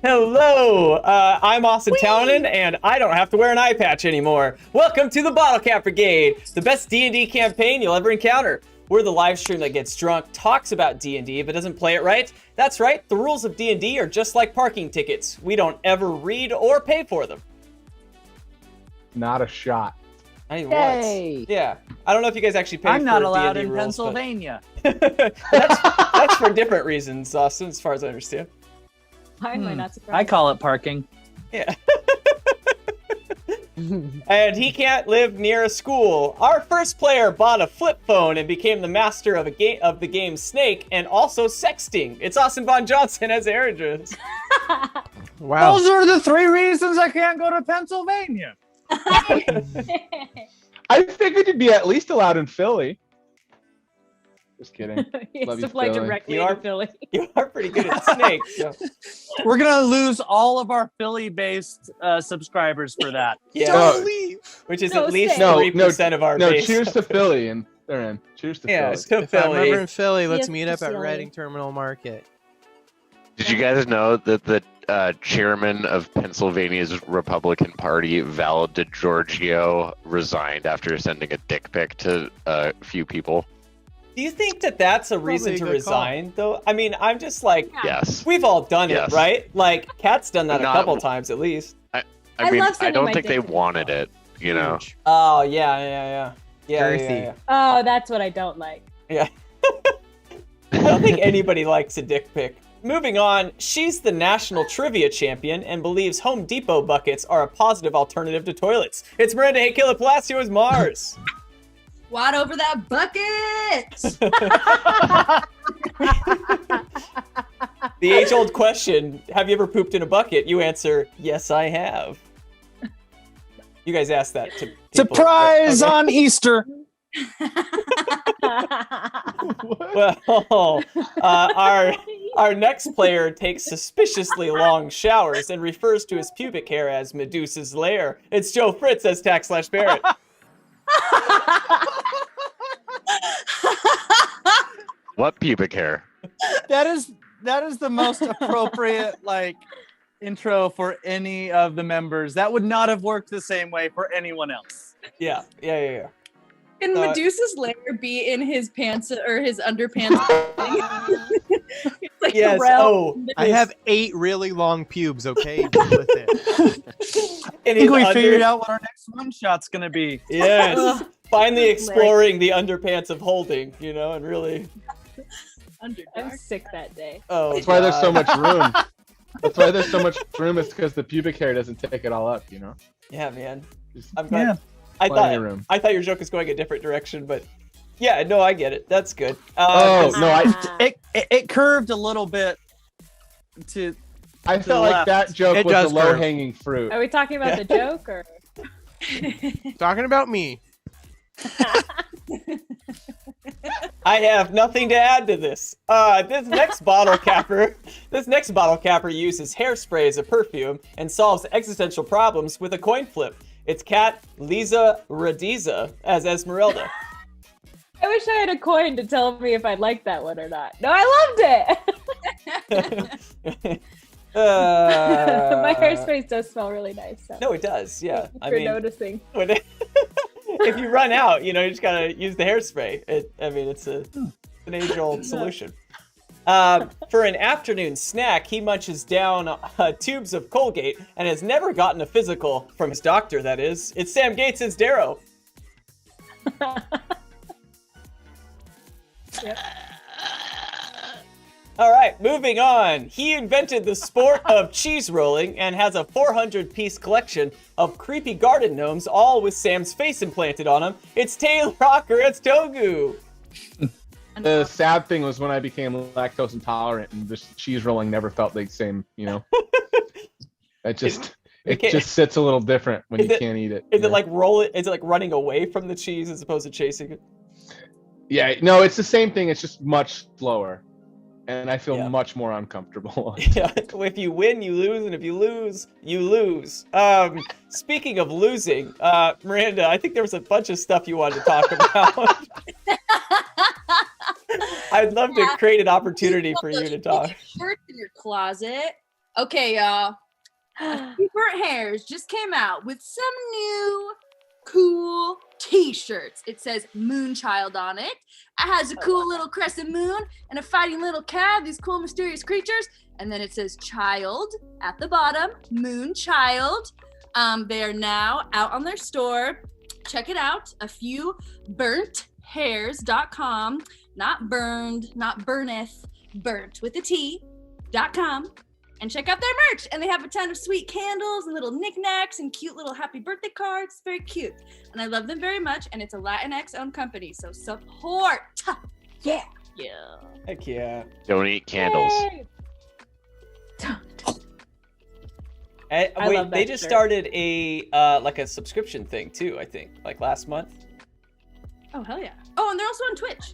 Hello, I'm Austin Townend, and I don't have to wear an eye patch anymore. Welcome to the Bottlecap Brigade, the best D&D campaign you'll ever encounter. We're the live stream that gets drunk, talks about D&D, but doesn't play it right. That's right, the rules of D&D are just like parking tickets. We don't ever read or pay for them. Not a shot. I mean, what? Yeah, I don't know if you guys actually pay for D&D rules. I'm not allowed in Pennsylvania. That's for different reasons, Austin, as far as I understand. Why am I not surprised? I call it parking. Yeah. And he can't live near a school. Our first player bought a flip phone and became the master of the game Snake and also sexting. It's Austin Von Johnson as Eridris. Wow. Those are the 3 reasons I can't go to Pennsylvania. I figured you'd be at least allowed in Philly. Just kidding. He Love has you, to fly Philly. directly You are- to Philly. You are pretty good at Snake. So. We're gonna lose all of our Philly-based subscribers for that. Yeah, No. which is Go at least Snake. 3% of our No, base. cheers to Philly, and they're in. Cheers to Yeah, Philly. it's to If I'm ever Philly. in Philly, let's Yes, meet up at Philly. Reading Terminal Market. Did you guys know that the chairman of Pennsylvania's Republican Party, Val DeGiorgio, resigned after sending a dick pic to a few people? Do you think that that's a reason Probably to a good call. resign, though? I mean, I'm just like, Yes. we've all done Yes. it, right? Like, Kat's done that But a not- couple times at least. I I mean, love I sending don't my think they dick pics. wanted it, you know? Huge. Oh, yeah. Girthy. Oh, that's what I don't like. I don't think anybody likes a dick pic. Moving on, she's the national trivia champion and believes Home Depot buckets are a positive alternative to toilets. It's Miranda Hakila Palacio as Mars. Squat over that bucket. The age-old question, have you ever pooped in a bucket? You answer, yes, I have. You guys asked that to people. Surprise Okay. on Easter! Well, our next player takes suspiciously long showers and refers to his pubic hair as Medusa's lair. It's Joe Fritz as Tax/Barrett. What pubic hair? That is the most appropriate intro for any of the members. That would not have worked the same way for anyone else. Yeah. Can Medusa's lair be in his pants or his underpants? It's like the Yes. realm. Oh, I have 8 really long pubes, okay? Deal with it. I I think we figured out what our next one shot's gonna be. Yes. Finally exploring the underpants of holding, and really. I'm sick that day. Oh, That's why there's so God. much room. That's why there's so much room. It's because the pubic hair doesn't take it all up, Yeah, man. Just I'm glad. Yeah. plenty of room. I thought your joke was going a different direction, but yeah, no, I get it. That's good. Oh, Cause- no, It curved a little bit to. I felt the like that joke It was does the curve. low-hanging fruit. Are we talking about the joke or? Talking about me. I have nothing to add to this. This next bottle capper uses hairspray as a perfume and solves existential problems with a coin flip. It's Kat Lisa Radiza as Esmeralda. I wish I had a coin to tell me if I liked that one or not. No, I loved it. My hairspray does smell really nice. So. No, it does. Yeah, Thank you I for mean, noticing. if you run out, you just gotta use the hairspray. It's an age-old solution. For an afternoon snack, he munches down tubes of Colgate and has never gotten a physical from his doctor. That is, it's Sam Gates as Darrow. Yep. All right, moving on. He invented the sport of cheese rolling and has a 400-piece collection of creepy garden gnomes, all with Sam's face implanted on them. It's Taylor Rocker as Togu. The sad thing was when I became lactose intolerant and this cheese rolling never felt the same, It just sits a little different when you can't eat it. Is it like is it like running away from the cheese as opposed to chasing it? Yeah, no, it's the same thing. It's just much slower. And I feel Yeah. much more uncomfortable. Yeah, if you win, you lose, and if you lose, you lose. Speaking of losing, Miranda, I think there was a bunch of stuff you wanted to talk about. I'd love to create an opportunity for you to talk. Shirts in your closet. Okay, y'all. Few Burnt Hairs just came out with some new cool t-shirts. It says Moonchild on it. It has a cool little crescent moon and a fighting little cow, these cool mysterious creatures. And then it says child at the bottom, Moonchild. They are now out on their store. Check it out. A few burnthairs.com. Not burned, not burneth, burnt with a T.com. And check out their merch. And they have a ton of sweet candles and little knickknacks and cute little happy birthday cards. It's very cute. And I love them very much. And it's a Latinx owned company. So support. Yeah. Yeah. Heck yeah. Don't eat candles. Yay. I Wait, love they that just shirt. started a like a subscription thing too, I think, like last month. Oh, hell yeah. Oh, and they're also on Twitch.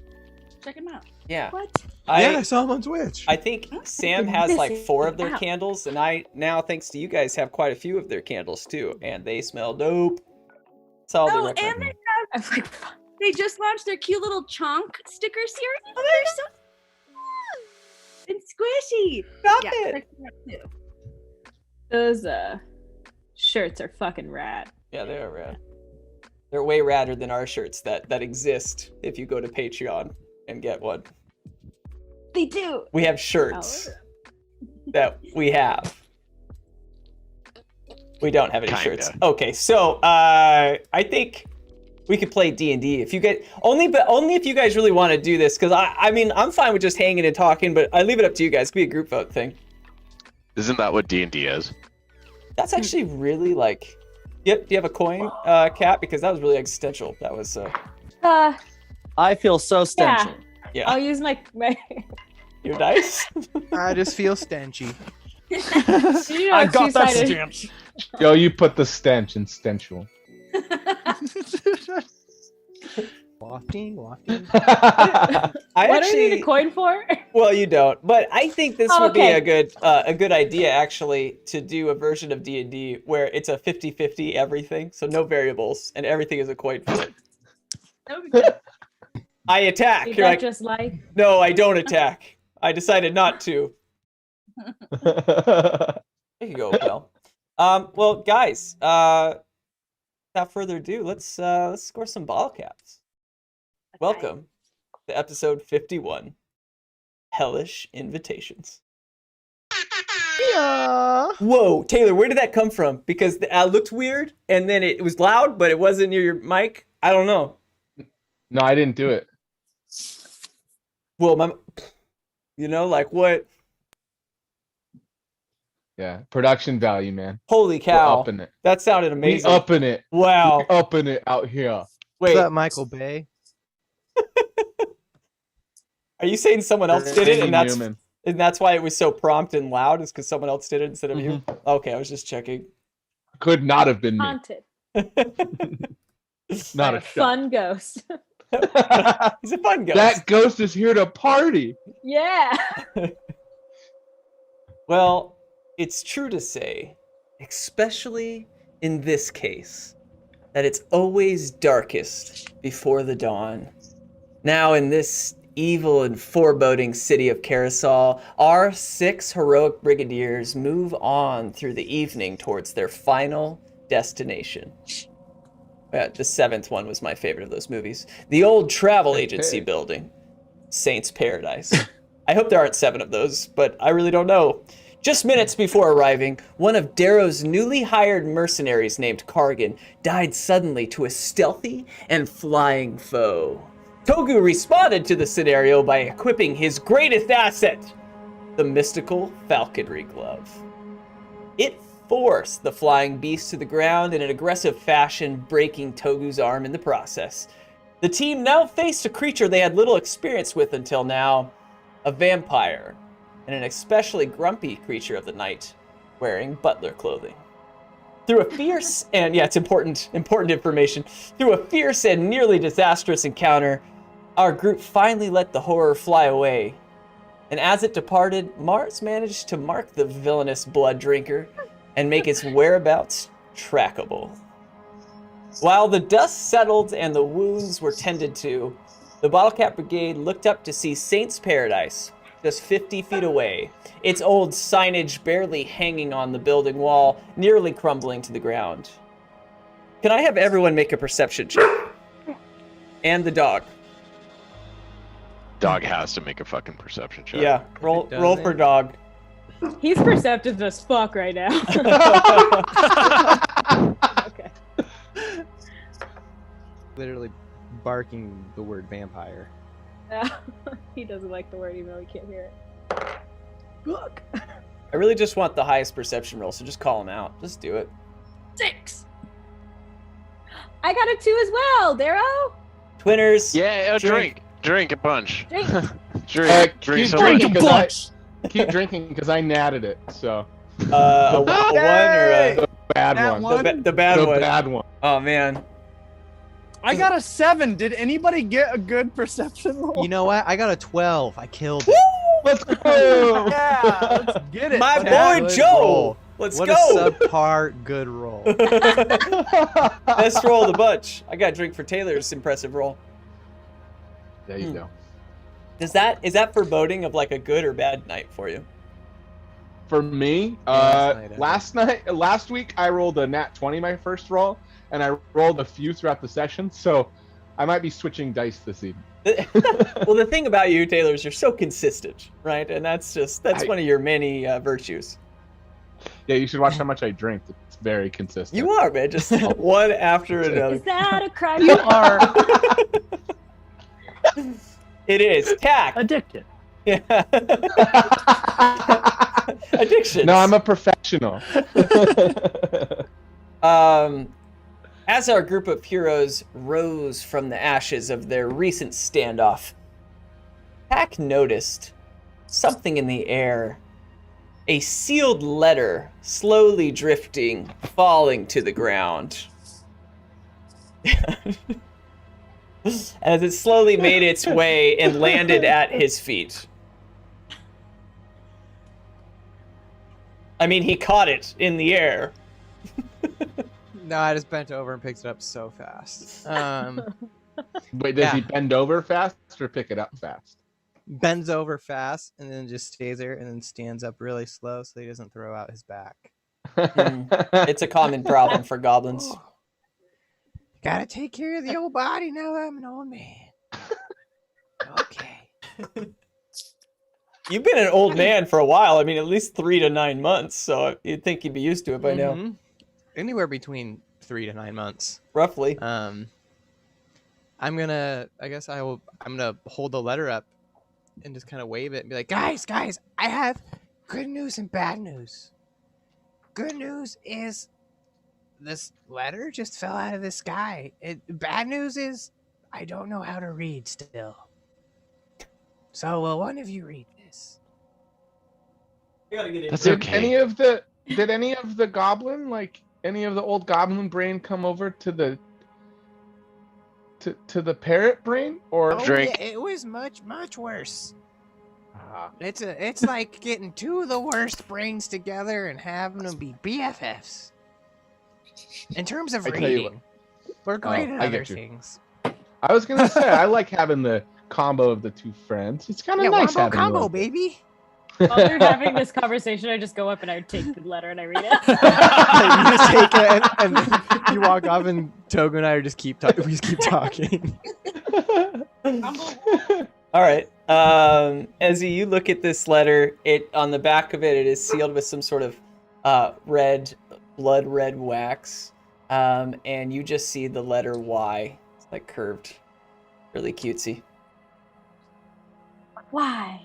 Check them out. Yeah. What? I saw him on Twitch. I think Sam has like missing 4 of their out. candles, and I now, thanks to you guys, have quite a few of their candles too, and they smell dope. That's all Oh, they and recommend. I'm like, they just launched their cute little chonk sticker series. Oh, they're so cute and squishy. Stop Yeah, it. check them out too. those shirts are fucking rad. Yeah, they are rad. They're way radder than our shirts that exist if you go to Patreon and get one. They do. We have shirts that we have. We don't have any Kinda. shirts. Okay, so I think we could play D&D if you get only if you guys really want to do this, because I mean I'm fine with just hanging and talking, but I leave it up to you guys. It could be a group vote thing. Isn't that what D&D is? That's actually really like. Yep. Do you have a coin, Kat? Because that was really existential. That was. I feel so stenchal. Yeah. I'll use my Your dice. I just feel stenchy. you know, I got that two-sided. stench. Yo, you put the stench in stenchual. Wafting, wafting. I What do actually. we need a coin for? Well, you don't, but I think this Oh, would be okay. a good idea actually to do a version of D&D where it's a 50-50 everything, so no variables and everything is a coin flip. That would be good. I attack. Is You're that like, just like? no, I don't attack. I decided not to. There you go, Bill. Well, guys, without further ado, let's score some bottle caps. Welcome to episode 51, Hellish Invitations. Yeah. Whoa, Taylor, where did that come from? Because it looked weird, and then it was loud, but it wasn't near your mic. I don't know. No, I didn't do it. Well, like what? Yeah, production value, man. Holy We're cow, upping it. that sounded We amazing. upping it. Wow. We upping it out here. Wait, What's up, Michael Bay? are you saying someone else did it, and Randy Newman. that's why it was so prompt and loud? Is because someone else did it instead of you? Okay, I was just checking. Could not have been me. Haunted. Not a shot. Fun ghost. He's a fun ghost. That ghost is here to party. Yeah. Well, it's true to say, especially in this case, that it's always darkest before the dawn. Now, in this evil and foreboding city of Carousel, our 6 heroic brigadiers move on through the evening towards their final destination. The 7th one was my favorite of those movies. The old travel agency building, Saint's Paradise. I hope there aren't 7 of those, but I really don't know. Just minutes before arriving, one of Darrow's newly hired mercenaries named Kargan died suddenly to a stealthy and flying foe. Togu responded to the scenario by equipping his greatest asset, the mystical falconry glove. It forced the flying beast to the ground in an aggressive fashion, breaking Togu's arm in the process. The team now faced a creature they had little experience with until now, a vampire, and an especially grumpy creature of the night, wearing butler clothing. Through a fierce, and yeah, it's important information, through a fierce and nearly disastrous encounter, our group finally let the horror fly away. And as it departed, Mars managed to mark the villainous blood drinker and make its whereabouts trackable. While the dust settled and the wounds were tended to, the Bottlecap Brigade looked up to see Saint's Paradise, just 50 feet away. Its old signage barely hanging on the building wall, nearly crumbling to the ground. Can I have everyone make a perception check? And the dog. Dog has to make a fucking perception check. Yeah, roll for dog. He's perceptive as fuck right now. Okay. Literally barking the word vampire. He doesn't like the word, even though he can't hear it. Look. I really just want the highest perception roll, so just call him out. Just do it. 6. I got a 2 as well, Darrow. Twinners. Yeah, Drink. drink a bunch. Drink. drink keep so drinking much. keep drinking because I natted it. So A 1 or a bad Nat one. one? the bad The one. bad one. Oh man. I got a 7. Did anybody get a good perception roll? You know what? I got a 12. I killed it. Let's go. Yeah, let's get it. My What a boy good Joe. roll. Let's What go. a subpar good roll. Best roll of the bunch. I got to drink for Taylor's impressive roll. There you go. Is that foreboding of like a good or bad night for you? For me, last week I rolled a nat 20 my first roll, and I rolled a few throughout the session, so I might be switching dice this evening. Well, the thing about you, Taylor, is you're so consistent, right? And that's one of your many virtues. Yeah, you should watch how much I drink. It's very consistent. You are, man. Just one after another. Is that a crime? You are It is. Tack. addicted. Yeah. Addiction. No, I'm a professional. As our group of heroes rose from the ashes of their recent standoff, Tack noticed something in the air. A sealed letter slowly drifting, falling to the ground. As it slowly made its way and landed at his feet. I mean, he caught it in the air. No, I just bent over and picked it up so fast. Wait, does Yeah. he bend over fast or pick it up fast? Bends over fast and then just stays there and then stands up really slow so he doesn't throw out his back. It's a common problem for goblins. Gotta take care of the old body now that I'm an old man. Okay. You've been an old man for a while. I mean, at least 3 to 9 months. So you'd think you'd be used to it by now, Mhm. Anywhere between 3 to 9 months. roughly. I'm gonna hold the letter up and just kind of wave it and be like, guys, I have good news and bad news. Good news is this letter just fell out of the sky. Bad news is I don't know how to read still. So will one of you read this? That's Did okay. any of the goblin, like any of the old goblin brain, come over to the parrot brain, or Drink. Yeah, it was much worse. Ah, It's like getting 2 of the worst brains together and having them be BFFs. In terms of I tell you reading, we're great at I other get you. things. I was gonna say I like having the combo of the two friends. It's kind of Yeah, nice wombo having combo, one. baby. While they're having this conversation, I just go up and I take the letter and I read it. You just take it and you walk off, and Togo and I just keep talking. We just keep talking. All right. As you look at this letter, it on the back of it, it is sealed with some sort of blood red wax, and you just see the letter Y. It's like curved, really cutesy. Why?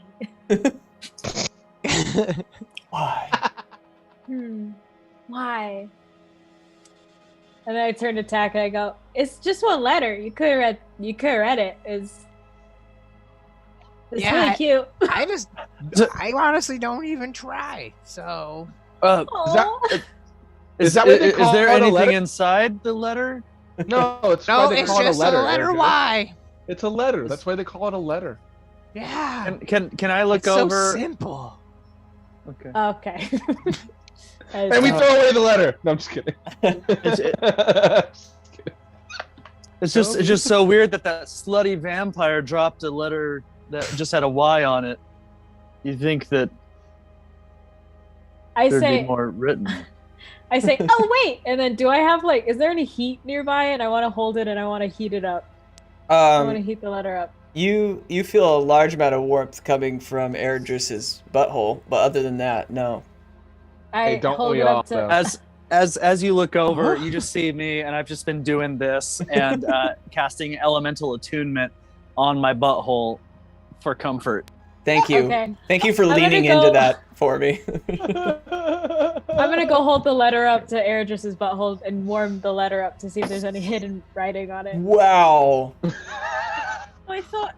Why? Why? And then I turn to Tack and I go, "It's just one letter. You could have read. You could have read it. It's Yeah, really cute." I honestly don't even try. So Aw. Is that what they is call there it, a anything letter? inside the letter? No, it's why no, they it's call it a just letter. a letter Andrew. Y. It's a letter. That's why they call it a letter. Yeah, Can I look it's so over? simple. Okay. Okay. And we throw away the letter. No, I'm just kidding. It's just so weird that slutty vampire dropped a letter that just had a Y on it. You think that I there'd say, be more written? I say, oh wait, and then do I have like, is there any heat nearby? And I want to hold it and I want to heat it up. I want to heat the letter up. You feel a large amount of warmth coming from Eredris's butthole, but other than that, no. I Hey, don't hold we it all, up to. though? As you look over, you just see me, and I've just been doing this and casting elemental attunement on my butthole for comfort. Thank you. Okay. Thank you for I'm leaning gonna go- into that for me. I'm gonna go hold the letter up to Eredris's butthole and warm the letter up to see if there's any hidden writing on it. Wow. I thought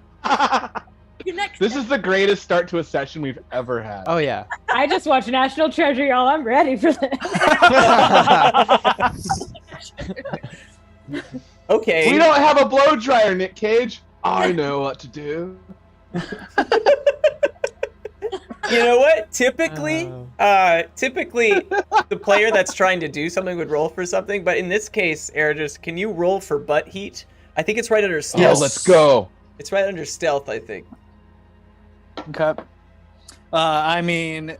your next. This is the greatest start to a session we've ever had. Oh yeah. I just watched National Treasure, y'all. I'm ready for this. Okay. We don't have a blow dryer, Nick Cage. I know what to do. You know what? Typically, the player that's trying to do something would roll for something, but in this case, Eredris, can you roll for butt heat? I think it's right under stealth. Yeah, let's go. It's right under stealth, I think. Okay. I mean,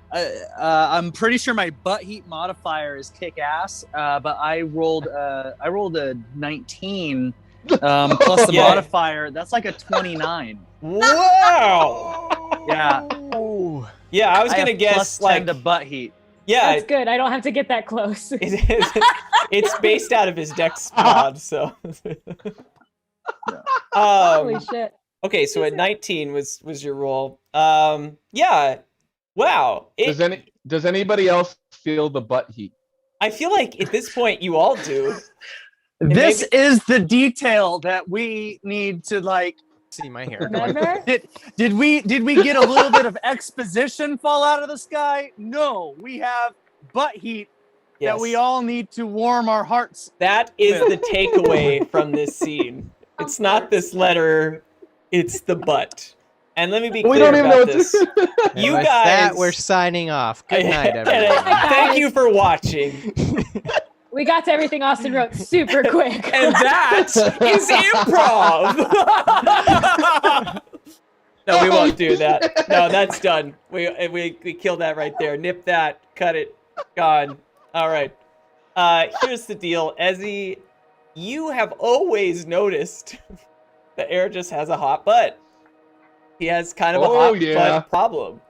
I'm pretty sure my butt heat modifier is kick ass, but I rolled a 19 plus the Yeah. modifier. That's like a 29. Wow. Yeah. Yeah, I was gonna have guess plus 10 like to butt heat. yeah, That's good. I don't have to get that close. it's based out of his dex mod, so. Holy shit. Okay, so at 19 was your roll. Yeah. Wow. Does anybody else feel the butt heat? I feel like at this point you all do. This is the detail that we need to like. See my hair. Remember? Did we get a little bit of exposition fall out of the sky? No, we have butt heat Yes. that we all need to warm our hearts. That is the takeaway from this scene. It's not this letter, it's the butt. And let me be clear We don't even know about what this. to. You With guys, that, we're signing off. Good night, everyone. Thank you for watching. We got to everything Austin wrote super quick. And that is improv. No, we won't do that. No, that's done. We killed that right there. Nip that. Cut it. Gone. All right. Here's the deal, Ezzy. You have always noticed that Eric just has a hot butt. He has kind of a hot butt problem.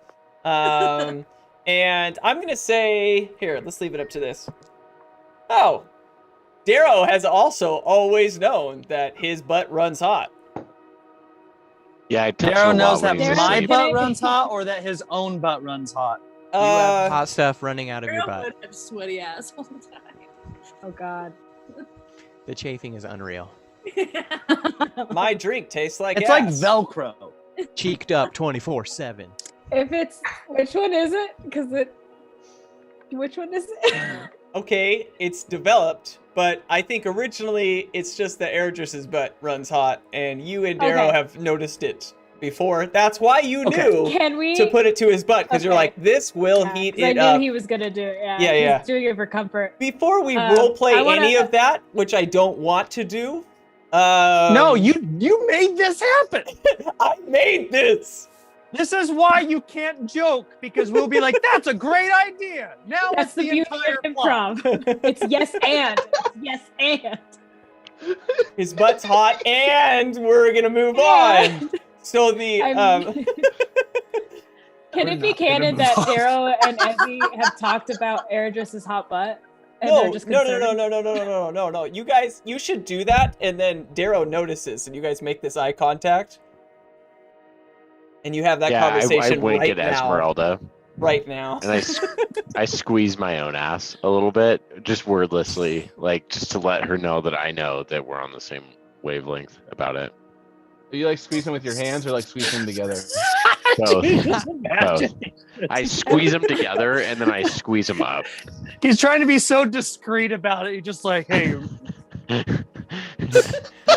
And I'm gonna say here. Let's leave it up to this. Oh, Darrow has also always known that his butt runs hot. Yeah, I touched Darrow a knows lot that when he was my asleep. butt runs hot or that his own butt runs hot. You have hot stuff running out of your Girl butt. would have sweaty ass all the time. Oh God. The chafing is unreal. My drink tastes like It's ass. like Velcro. Cheeked up 24/7. If it's which one is it? Which one is it? Okay, it's developed, but I think originally it's just that Eredris's butt runs hot, and you and Darrow Okay. have noticed it before. That's why you knew Can we? to put it to his butt, because you're Okay. like, this will Yeah, heat 'cause I it knew up. he was gonna do it. Yeah. Yeah, He's yeah. doing it for comfort. Before we I roleplay wanna- any of that, which I don't want to do. No, you made this happen. I made this. This is why you can't joke, because we'll be like, that's a great idea. Now That's it's the the beauty entire of plot. improv. It's yes and. It's yes and. His butt's hot, and we're gonna move on. So the Can it be canon that Darrow and Ezzy have talked about Eredris's hot butt? And No, they're just no. You guys, you should do that, and then Darrow notices, and you guys make this eye contact, and you have that Yeah, I conversation wink right at now. Esmeralda, Right now. and I squeeze my own ass a little bit, just wordlessly, like just to let her know that I know that we're on the same wavelength about it. Do you like squeeze them with your hands or like squeeze them together? Both. Jesus, imagine. I squeeze them together and then I squeeze them up. He's trying to be so discreet about it. He's just like, hey,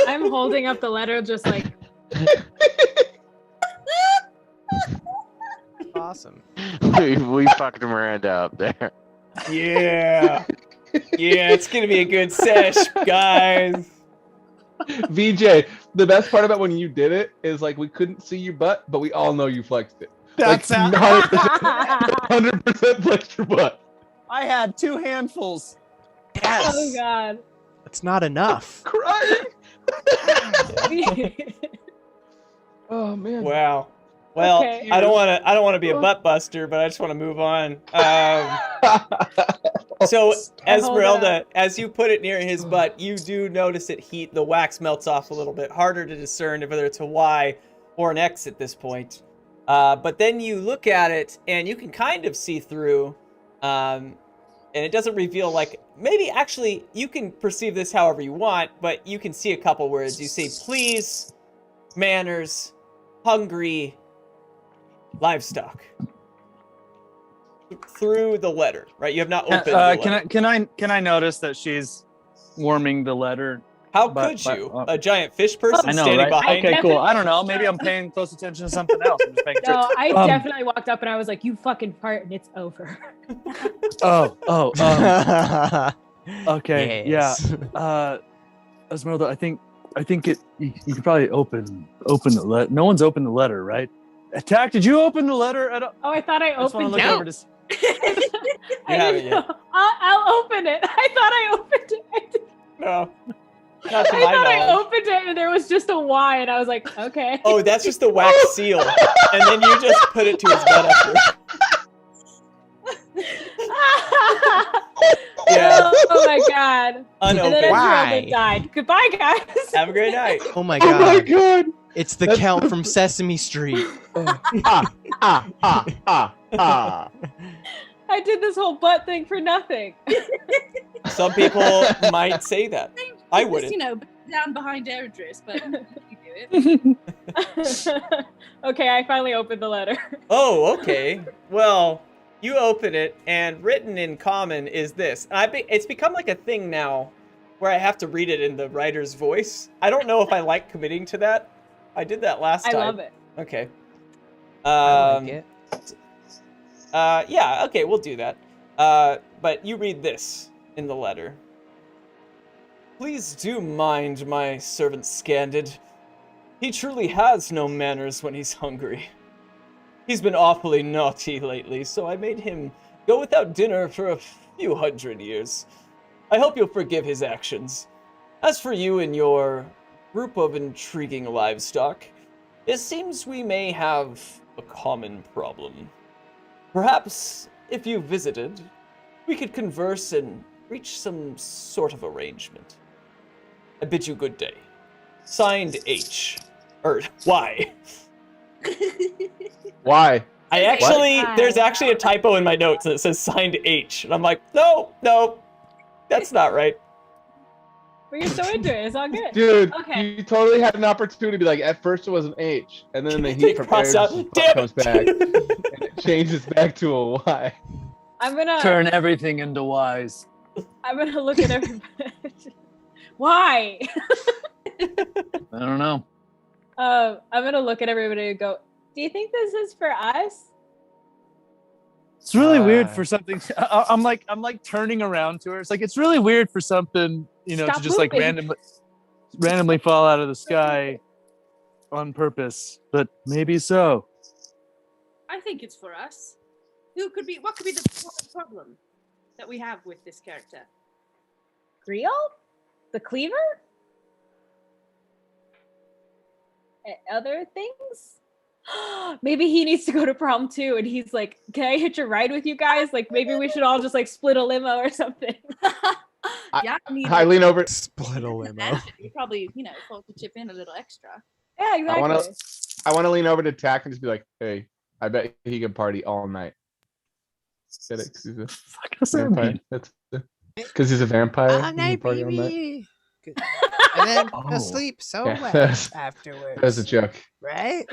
I'm holding up the letter just like Awesome. we fucked Miranda up there. Yeah. Yeah, it's gonna be a good sesh, guys. VJ, the best part about when you did it is like we couldn't see your butt, but we all know you flexed it. That's Like, how 100% flex your butt. I had 2 handfuls. Yes. Oh god. That's not enough. Crying. Oh man. Wow. Well, Okay. I don't want to be a butt buster, but I just want to move on. So, Esmeralda, as you put it near his butt, you do notice it heat. The wax melts off a little bit, harder to discern whether it's a Y or an X at this point. But then you look at it, and you can kind of see through, and it doesn't reveal, like, maybe actually you can perceive this however you want, but you can see a couple words. You say, please, manners, hungry, livestock. Through the letter, right? You have not opened the letter. Can I notice that she's warming the letter? How could you? A giant fish person I know, standing right? behind Okay, you? cool. I don't know. Maybe I'm paying close attention to something else. I'm just making sure. No, I definitely walked up and I was like, "You fucking fart and it's over." Okay, Yes. yeah. Esmeralda, I think you could probably open the letter. No one's opened the letter, right? Attack! Did you open the letter at all? Oh, I thought I I just wanna opened look it. over to I haven't didn't yet. know. I'll open it. I thought I opened it. No. Not to I my thought I knowledge. opened it and there was just a Y, and I was like, okay. Oh, that's just the wax seal. And then you just put it to his butt after. Yeah. Oh my god. And then Unopened. Why? Esmeralda died. Goodbye, guys. Have a great night. Oh my Oh my god. god. It's the That's Count the- from Sesame Street. Ah. I did this whole butt thing for nothing. Some people might say that. I Just, wouldn't. you know, down behind Eredris, but you do it. Okay, I finally opened the letter. Oh, okay. Well, you open it, and written in common is this. It's become like a thing now where I have to read it in the writer's voice. I don't know if I like committing to that. I did that last I time. love it. Okay. I like it. Yeah, okay, we'll do that. But you read this in the letter. Please do mind my servant Scandid. He truly has no manners when he's hungry. He's been awfully naughty lately, so I made him go without dinner for a few 100 years. I hope you'll forgive his actions. As for you and your group of intriguing livestock, it seems we may have a common problem. Perhaps, if you visited, we could converse and reach some sort of arrangement. I bid you good day. Signed H. Or Y. Why? I actually, What? there's actually a typo in my notes that says signed H. And I'm like, no, that's not right. But you're so into it. It's all good. Dude, Okay. you totally had an opportunity to be like, at first it was an H, and then the They heat from cross out. Eredris' butt Damn comes back, and it changes back to a Y. I'm gonna turn everything into Y's. look at everybody. Why? I don't know. I'm gonna look at everybody and go, do you think this is for us? It's really weird Uh, for something. I'm like turning around to her. It's like it's really weird for something, you know, Stop to just like moving. randomly fall out of the sky on purpose. But maybe so. I think it's for us. What could be the problem that we have with this character? Griel? The cleaver? Other things? Maybe he needs to go to prom too, and he's like, "Can I hitch a ride with you guys? Like, maybe we should all just like split a limo or something." Yeah, I mean, I lean over. Split a limo. imagine you probably, supposed to chip in a little extra. Yeah, exactly. I want to lean over to Tack and just be like, "Hey, I bet he can party all night." Get it? 'Cause he's a vampire. That's because he's a vampire. All he can night, party all night. baby. Good. And then Oh. he'll sleep so Yeah, well that's- afterwards. That's a joke. Right?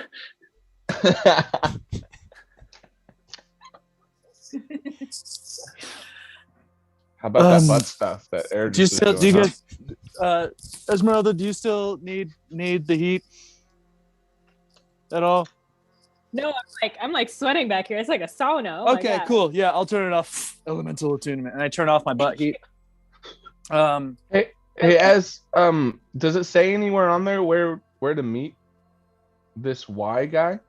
How about that Um, butt stuff that Eric Do you just still? was Do you doing, guys? Esmeralda, do you still need the heat at all? No, I'm like sweating back here. It's like a sauna. Oh my Okay, God. cool. Yeah, I'll turn it off. Elemental attunement, and I turn off my butt heat. Hey, as does it say anywhere on there where to meet this Y guy?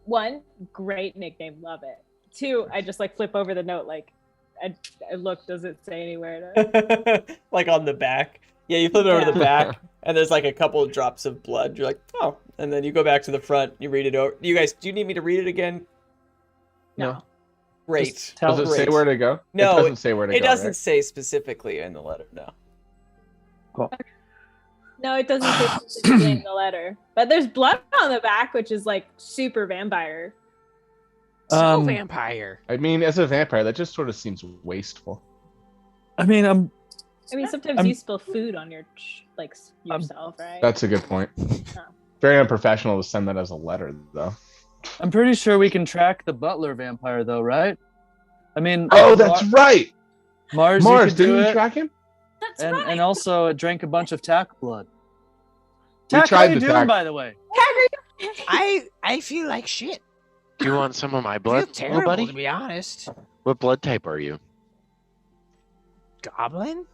One, great nickname, love it. Two, I just like flip over the note, like I look, does it say anywhere to... Like on the back. Yeah, you flip it over Yeah. the back, and there's like a couple of drops of blood. You're like, oh, and then you go back to the front. You read it over. You guys, do you need me to read it again? No. Great. Just tell Does it say Great. where to go? No, it doesn't say where to It go. doesn't right? say specifically in the letter. No. No, it doesn't say specifically in the letter. But there's blood on the back, which is like super vampire. So vampire. I mean, as a vampire, that just sort of seems wasteful. I mean, I mean, sometimes you spill food on your yourself, right? That's a good point. Very unprofessional to send that as a letter, though. I'm pretty sure we can track the butler vampire, though, right? I mean, Oh, that's right. Mars, Mars, you could do didn't you it, track him? That's and right. and also it drank a bunch of tack blood. We Tack, how tried you to doing, tack. by the way? I feel like shit. Do you want some of my I feel blood, little terrible, buddy? to be honest. What blood type are you? Goblin?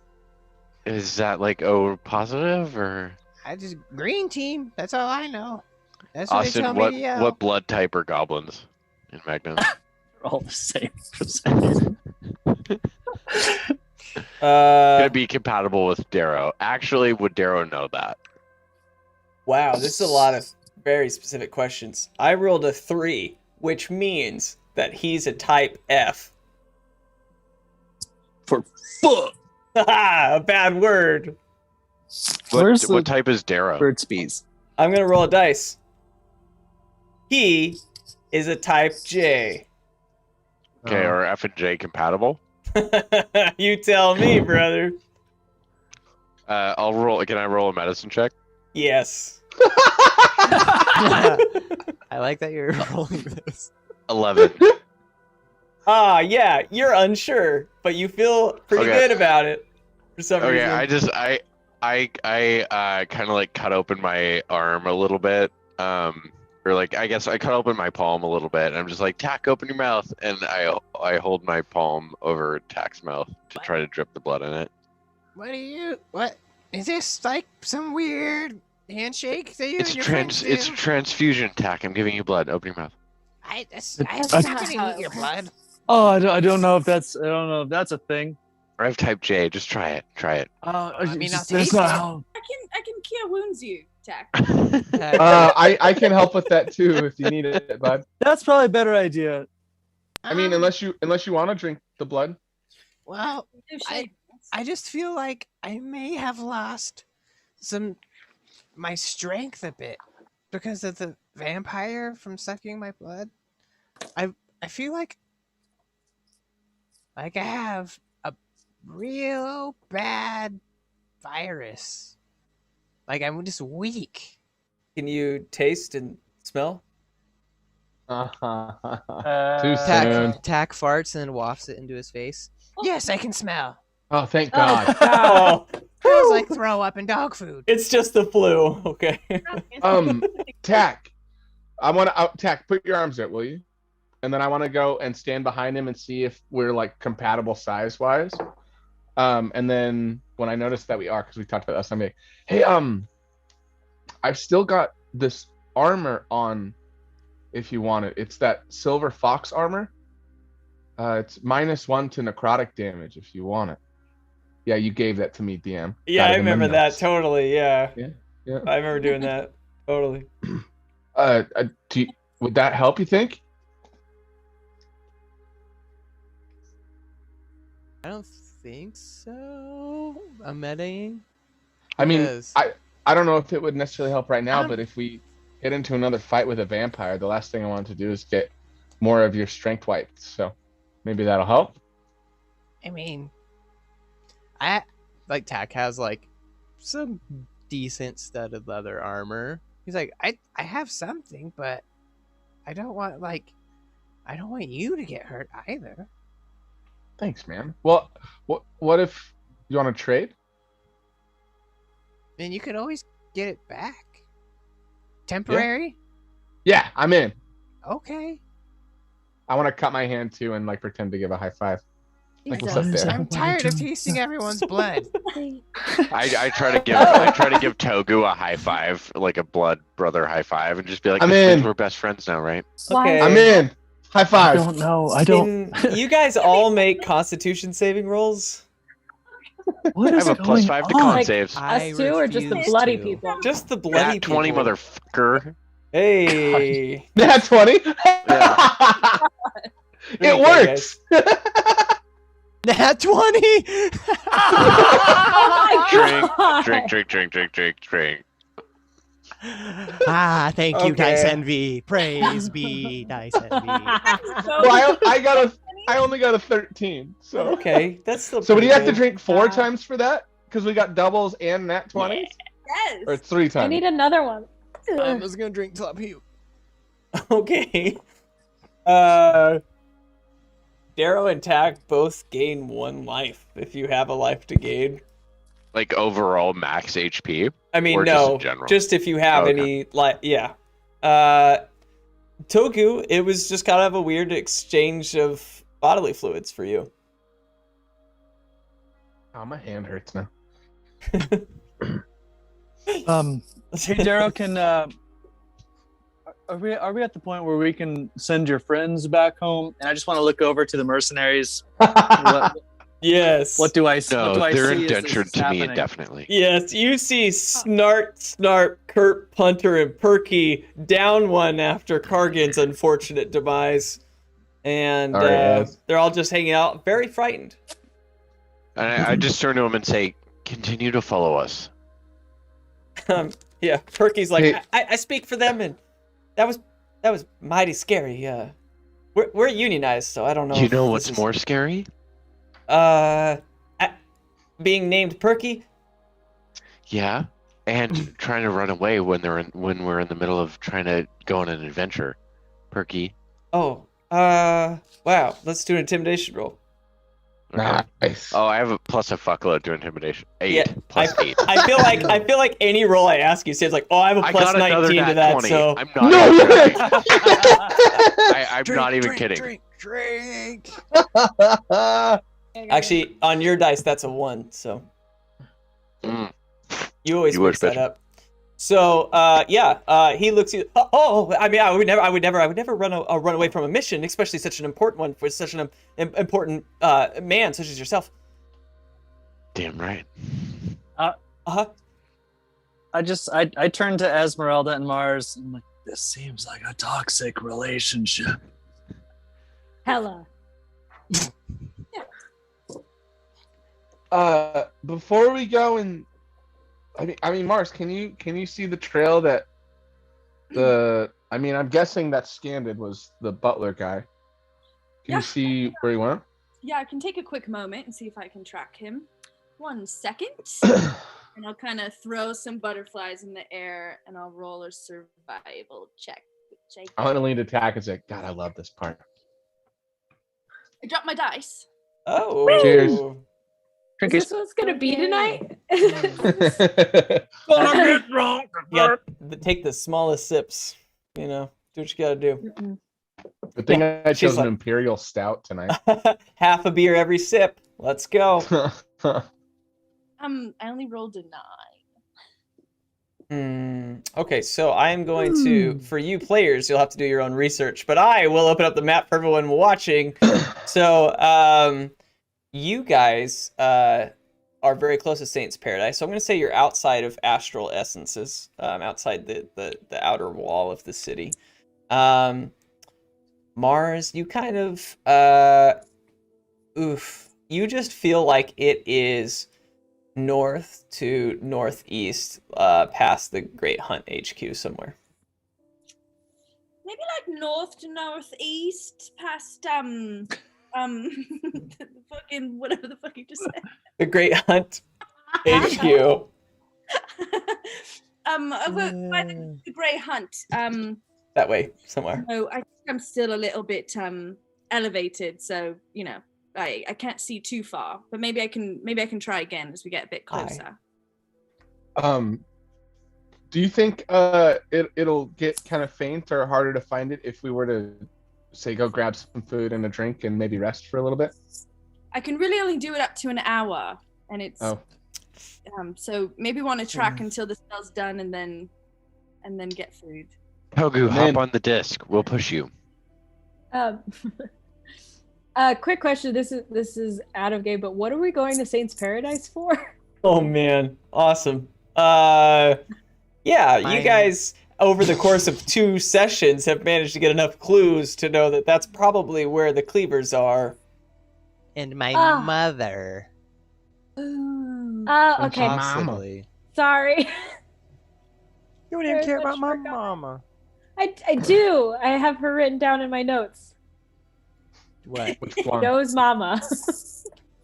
Is that like O positive or I just green team. That's all I know. That's what they Austin? tell What me to yell. what blood type are goblins in Magna? They're all the same for some reason. Gonna be compatible with Darrow. Actually, would Darrow know that? Wow, this is a lot of very specific questions. I rolled a 3, which means that he's a type F. For fuck. Haha, a bad word. Where's the What type is Darrow? bird speeds? I'm gonna roll a dice. He is a type J. Okay, are F and J compatible? You tell me, brother. I'll roll. Can I roll a medicine check? Yes. I like that you're rolling this. 11. Ah, yeah, you're unsure, but you feel pretty Okay. good about it for some Okay, reason. I kind of like cut open my arm a little bit, or like I guess I cut open my palm a little bit. And I'm just like, Tack, open your mouth, and I hold my palm over Tack's mouth to try to drip the blood in it. What? Is this like some weird handshake that you It's and your friends do? it's a transfusion, Tack. I'm giving you blood. Open your mouth. I'm That's not not gonna how eat it your works. blood. Oh, I don't know if that's a thing. I have type J. Just try it. Try it. I mean, I'll that's taste not it. how. I can cure wounds you, Tack. I can help with that too if you need it, bud. That's probably a better idea. I mean, unless you want to drink the blood. Well, No I- shade. I just feel like I may have lost my strength a bit because of the vampire from sucking my blood. I feel like I have a real bad virus. Like I'm just weak. Can you taste and smell? Too Tack, soon. Tack farts and then wafts it into his face. Yes, I can smell. Oh, thank God. Oh, Smells like throw up and dog food. it's just the flu. Okay. Tack. Tack, put your arms out, will you? And then I want to go and stand behind him and see if we're like compatible size wise. And then when I notice that we are, because we talked about that, I'm like, hey, I've still got this armor on if you want it. It's that silver fox armor. It's -1 to necrotic damage if you want it. Yeah, you gave that to me, DM. Yeah, Got I it in the remember that notes. totally. Yeah. Yeah. I remember doing that totally. Would that help, you think? I don't think so. I'm metaing. I mean, Because- I don't know if it would necessarily help right now, Um, but if we get into another fight with a vampire, the last thing I want to do is get more of your strength wiped. So maybe that'll help. I mean, I like Tack has like some decent studded leather armor. He's like, I have something, but I don't want you to get hurt either. Thanks, man. Well, what if you want to trade? And you can always get it back. Temporary? Yeah, I'm in. Okay. I want to cut my hand too and like pretend to give a high five. Like, what's up there? I'm tired of tasting everyone's blood. I try to give Togu a high five, like a blood brother high five, and just be like, I'm "This means in. we're best friends now, right?" Okay. I'm in. High I five. don't know. I don't. Can you guys all make Constitution saving rolls? What I is have a plus going 5 to on? con Like, saves. Us two, or just the bloody people? Just the bloody Nat 20, people. motherfucker. Hey. Nat 20. Here you It go, works. Nat 20. Oh my God. Drink. Ah, thank you, Okay. Dice Envy. Praise be Dice Envy. Well, I only got a 13. So Okay, that's still So would pretty you have to good. drink 4 times for that? Because we got doubles and nat 20s? Yes. Or 3 times? I need another one. I'm just gonna drink till I puke. Okay. Darrow and Tack both gain 1 life if you have a life to gain. Like overall max HP. I mean, Or just no, in general? just if you have Oh, okay. any, like, yeah. Toku, it was just kind of a weird exchange of bodily fluids for you. Oh, my hand hurts now. Hey, Darrow, can are we at the point where we can send your friends back home? And I just want to look over to the mercenaries. Yes. What do I? No, what do I they're see as this indentured is to me happening? indefinitely. Yes, you see Snart, Kurt, Punter, and Perky down one after Kargan's unfortunate demise. And yes. they're all just hanging out, very frightened. And I just turn to him and say, "Continue to follow us." Yeah, Perky's like, Hey. I speak for them, and that was mighty scary. We're unionized, so I don't know. You if know this what's is- more scary? Being named Perky. Yeah, and trying to run away when we're in the middle of trying to go on an adventure. Perky. Oh, wow. Let's do an intimidation roll. Okay. Nice. Oh, I have a plus a fuckload to intimidation. 8 Yeah, plus 8. I feel like any roll I ask you says like, oh, I have a I plus got another 19 to nat that. 20. So I'm not No even way! kidding. I'm not even kidding. Drink. actually, on your dice, that's a 1. So Mm. you always You mix wish, that bitch. up. So he looks at you. I mean, I would never run away from a mission, especially such an important one for such an important man such as yourself. Damn right. Uh-huh. I turn to Esmeralda and Mars. I'm like, this seems like a toxic relationship. Hella. Before we go and I mean Mars, can you see the trail that I'm guessing that Scanded was the butler guy. Can Yeah. you see where he went? Yeah, I can take a quick moment and see if I can track him. 1 second. And I'll kind of throw some butterflies in the air and I'll roll a survival check. Which I'm gonna lean to attack and say, God, I love this part. I dropped my dice. Oh. Cheers. Is this what's gonna be tonight? Take the smallest sips. You know, do what you gotta do. Good thing I she's chose like- an imperial stout tonight. Half a beer every sip. Let's go. I only rolled a 9. Okay, so I'm going to, for you players, you'll have to do your own research, but I will open up the map for everyone watching. So, you guys are very close to Saint's Paradise, so I'm going to say you're outside of Astral Essences, outside the outer wall of the city. Mars, you kind of, you just feel like it is north to northeast, past the Great Hunt HQ somewhere. Maybe like north to northeast past the fucking whatever the fuck you just said. The Great Hunt HQ. Over by the Grey Hunt. That way, somewhere. No, I think I'm still a little bit elevated, so you know, I can't see too far. But maybe I can try again as we get a bit closer. Do you think it'll get kind of faint or harder to find it if we were to say go grab some food and a drink and maybe rest for a little bit? I can really only do it up to an hour, and it's so maybe want to track until the spell's done, and then get food. Togu, hop on the disc. We'll push you. Quick question. This is out of game, but what are we going to Saint's Paradise for? Oh man, awesome. Yeah, you guys over the course of 2 sessions have managed to get enough clues to know that that's probably where the cleavers are. And my mother. Okay. Possibly. Sorry. You don't even care about my mama. I do. I have her written down in my notes. What? Which one? Knows Mama.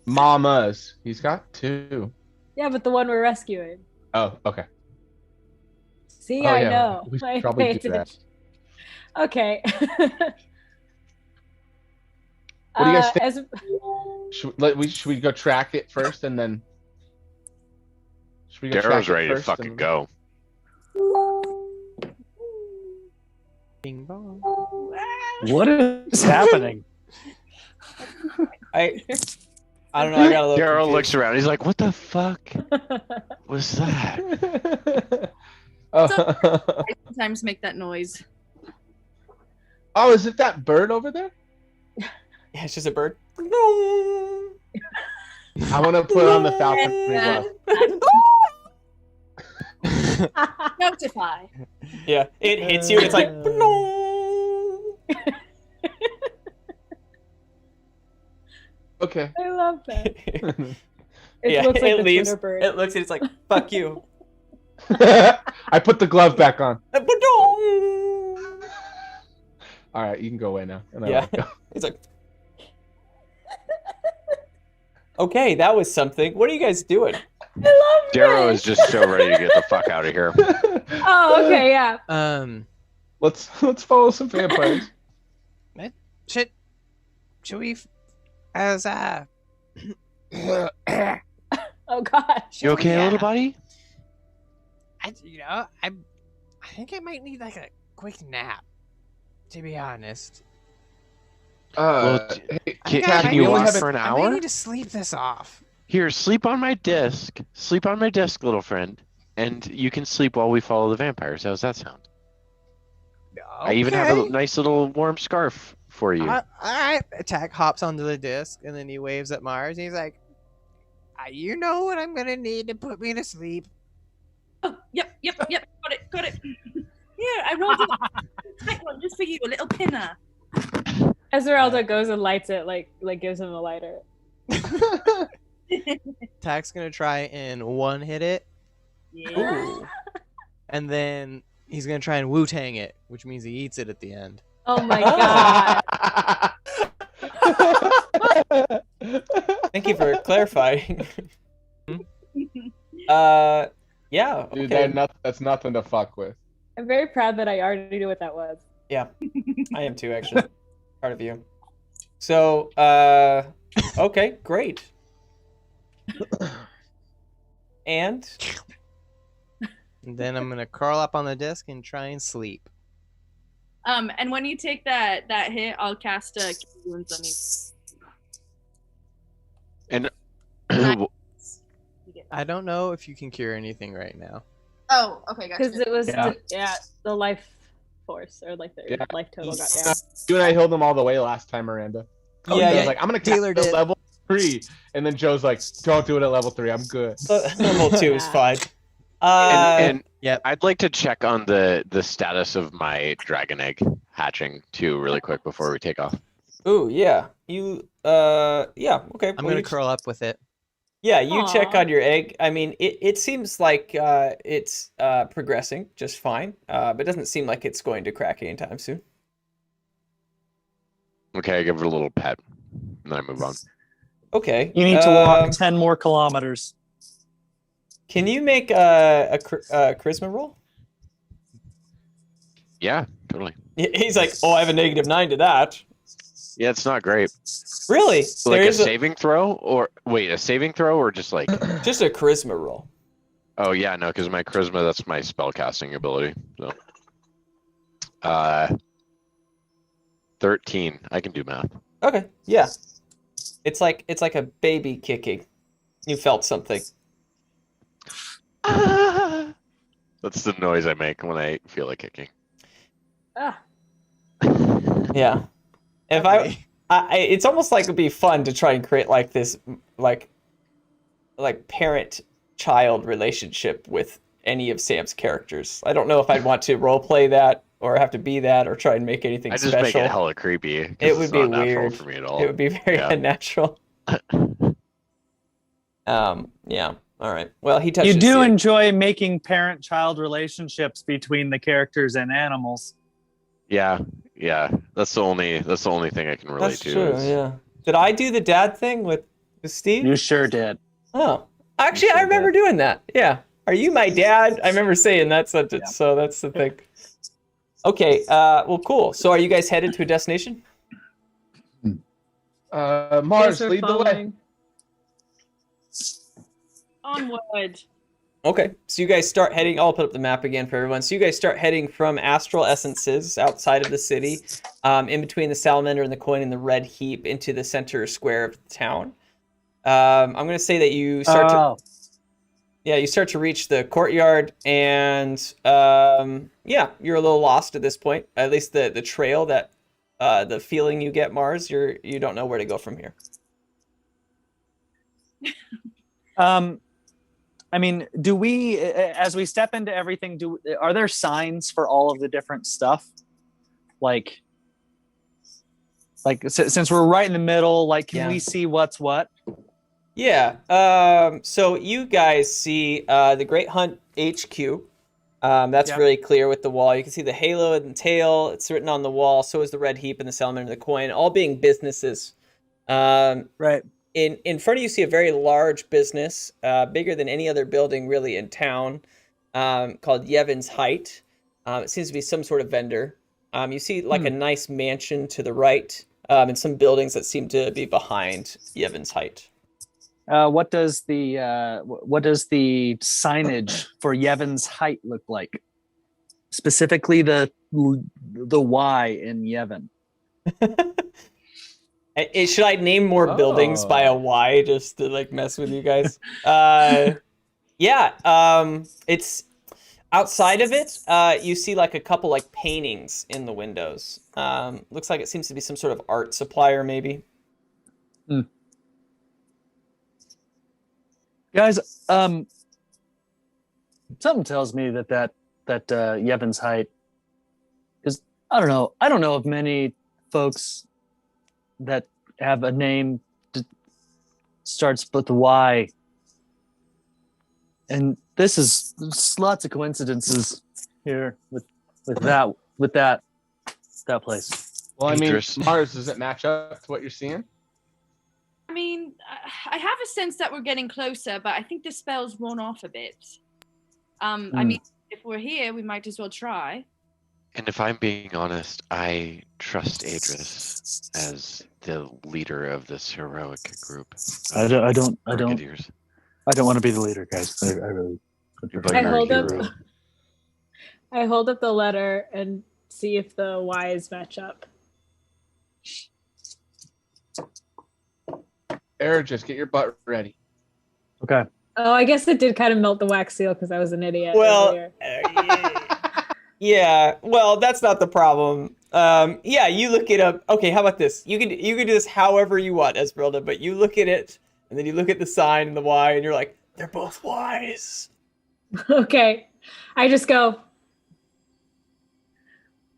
Mamas. He's got 2. Yeah, but the one we're rescuing. Oh, okay. See, Oh, I yeah, know. we should I probably pay do that. attention. Okay. What do you guys think? Should we go track it first and then? Should we go Darrow's track it ready to first fucking and- go. Bing bong. What is happening? I don't know. I got a little. Darrow confused. looks around. He's like, "What the fuck was that?" Oh. I sometimes make that noise. Oh, is it that bird over there? Yeah, it's just a bird. I want to put on the falconry glove. Notify. Yeah, it hits you. It's like. Okay. I love that. It Yeah, looks like it the leaves. Twitter bird. It looks and it's like, fuck you. I put the glove back on. All right, you can go away now. And I Yeah. let go. It's like. Okay, that was something. What are you guys doing? I love Darrow this. is just so ready to get the fuck out of here. Oh, okay, yeah. Let's follow some vampires. Should we as Oh God. You okay, Yeah. little buddy? I think I might need like a quick nap, to be honest. Well, Hey, Can, Cat, can we you only walk have for an I might hour? need to sleep this off. Here, sleep on my disc. Sleep on my disc, little friend. And you can sleep while we follow the vampires. How's that sound? I even have a nice little warm scarf for you. Alright. Attack hops onto the disc and then he waves at Mars and he's like, you know what I'm gonna need to put me to sleep. Oh, yep. Got it. Yeah, I rolled a tight one just for you, a little pinner. Esmeralda goes and lights it, like gives him a lighter. Attack's gonna try and one hit it, Yeah. and then he's gonna try and Wu-Tang it, which means he eats it at the end. Oh my God. Thank you for clarifying. Yeah. Dude, Okay. that's nothing to fuck with. I'm very proud that I already knew what that was. Yeah, I am too, actually. Part of you. So, okay, great. And And then I'm gonna curl up on the disc and try and sleep. And when you take that hit, I'll cast a Cure Wounds on you. And I don't know if you can cure anything right now. Oh, okay, gotcha. Because it was Yeah. the life force or like the Yeah. life total got You and I healed them all the way last time, Miranda. Yeah, I yeah. was like, I'm gonna cast Taylor it did. at level 3, and then Joe's like, don't do it at level 3. I'm good. level 2 is fine. and Yep. I'd like to check on the status of my dragon egg hatching too, really quick before we take off. Ooh, yeah. You, yeah, okay. I'm well, gonna you- curl up with it. Yeah, you check Aw. on your egg. I mean, it seems like it's progressing just fine, but it doesn't seem like it's going to crack anytime soon. Okay, I give it a little pet, and then I move on. Okay. You need to walk 10 more kilometers. Can you make a charisma roll? Yeah, totally. He's like, oh, I have a -9 to that. Yeah, it's not great. Really? Like There a is saving throw, or wait, a saving throw, or just like? just a charisma roll. Oh yeah, no, because my charisma, that's my spellcasting ability. So, 13. I can do math. Okay, yeah. It's like a baby kicking. You felt something. That's the noise I make when I feel like kicking. Ah. Yeah. If it's almost like it'd be fun to try and create like this, like parent-child relationship with any of Sam's characters. I don't know if I'd want to roleplay that or have to be that or try and make anything I just special. make it hella creepy. 'Cause It would it's be not natural weird for me at all. It would be very Yeah. unnatural. Yeah. All right. Well, he touches You do it. enjoy making parent-child relationships between the characters and animals. Yeah. That's the only thing I can relate That's to. true. is- Yeah. Did I do the dad thing with Steve? You sure did. Oh, actually, sure I remember doing that. Yeah. Are you my dad? I remember saying that sentence. Yeah. So that's the thing. Okay. Well, cool. So, are you guys headed to a destination? Mars, Guess we're lead the way. following. Onward. Okay, so you guys start heading. I'll put up the map again for everyone. So you guys start heading from Astral Essences outside of the city, in between the Salamander and the Coin and the Red Heap, into the center square of the town. I'm going to say that you start you start to reach the courtyard, and you're a little lost at this point. At least the trail that the feeling you get, Mars, you don't know where to go from here. I mean, do we, as we step into everything, are there signs for all of the different stuff? Like since we're right in the middle, like, can we see what's what? Yeah. So you guys see the Great Hunt HQ. That's really clear with the wall. You can see the halo and the tail. It's written on the wall. So is the Red Heap and the Salamander and the Coin, all being businesses. Right. In front of you see a very large business, bigger than any other building really in town, called Yevon's Height. It seems to be some sort of vendor. You see like a nice mansion to the right, and some buildings that seem to be behind Yevon's Height. What does the signage for Yevon's Height look like? Specifically, the Y in Yevon. Should I name more buildings by a Y just to like mess with you guys? It's outside of it. You see like a couple like paintings in the windows. Looks like it seems to be some sort of art supplier, maybe. Guys, something tells me that Yevon's Height, because I don't know of many folks that have a name that starts with the Y, and there's lots of coincidences here with that place. Well, I mean, Dangerous. Mars, does it match up to what you're seeing? I mean, I have a sense that we're getting closer, but I think the spell's worn off a bit. I mean, if we're here, we might as well try. And if I'm being honest, I trust Adris as the leader of this heroic group. I don't Brigadiers. want to be the leader, guys. I really. I hold hero. up. I hold up the letter and see if the Y's match up. Eric, just get your butt ready. Okay. Oh, I guess it did kind of melt the wax seal because I was an idiot. Well, earlier. yeah. Well, that's not the problem. You look it up. Okay, how about this? You can do this however you want, Esmeralda, but you look at it, and then you look at the sign and the Y, and you're like, they're both Y's. Okay. I just go,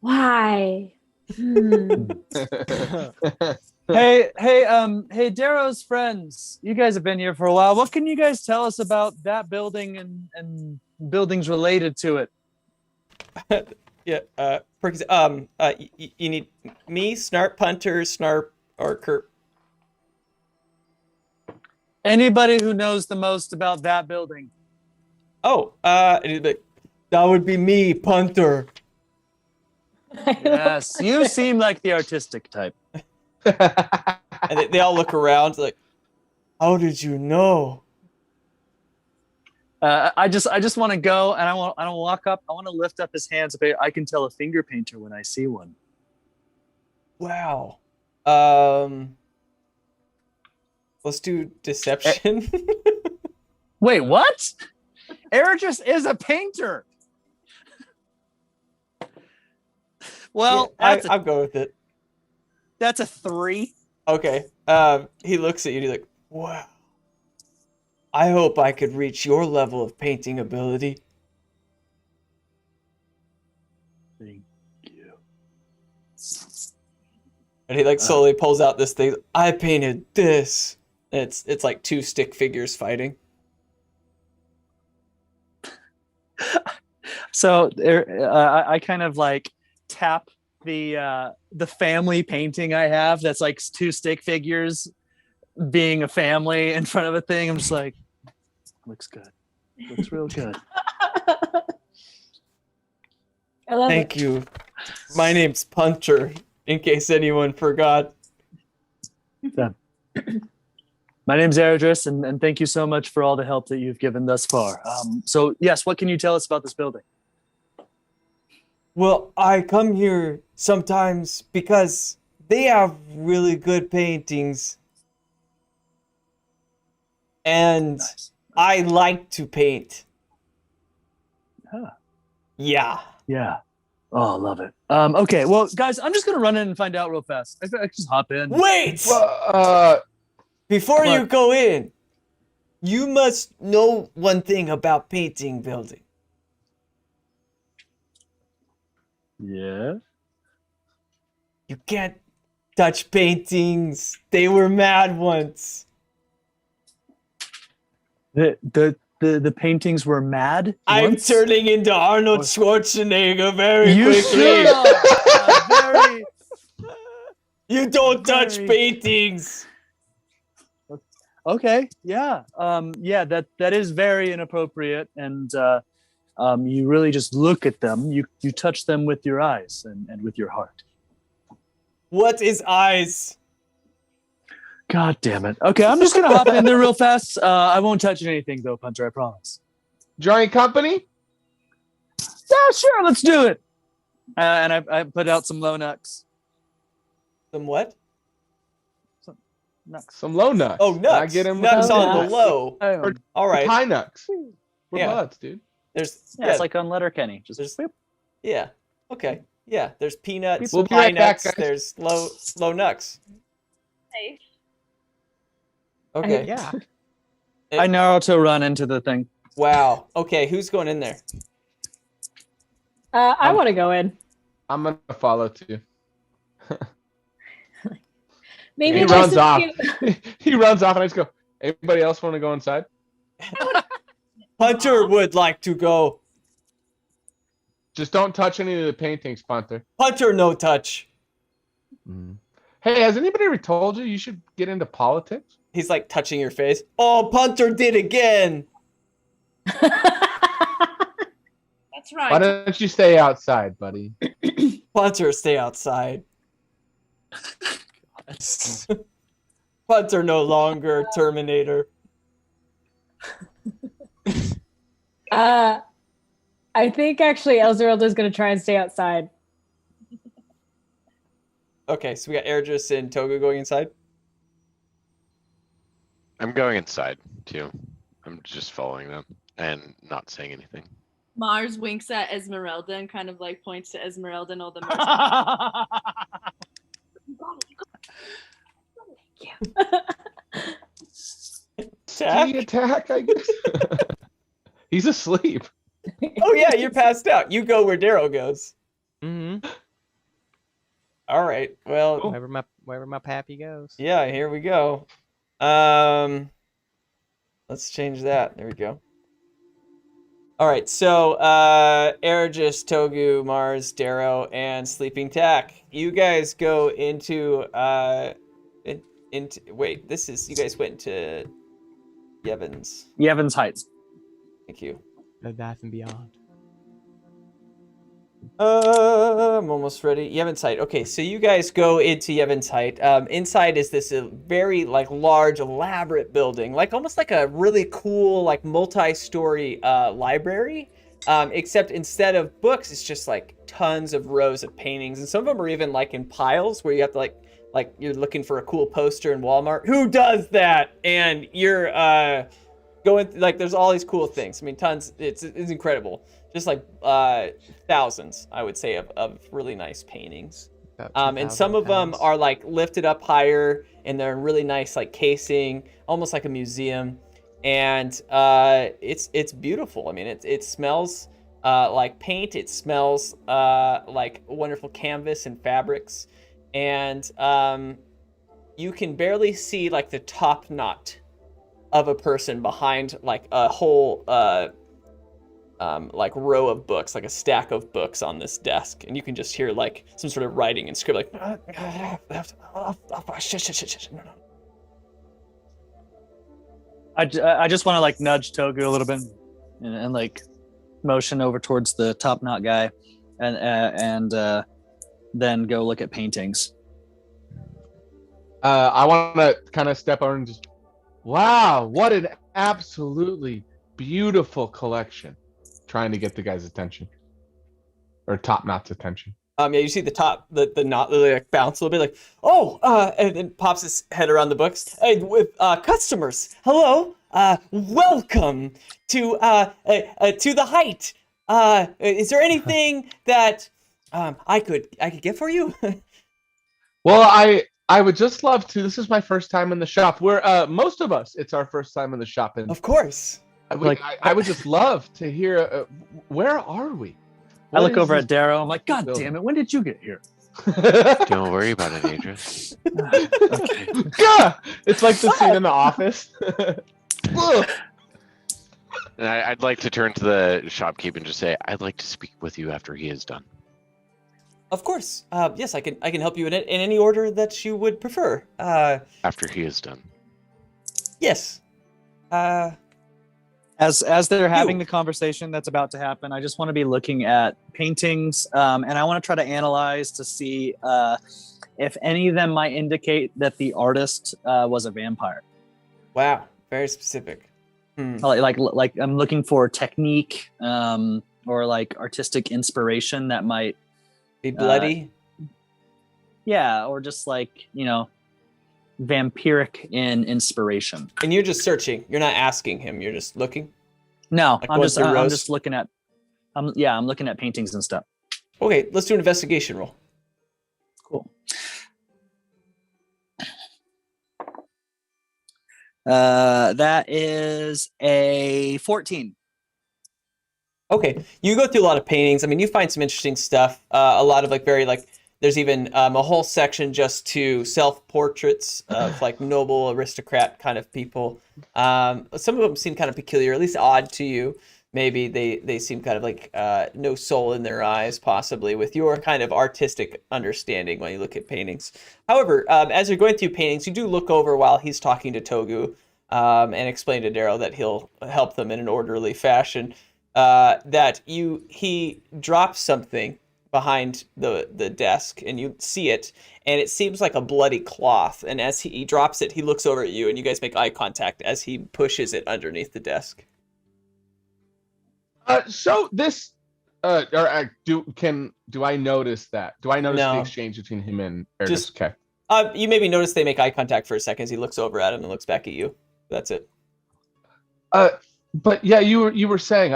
why? Hey, Darrow's friends. You guys have been here for a while. What can you guys tell us about that building and buildings related to it? For you need me, Snarp Punter, Snarp, or Kurt. Anybody who knows the most about that building. Oh, that would be me, Punter. Yes, you seem like the artistic type. And they all look around like, how did you know? I just want to go, and I want to walk up. I want to lift up his hands. I can tell a finger painter when I see one. Wow. Let's do deception. Wait, what? Eridris is a painter. Well, Yeah, I'll go with it. that's a 3. Okay. He looks at you and he's like, wow. I hope I could reach your level of painting ability. Thank you. And he like slowly pulls out this thing. I painted this. And it's like 2 stick figures fighting. So I kind of like tap the family painting I have. That's like 2 stick figures being a family in front of a thing. I'm just like, looks good. Looks real good. I love Thank you. My name's Puncher, in case anyone forgot. My name's Eridris, and thank you so much for all the help that you've given thus far. So yes, what can you tell us about this building? Well, I come here sometimes because they have really good paintings. And Nice. I like to paint. Huh. Yeah. Yeah. Oh, love it. Okay, well, guys, I'm just gonna run in and find out real fast. I can just hop in. Wait! Well, Before you What? go in, you must know one thing about painting building. Yeah. You can't touch paintings. They were mad once. The paintings were mad. I'm once? turning into Arnold What? Schwarzenegger very You quickly. should have. Very. You don't touch Very- paintings. Okay. Yeah. Yeah. That is very inappropriate, and you really just look at them. You touch them with your eyes and with your heart. What is eyes? God damn it. Okay, I'm just gonna hop in there real fast. I won't touch anything though, Punter. I promise. join company? Yeah, sure. Let's do it. And I put out some low nucks. Some what? Nucks. Some low nuts. Oh, nuts. I get him Nuts with on the nuts. low. Oh, All right. High nuts. We're Yeah. buds, dude. There's yeah, it's like on Letterkenny. Just There's- whip. yeah. Okay. Yeah. There's peanuts, We'll be pine right back, nuts. guys. There's low nuts. Hey. Okay. Yeah. I Naruto run into the thing. Wow. Okay. Who's going in there? I want to go in. I'm gonna follow too. Maybe He there's runs some off. cute- He runs off, and I just go. Anybody else want to go inside? Hunter would like to go. Just don't touch any of the paintings, Punter. Hunter, no touch. Hey, has anybody ever told you should get into politics? He's like touching your face. Oh, Punter did again. That's right. Why don't you stay outside, buddy? Punter, stay outside. Punter no longer Terminator. I think actually Elzerelda's going to try and stay outside. Okay, so we got Erdris and Toga going inside. I'm going inside too. I'm just following them and not saying anything. Mars winks at Esmeralda and kind of like points to Esmeralda and all the Jack? Did he attack? I guess. He's asleep. Oh yeah, you're passed out. You go where Daryl goes. Mm-hmm. All right. Well, Wherever my pappy goes. yeah, here we go. Let's change that. There we go. All right, so Ergis, Togu, Mars, Darrow, and Sleeping Tack. You guys go into wait, this is you guys went to Yevon's. Yevon's Heights. Thank you. The Bath and Beyond. I'm almost ready. Yevon's Height. Okay, so you guys go into Yevon's Height. Inside is this very like large, elaborate building, like almost like a really cool, like multi-story library. Except instead of books, it's just like tons of rows of paintings, and some of them are even like in piles where you have to like like you're looking for a cool poster in Walmart. Who does that? And you're going like there's all these cool things. I mean, tons. It's incredible. Just like thousands, I would say, of really nice paintings. And some of them are like lifted up higher, and they're in really nice like casing, almost like a museum. And it's beautiful. I mean, it smells like paint. It smells like wonderful canvas and fabrics. And you can barely see like the top knot of a person behind like a whole like row of books, like a stack of books on this desk, and you can just hear like some sort of writing and script, like I just want to like nudge Togu a little bit and like motion over towards the top knot guy, and then go look at paintings. I want to kind of step over and just, wow, what an absolutely beautiful collection. Trying to get the guy's attention, or top knot's attention. Yeah, you see the knot like bounce a little bit, like, oh, and then pops his head around the books. Hey, with customers, hello, welcome to the height. Is there anything that I could get for you? Well, I would just love to. This is my first time in the shop. We're most of us, it's our first time in the shop, and of course. I would just love to hear. Where are we? I look over at Darrow. I'm like, God damn it! When did you get here? Don't worry about it, Idris. Okay. Yeah, it's like the scene in The Office. And I'd like to turn to the shopkeep and just say, I'd like to speak with you after he is done. Of course. Yes, I can help you in any order that you would prefer. After he is done. Yes. As they're having the conversation that's about to happen, I just want to be looking at paintings, and I want to try to analyze to see if any of them might indicate that the artist was a vampire. Wow, very specific. Like I'm looking for technique or like artistic inspiration that might be bloody. Yeah, or just like, vampiric in inspiration. And you're just searching. You're not asking him. You're just looking. No, like I'm just looking at. I'm looking at paintings and stuff. Okay, let's do an investigation roll. Cool. That is a 14. Okay, you go through a lot of paintings. I mean, you find some interesting stuff. A lot of like very like. There's even a whole section just to self-portraits of like noble aristocrat kind of people. Some of them seem kind of peculiar, at least odd to you. Maybe they seem kind of like no soul in their eyes, possibly, with your kind of artistic understanding when you look at paintings. However, as you're going through paintings, you do look over while he's talking to Togu and explain to Darrow that he'll help them in an orderly fashion. That he drops something behind the desk, and you see it, and it seems like a bloody cloth. And as he drops it, he looks over at you, and you guys make eye contact as he pushes it underneath the desk. So this, do I notice that? Do I notice the exchange between him and Erdis? Okay. You maybe notice they make eye contact for a second as he looks over at him and looks back at you. That's it. But yeah, you were saying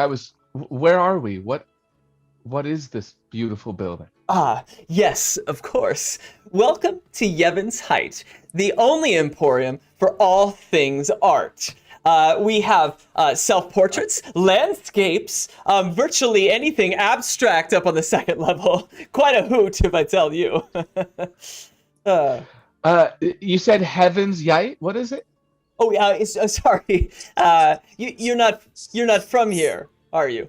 where are we? What is this beautiful building? Ah, yes, of course. Welcome to Yevon's Height, the only emporium for all things art. We have self-portraits, landscapes, virtually anything abstract up on the second level. Quite a hoot, if I tell you. You said Heaven's Yite? What is it? Oh, yeah, sorry. You're not from here, are you?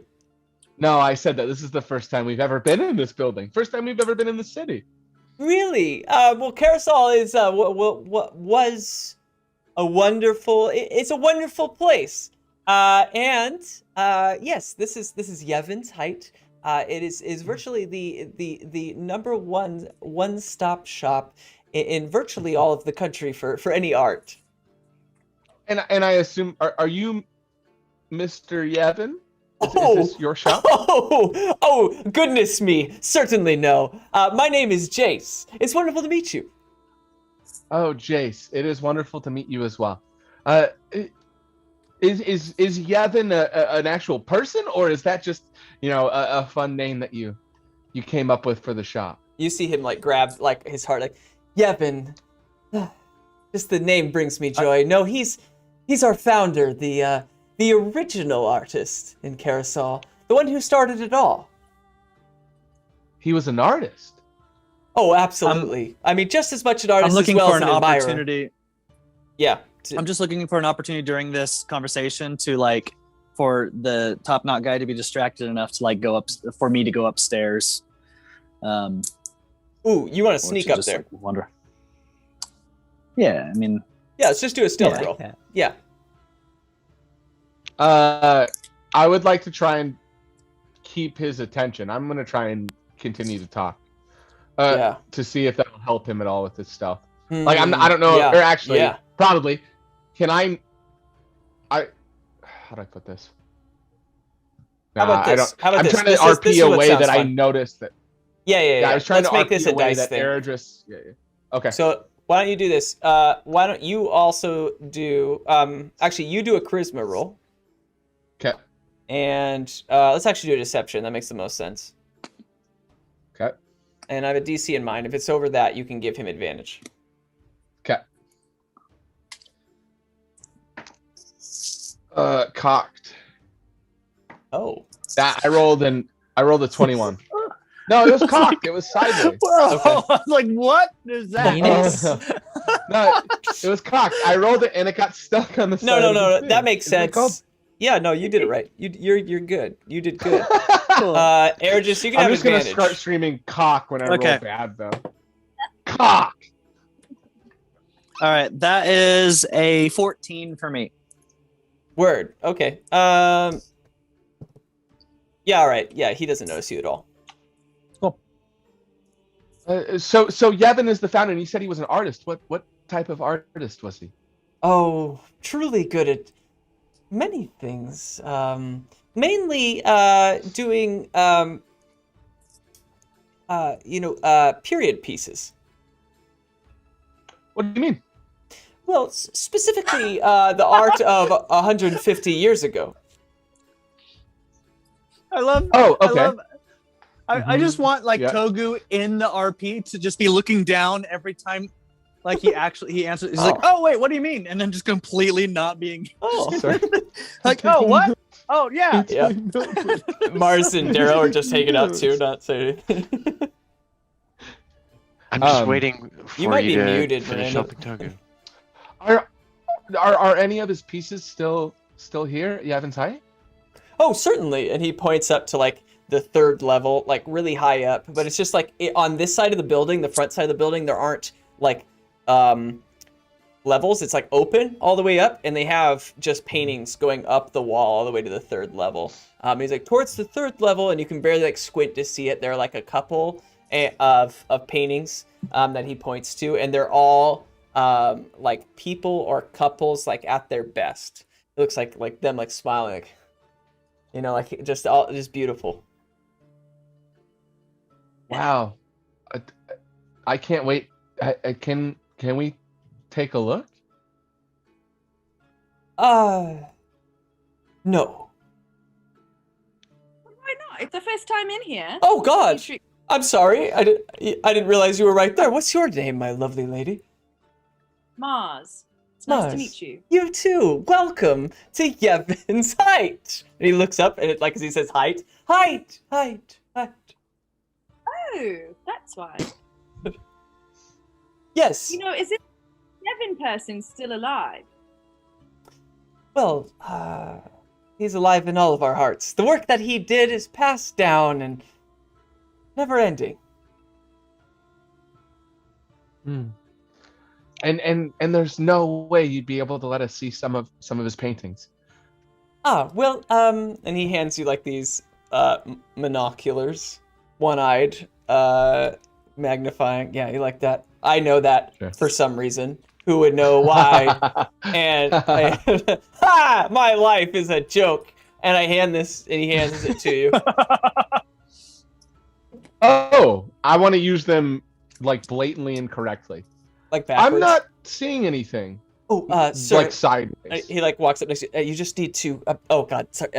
No, I said that this is the first time we've ever been in this building. First time we've ever been in the city. Really? Well, Carousel is what was a wonderful. It's a wonderful place. And yes, this is Yevon's Height. It is virtually the number one-stop shop in virtually all of the country for any art. And I assume are you Mr. Yevon? Is this your shop? Oh, goodness me. Certainly no. My name is Jace. It's wonderful to meet you. Oh, Jace, it is wonderful to meet you as well. Is Yevon an actual person, or is that just a fun name that you came up with for the shop? You see him like grab like his heart, like Yevon. Just the name brings me joy. No, he's our founder, the original artist in Carousel, the one who started it all. He was an artist. Oh, absolutely. I mean, just as much an artist I'm looking as well for as an admirer. opportunity. Yeah. I'm just looking for an opportunity during this conversation to for the top knot guy to be distracted enough to for me to go upstairs. Ooh, you want to sneak up there? Wonder. Yeah, I mean. Yeah, let's just do a stealth roll. Yeah. I would like to try and keep his attention. I'm gonna try and continue to talk. To see if that'll help him at all with his stealth. I don't know. Yeah. Or actually, probably. Can I? How do I put this? How about this? I'm trying to RP a way that I noticed that. Yeah. I was trying Let's to make RP this a way dice that thing. Eredris. Yeah. Okay. So why don't you do this? Why don't you also do? Actually, you do a charisma roll. Okay. And let's actually do a deception. That makes the most sense. Okay. And I have a DC in mind. If it's over that, you can give him advantage. Okay. Cocked. Oh. That I rolled a 21. No, it was cocked. It was sideways. Whoa! Okay. I was like, what is that? No, it was cocked. I rolled it and it got stuck on the side. No. That makes sense. Yeah, no, you did it right. You're good. You did good. Eredris, you can have advantage. I'm just gonna start screaming cock when I roll bad though. Cock. All right, that is a 14 for me. Word. Okay. Yeah. All right. Yeah, he doesn't notice you at all. Cool. So Yevon is the founder, and he said he was an artist. What type of artist was he? Oh, truly good at many things. Mainly doing period pieces. What do you mean? Well, specifically the art of 150 years ago. I love. Oh, okay. I just want Togu in the RP to just be looking down every time, he answers. He's like, "Oh wait, what do you mean?" And then just completely not being. Oh, sorry. Oh what? Oh yeah. Yeah. Mars and Darrow are just hanging out too, not saying anything. I'm just waiting for you might be to muted, finish Miranda. helping Togu. Are any of his pieces still here? Yevon's height? Oh, certainly. And he points up to the third level, really high up. But it's just on this side of the building, the front side of the building, there aren't levels. It's open all the way up, and they have just paintings going up the wall all the way to the third level. He's towards the third level, and you can barely squint to see it. There are a couple of paintings that he points to, and they're all people or couples at their best. It looks like them smiling, just beautiful. Wow, I can't wait. Can we take a look? No. Why not? It's the first time in here. Oh God, I'm sorry. I didn't realize you were right there. What's your name, my lovely lady? Mars. It's Mars. nice to meet you. You too. Welcome to Yevon's height. And he looks up, and as he says height. Oh, that's why. Yes. Is this Yevon person still alive? Well, he's alive in all of our hearts. The work that he did is passed down and never ending. And there's no way you'd be able to let us see some of his paintings. Well, and he hands you these monoculars, one-eyed, magnifying. Yeah, you like that? I know that for some reason. Who would know why? and my life is a joke. And I hand this, and he hands it to you. Oh, I want to use them blatantly incorrectly. like backwards. I'm not seeing anything. Oh, sir. Like sideways. He like walks up next to you. You just need to. Oh God, sorry.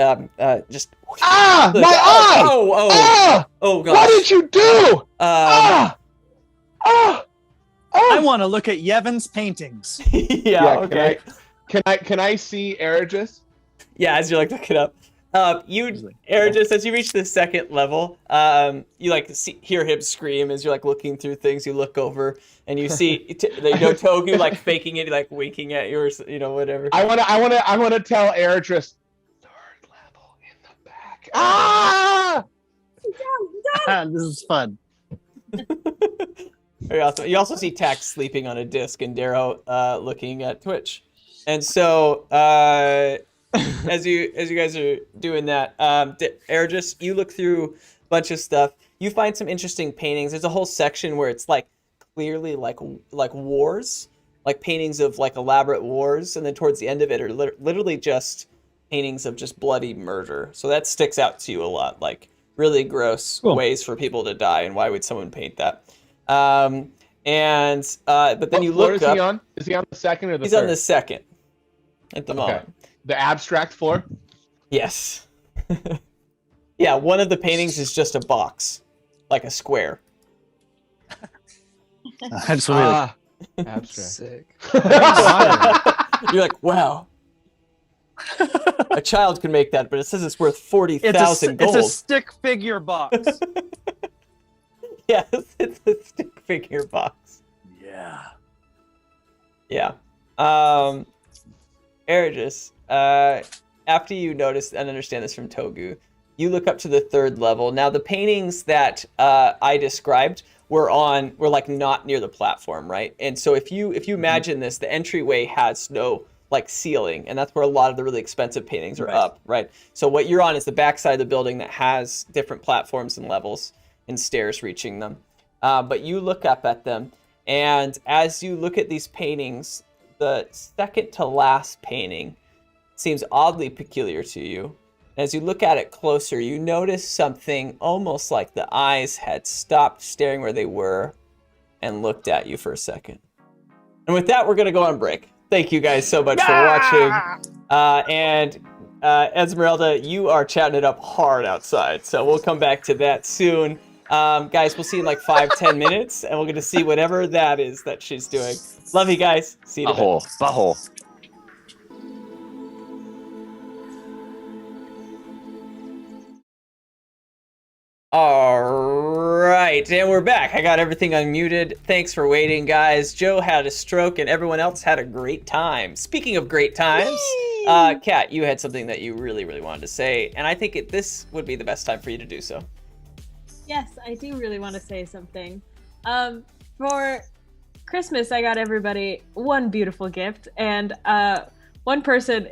Just. Ah, my eye! Oh God. What did you do? Ah! I want to look at Yevon's paintings. Yeah. Okay. Can I see Erigis? Yeah, as you're like looking up, Erigis, as you reach the second level, you like hear him scream as you're like looking through things. You look over and you see Togu like faking it, like winking at you, or whatever. I wanna tell Erigis, third level in the back. Ah! This is fun. Very awesome. You also see Tax sleeping on a disc and Darrow looking at Twitch, and so. As you guys are doing that, Erigis, you look through a bunch of stuff. You find some interesting paintings. There's a whole section where it's like clearly like wars, like paintings of like elaborate wars, and then towards the end of it are literally just paintings of just bloody murder. So that sticks out to you a lot, like really gross ways for people to die, and why would someone paint that? But then you look up. Is he on? Is he on the second or the third? He's on the second at the moment. The abstract floor? Yes. Yeah, one of the paintings is just a box, like a square. I just want abstract. Sick. You're like, wow. A child could make that, but it says it's worth 40,000 gold. It's a stick figure box. Yes, it's a stick figure box. Yeah. Yeah. Erigis, after you notice and understand this from Togu, you look up to the third level. Now, the paintings that I described were like not near the platform, right? And so if you imagine this, the entryway has no like ceiling, and that's where a lot of the really expensive paintings are up, right? So what you're on is the backside of the building that has different platforms and levels and stairs reaching them. But you look up at them, and as you look at these paintings, the second to last painting seems oddly peculiar to you. As you look at it closer, you notice something almost like the eyes had stopped staring where they were and looked at you for a second. And with that, we're going to go on break. Thank you guys so much for watching. Esmeralda, you are chatting it up hard outside, so we'll come back to that soon. Guys, we'll see you in like 5-10 minutes, and we're going to see whatever that is that she's doing. Love you guys. See you in a bit. Butthole. All right, and we're back. I got everything unmuted. Thanks for waiting, guys. Joe had a stroke, and everyone else had a great time. Speaking of great times, Kat, you had something that you really, really wanted to say, and I think this would be the best time for you to do so. Yes, I do really want to say something. For Christmas, I got everybody one beautiful gift, and one person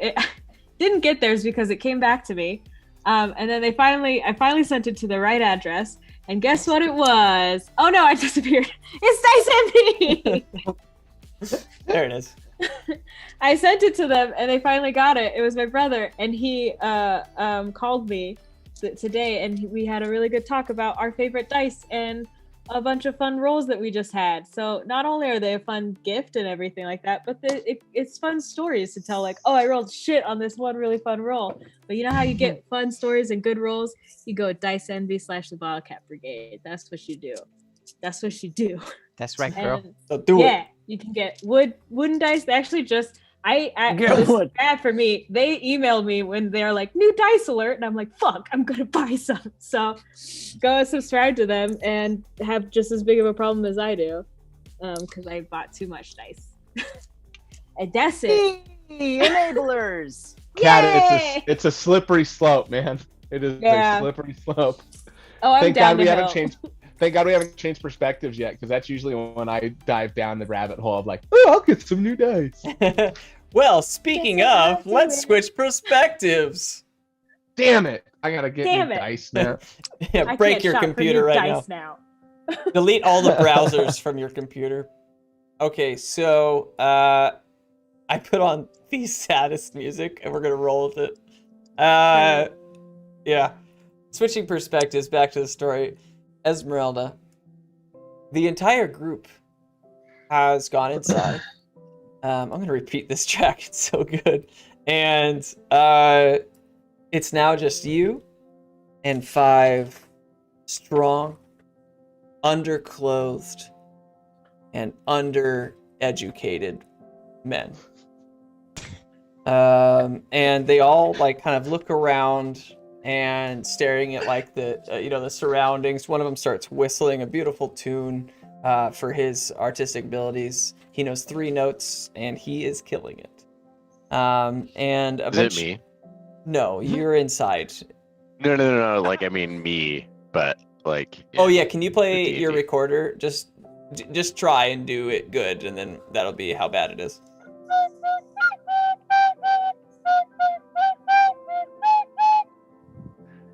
didn't get theirs because it came back to me. And then I finally sent it to the right address, and guess what it was? Oh no, I disappeared. It's Dice MD! There it is. I sent it to them, and they finally got it. It was my brother, and he called me today, and we had a really good talk about our favorite dice and a bunch of fun rolls that we just had. So not only are they a fun gift and everything like that, but it's fun stories to tell, like, oh, I rolled shit on this one really fun roll. But you know how you get fun stories and good rolls? You go DiceNV/the Bottlecap Brigade. That's what you do. That's what you do. That's right, girl. So do it. You can get wooden dice. They actually just this is bad for me. They emailed me when they're like, new dice alert, and I'm like, fuck, I'm gonna buy some. So go subscribe to them and have just as big of a problem as I do, because I bought too much dice. And that's it. Enablers. Kat, it's a slippery slope, man. It is a slippery slope. Oh, I'm down to hell. Thank God we haven't changed perspectives yet, because that's usually when I dive down the rabbit hole of like, oh, I'll get some new dice. Well, speaking of, let's switch perspectives. Damn it. I gotta get new dice now. Yeah, break your computer right now. Delete all the browsers from your computer. Okay, so I put on the saddest music, and we're gonna roll with it. Yeah. Switching perspectives, back to the story. Esmeralda, the entire group has gone inside. I'm gonna repeat this check. It's so good, and it's now just you and 5 strong, underclothed, and undereducated men. And they all like kind of look around and staring at like the the surroundings. One of them starts whistling a beautiful tune for his artistic abilities. He knows 3 notes and he is killing it. And Is it me? No, you're inside. No. Like, I mean me, but like. Oh yeah, can you play D&D. your recorder? Just try and do it good, and then that'll be how bad it is.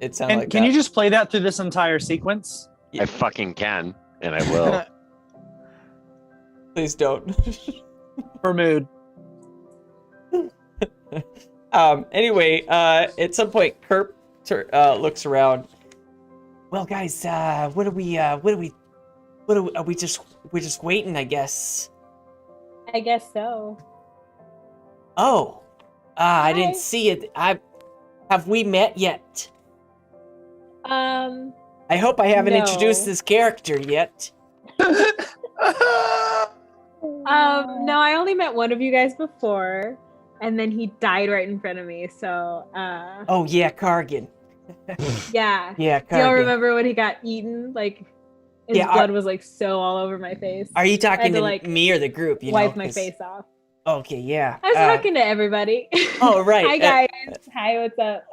It sounded like Can that. you just play that through this entire sequence? I fucking can, and I will. Please don't. For mood. Anyway, at some point, Kerp looks around. Well, guys, what are we we're just waiting, I guess. I guess so. Oh, I didn't Hi. see it. Have we met yet? I hope I haven't No. introduced this character yet. No, I only met one of you guys before, and then he died right in front of me. So, Oh yeah, Kargan. yeah. Yeah, Do y'all Kargan. remember when he got eaten? Like, his Yeah, blood was like so all over my face. Are you I had talking to, to like, me or the group? You wipe know, my 'cause- face off. Okay, yeah. I was talking to everybody. Oh right. Hi guys. Hi, what's up?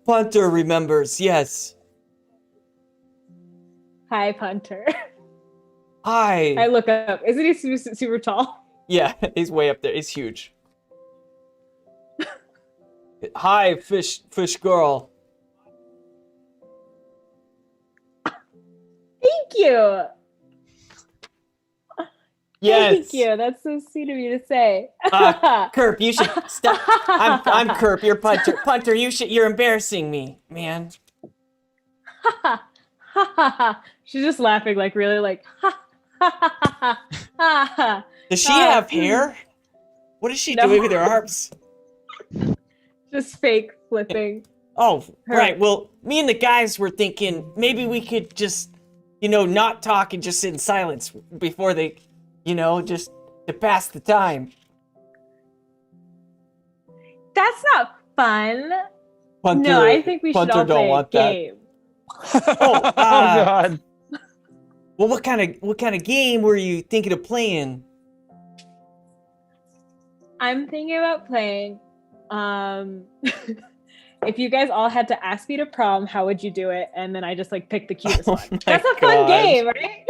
Punter remembers. Yes. Hi, Punter. Hi. I look up. Isn't he super, super tall? Yeah, he's way up there. He's huge. Hi, fish girl. Thank you. Yes. Thank you. That's so sweet of you to say. Kerp, you should stop. I'm Kerp. You're Punter. Punter, you're embarrassing me, man. She's just laughing like really like Does she have hair? What is she No. doing with her arms? just fake flipping. Oh, Her- right. Well, me and the guys were thinking maybe we could just, not talk and just sit in silence before they, just to pass the time. That's not fun. Punter, No, I think we should Punter all don't play a want that. game. Oh, God. Well, what kind of game were you thinking of playing? I'm thinking about playing. If you guys all had to ask me to prom, how would you do it? And then I just like pick the cutest Oh one. my That's a fun God. game, right?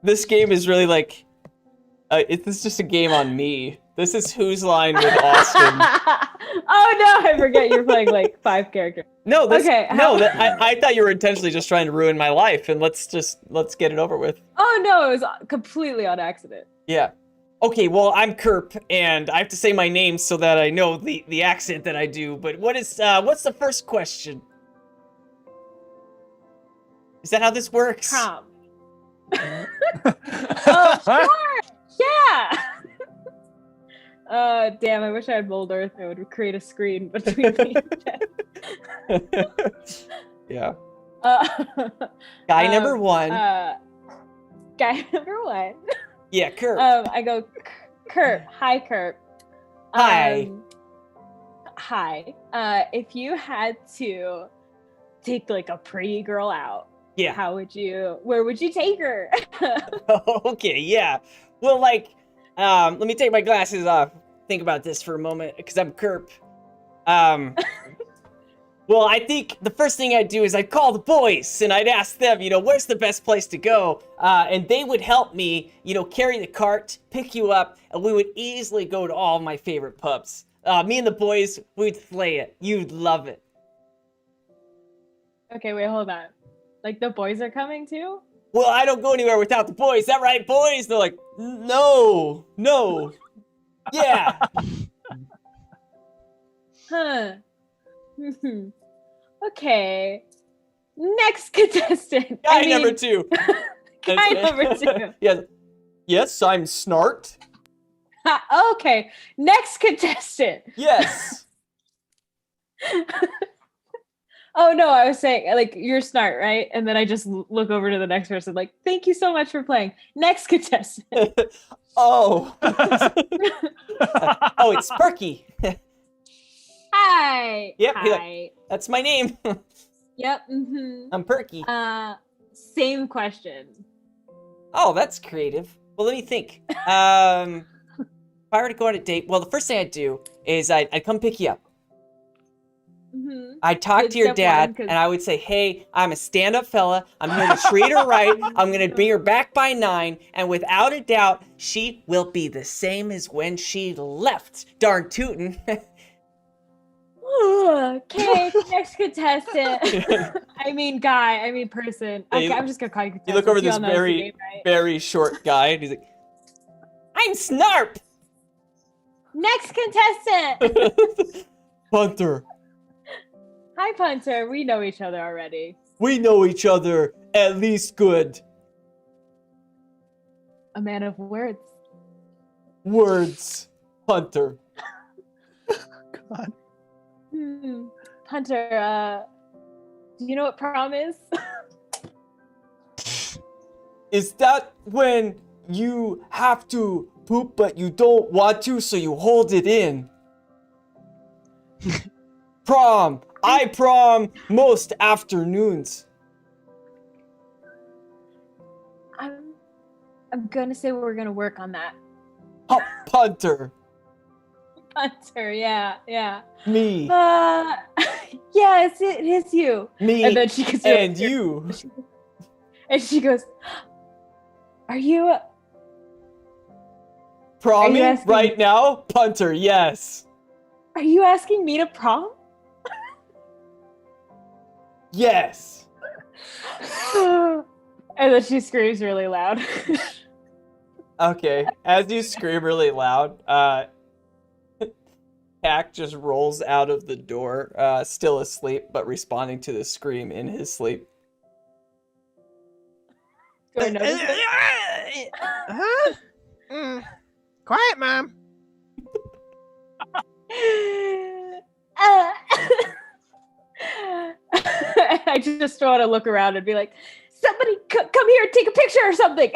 This game is really like, it's just a game on me. This is Whose Line with Austin. Oh no, I forget you're playing like 5 characters. No, Okay, I thought you were intentionally just trying to ruin my life, and let's get it over with. Oh no, it was completely on accident. Yeah. Okay, well, I'm Kerp, and I have to say my name so that I know the accent that I do, but what's the first question? Is that how this works? Prom. Oh, sure. Yeah. Damn, I wish I had Mold Earth. I would create a screen between me and Jeff. Yeah. Guy number 1. Guy number 1. Yeah, Kerp. I go, Kurt. Hi, Kurt. Hi. Hi. If you had to take like a pretty girl out, Yeah. where would you take her? Okay, yeah. Well, like, let me take my glasses off. Think about this for a moment, because I'm Kerp. Well, I think the first thing I'd do is I'd call the boys, and I'd ask them, where's the best place to go? And they would help me, carry the cart, pick you up, and we would easily go to all my favorite pubs. Me and the boys, we'd flay it. You'd love it. Okay, wait, hold on. Like the boys are coming too? Well, I don't go anywhere without the boys. Is that right, boys? They're like, no. Yeah. Huh. Okay. Next contestant. Guy number 2. Guy number 2. Yes. Yes, I'm Snart. Okay, next contestant. Yes. Oh no, I was saying like you're Snart, right? And then I just look over to the next person like, thank you so much for playing. Next contestant. Oh. Oh, it's Sparky. Hi. Yep, Hi. That's my name. Yep. Mm-hmm. I'm Perky. Same question. Oh, that's creative. Well, let me think. If I were to go on a date, well, the first thing I'd do is I'd come pick you up. Mm-hmm. I'd talk Good to your step dad, one, 'cause- and I would say, hey, I'm a stand-up fella. I'm here to treat her right. I'm going to bring her back by 9, and without a doubt, she will be the same as when she left. Darn tootin'. Okay, next contestant. I mean guy, I mean person. Okay, I'm just gonna call you contestant. You look over so you this all know it's your very, name, right? very short guy, and he's like, I'm Snarp! Next contestant. Punter. Hi, Punter. We know each other already. We know each other at least good. A man of words. Words. Punter. God. Hunter, do you know what prom is? Is that when you have to poop but you don't want to, so you hold it in? Prom. I prom most afternoons. I'm gonna say we're gonna work on that. Punter. Hunter, yeah. Me. Yes, it is you. Me. And then she goes, And you. And she goes, are you Promming asking- right now? Punter, yes. Are you asking me to prom? Yes. And then she screams really loud. Okay, as you scream really loud, Pac just rolls out of the door, still asleep, but responding to the scream in his sleep. Do I notice it? Huh? Quiet, Mom. I just want to look around and be like, somebody come here, take a picture or something.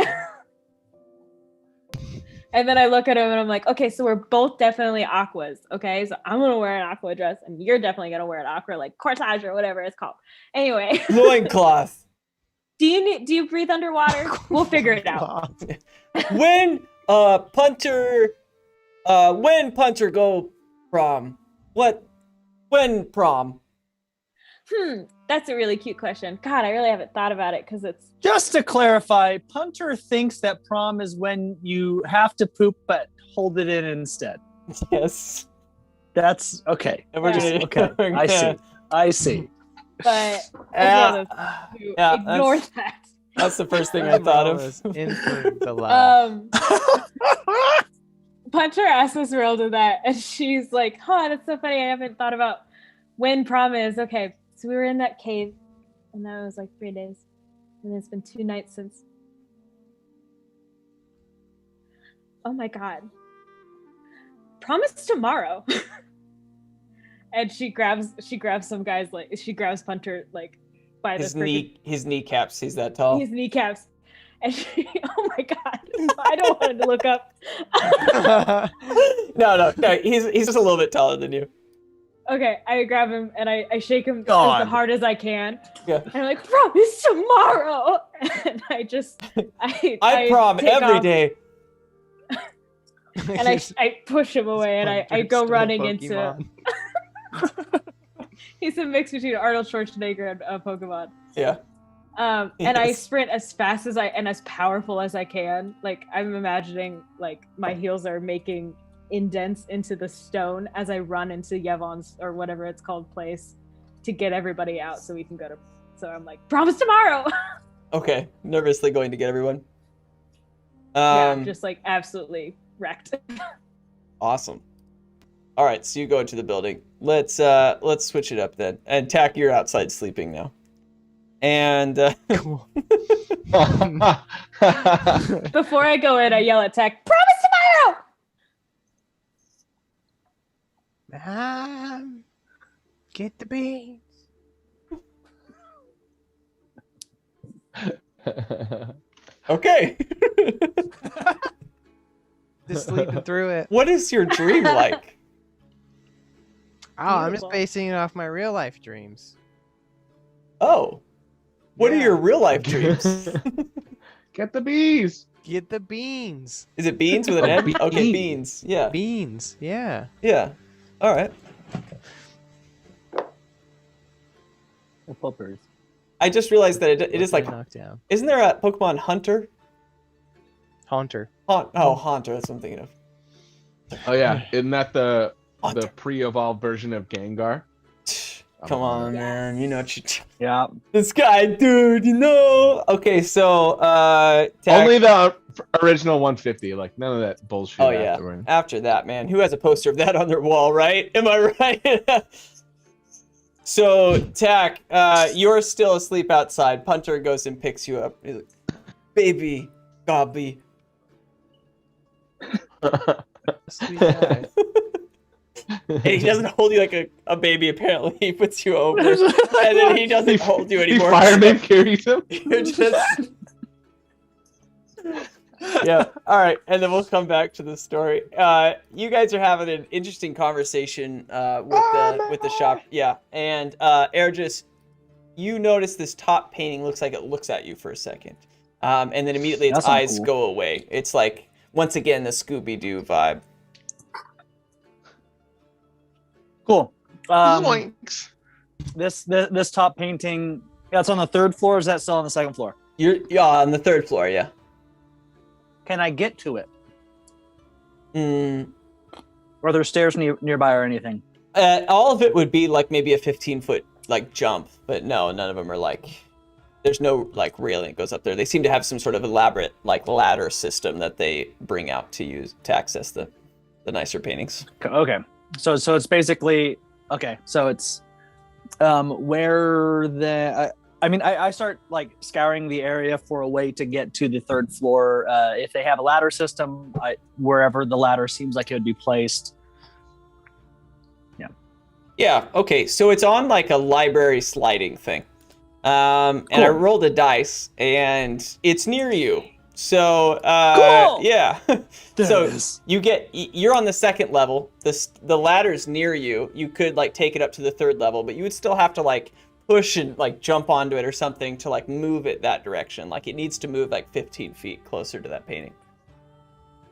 And then I look at him and I'm like, okay, so we're both definitely aquas. Okay, so I'm gonna wear an aqua dress and you're definitely gonna wear an aqua like corsage or whatever it's called. Anyway, Loincloth. do you breathe underwater? We'll figure it out. When Punter go prom? When prom? That's a really cute question. God, I really haven't thought about it because it's Just to clarify, Punter thinks that prom is when you have to poop but hold it in instead. Yes. That's okay. And we're Yeah. gonna Okay, I see. but Yeah, you yeah, ignore that. that's the first thing I thought of. In for the laugh. Punter asked this girl to that, and she's like, "Huh, that's so funny. I haven't thought about when prom is." Okay, so we were in that cave, and that was like 3 days, and it's been 2 nights since. Oh my god! Prom is tomorrow. And she grabs some guys, like she grabs Punter like by His the his kneecaps. He's that tall. his kneecaps. And she, oh my god, I don't want him to look up. No. He's just a little bit taller than you. Okay, I grab him and I shake him God. as hard as I can. Yeah. And I'm like, promise tomorrow. And I just, I prom take every off, day. And I push him away and I go running into. He's a mix between Arnold Schwarzenegger and Pokemon. Yeah. And I Yes. sprint as fast as and as powerful as I can. Like I'm imagining like my heels are making indents into the stone as I run into Yevon's or whatever it's called place to get everybody out so we can go to. So I'm like, promise tomorrow. Okay. Nervously going to get everyone. Yeah, I'm just like absolutely wrecked. Awesome. All right, so you go into the building. Let's switch it up then. And Tack, you're outside sleeping now. And Cool. Before I go in, I yell at Tech, promise tomorrow! Get the beans. okay. Just sleeping through it. What is your dream like? Oh, I'm just Beautiful. basing it off my real life dreams. Oh. What are Yeah. your real life dreams? Get the bees. Get the beans. Is it beans with an Oh, N? Okay, beans. beans. Yeah. Beans. Yeah. Yeah. All right. Or poppers. I just realized that it is like, knocked down. isn't there a Pokemon Hunter? Haunter. Haunter, that's what I'm thinking of. Oh yeah, isn't that the Hunter. pre-evolved version of Gengar? Come on, man. You know what you... Yeah. This guy, dude, you know. Okay, so, Only the original 150, like none of that bullshit. Oh, yeah. afterward. After that, man. Who has a poster of that on their wall, right? Am I right? So, Tack, you're still asleep outside. Punter goes and picks you up. He's like, baby, Gobby. Sweet guy. And he doesn't hold you like a baby, apparently. He puts you over. And then he doesn't hold you He anymore. fireman carries him. You're just... Yeah. All right. And then we'll come back to the story. You guys are having an interesting conversation with the shop. Yeah. And Ergis, you notice this top painting looks like it looks at you for a second. And then immediately its That's not eyes cool. go away. It's like, once again, the Scooby-Doo vibe. Cool. Zoinks. This top painting, that's on the 3rd floor. Or is that still on the 2nd floor? You're on the 3rd floor, yeah. Can I get to it? Mm, Or are there stairs nearby or anything? all of it would be like maybe a 15-foot like jump, but no, none of them are like. There's no like railing that goes up there. They seem to have some sort of elaborate like ladder system that they bring out to use to access the nicer paintings. Okay. So it's basically okay. So it's where the I start like scouring the area for a way to get to the 3rd floor. If they have a ladder system, wherever the ladder seems like it would be placed. Yeah. Okay. So it's on like a library sliding thing, and I Cool. rolled a dice, and it's near you. So Cool. yeah. There So it is. you're on the 2nd level. The ladder's near you. You could like take it up to the 3rd level, but you would still have to like push and like jump onto it or something to like move it that direction. Like it needs to move like 15 feet closer to that painting.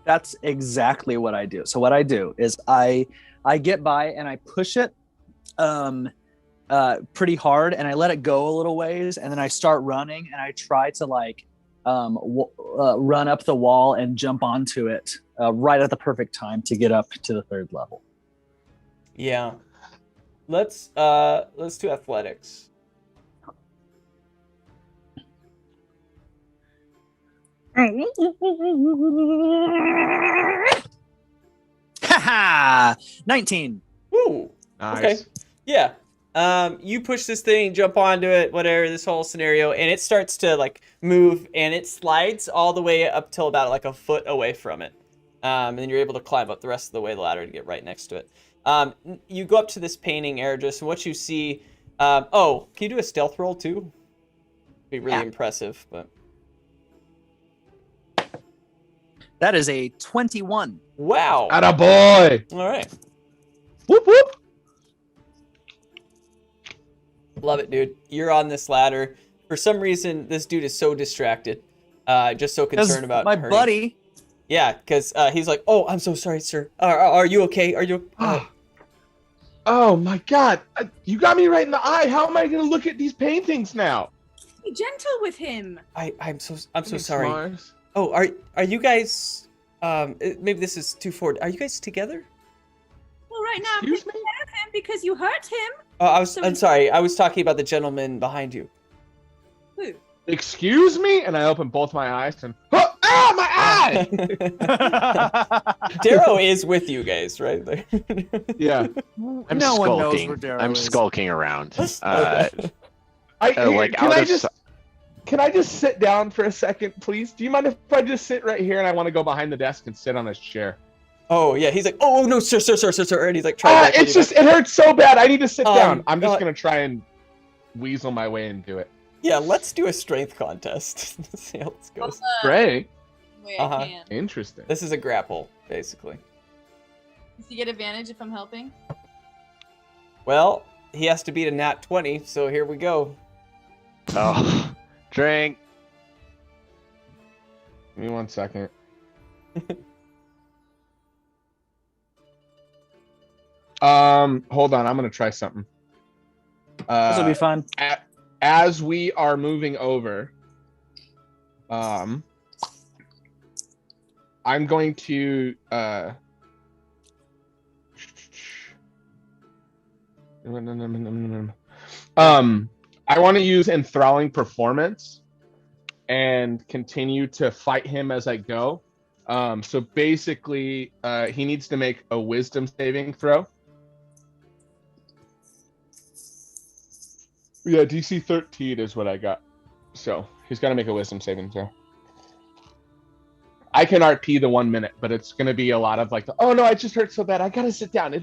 That's exactly what I do. So what I do is I get by and I push it pretty hard and I let it go a little ways and then I start running and I try to like run up the wall and jump onto it right at the perfect time to get up to the 3rd level. Yeah. Let's do athletics. Haha! 19. Woo. Nice. Okay. Yeah. You push this thing, jump onto it, whatever, this whole scenario, and it starts to like move and it slides all the way up till about like a foot away from it. And then you're able to climb up the rest of the way the ladder to get right next to it. You go up to this painting, Ergis, and what you see, can you do a stealth roll too? Be really impressive, but That is a 21. wow. Attaboy. All right. Whoop whoop. Love it, dude. You're on this ladder. For some reason, this dude is so distracted. Just so concerned about my hurting. buddy. Yeah, because he's like, "Oh, I'm so sorry, sir. Are you okay? Are you?" Oh my God! You got me right in the eye. How am I gonna look at these paintings now? Be gentle with him. I'm so sorry. Mars. Oh, are you guys? Maybe this is too forward. Are you guys together? Well, right now I'm Excuse taking me? care of him because you hurt him. I'm sorry. I was talking about the gentleman behind you. Who? Excuse me? And I open both my eyes and my eye! Darrow is with you guys, right? Yeah. I'm No one knows skulking. where Darrow I'm is. skulking around. Okay. Can I just sit down for a second, please? Do you mind if I just sit right here and I want to go behind the desk and sit on his chair? Oh yeah, he's like, oh no, sir, and he's like trying to. It hurts so bad. I need to sit down. I'm just gonna try and weasel my way into it. Yeah, let's do a strength contest. Let's see how this goes. Strength. Wait, I can. Interesting. This is a grapple, basically. Does he get advantage if I'm helping? Well, he has to beat a nat 20, so here we go. Oh, drink. Give me 1 second. Hold on. I'm gonna try something. This will be fun. As we are moving over, I'm going to I want to use enthralling performance and continue to fight him as I go. So basically, he needs to make a wisdom saving throw. Yeah, DC 13 is what I got. So he's got to make a wisdom saving throw. I can RP the 1 minute, but it's going to be a lot of like, oh no, I just hurt so bad. I got to sit down.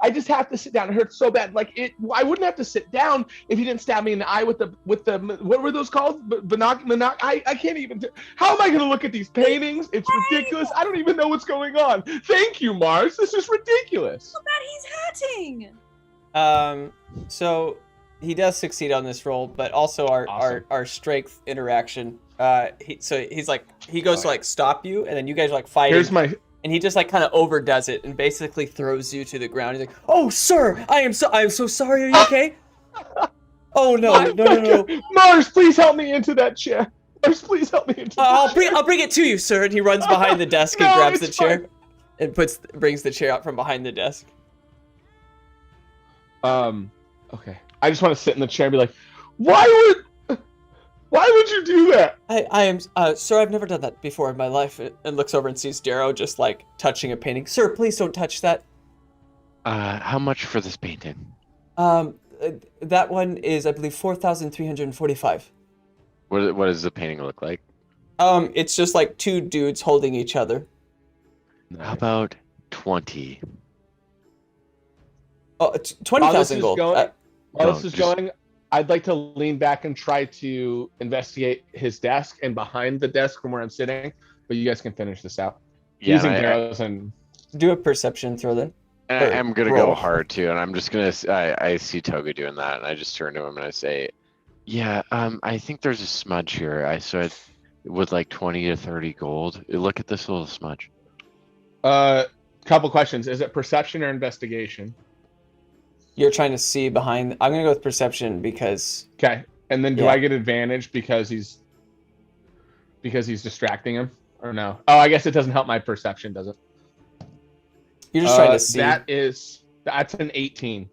I just have to sit down. It hurts so bad. I wouldn't have to sit down if you didn't stab me in the eye with the what were those called? I can't even. How am I going to look at these paintings? It's ridiculous. I don't even know what's going on. Thank you, Mars. This is ridiculous. So bad he's hurting. So he does succeed on this roll, but also our strength interaction. He goes to like stop you, and then you guys are like fighting. And he just like kind of overdoes it and basically throws you to the ground. He's like, "Oh, sir, I am so sorry. Are you okay?" Oh no. Mars, please help me into that chair. Mars, please help me into. I'll bring it to you, sir. And he runs behind the desk and grabs the chair, and brings the chair out from behind the desk. Okay. I just want to sit in the chair and be like, why would you do that? I am, sir, I've never done that before in my life. And looks over and sees Darrow just like touching a painting. Sir, please don't touch that. How much for this painting? That one is, I believe, 4,345. What does the painting look like? It's just like two dudes holding each other. How about 20? Oh, 20,000 gold. While this is going, I'd like to lean back and try to investigate his desk and behind the desk from where I'm sitting. But you guys can finish this out. Yeah, using arrows and do a perception throw then. I'm gonna go hard too, and I'm just gonna. I see Toga doing that, and I just turn to him and I say, "Yeah, I think there's a smudge here. I saw it with like 20 to 30 gold. Look at this little smudge." Couple questions. Is it perception or investigation? You're trying to see behind. I'm gonna go with perception because. Okay, and then do I get advantage because he's distracting him, or no? Oh, I guess it doesn't help my perception, does it? You're just trying to see. That's an 18.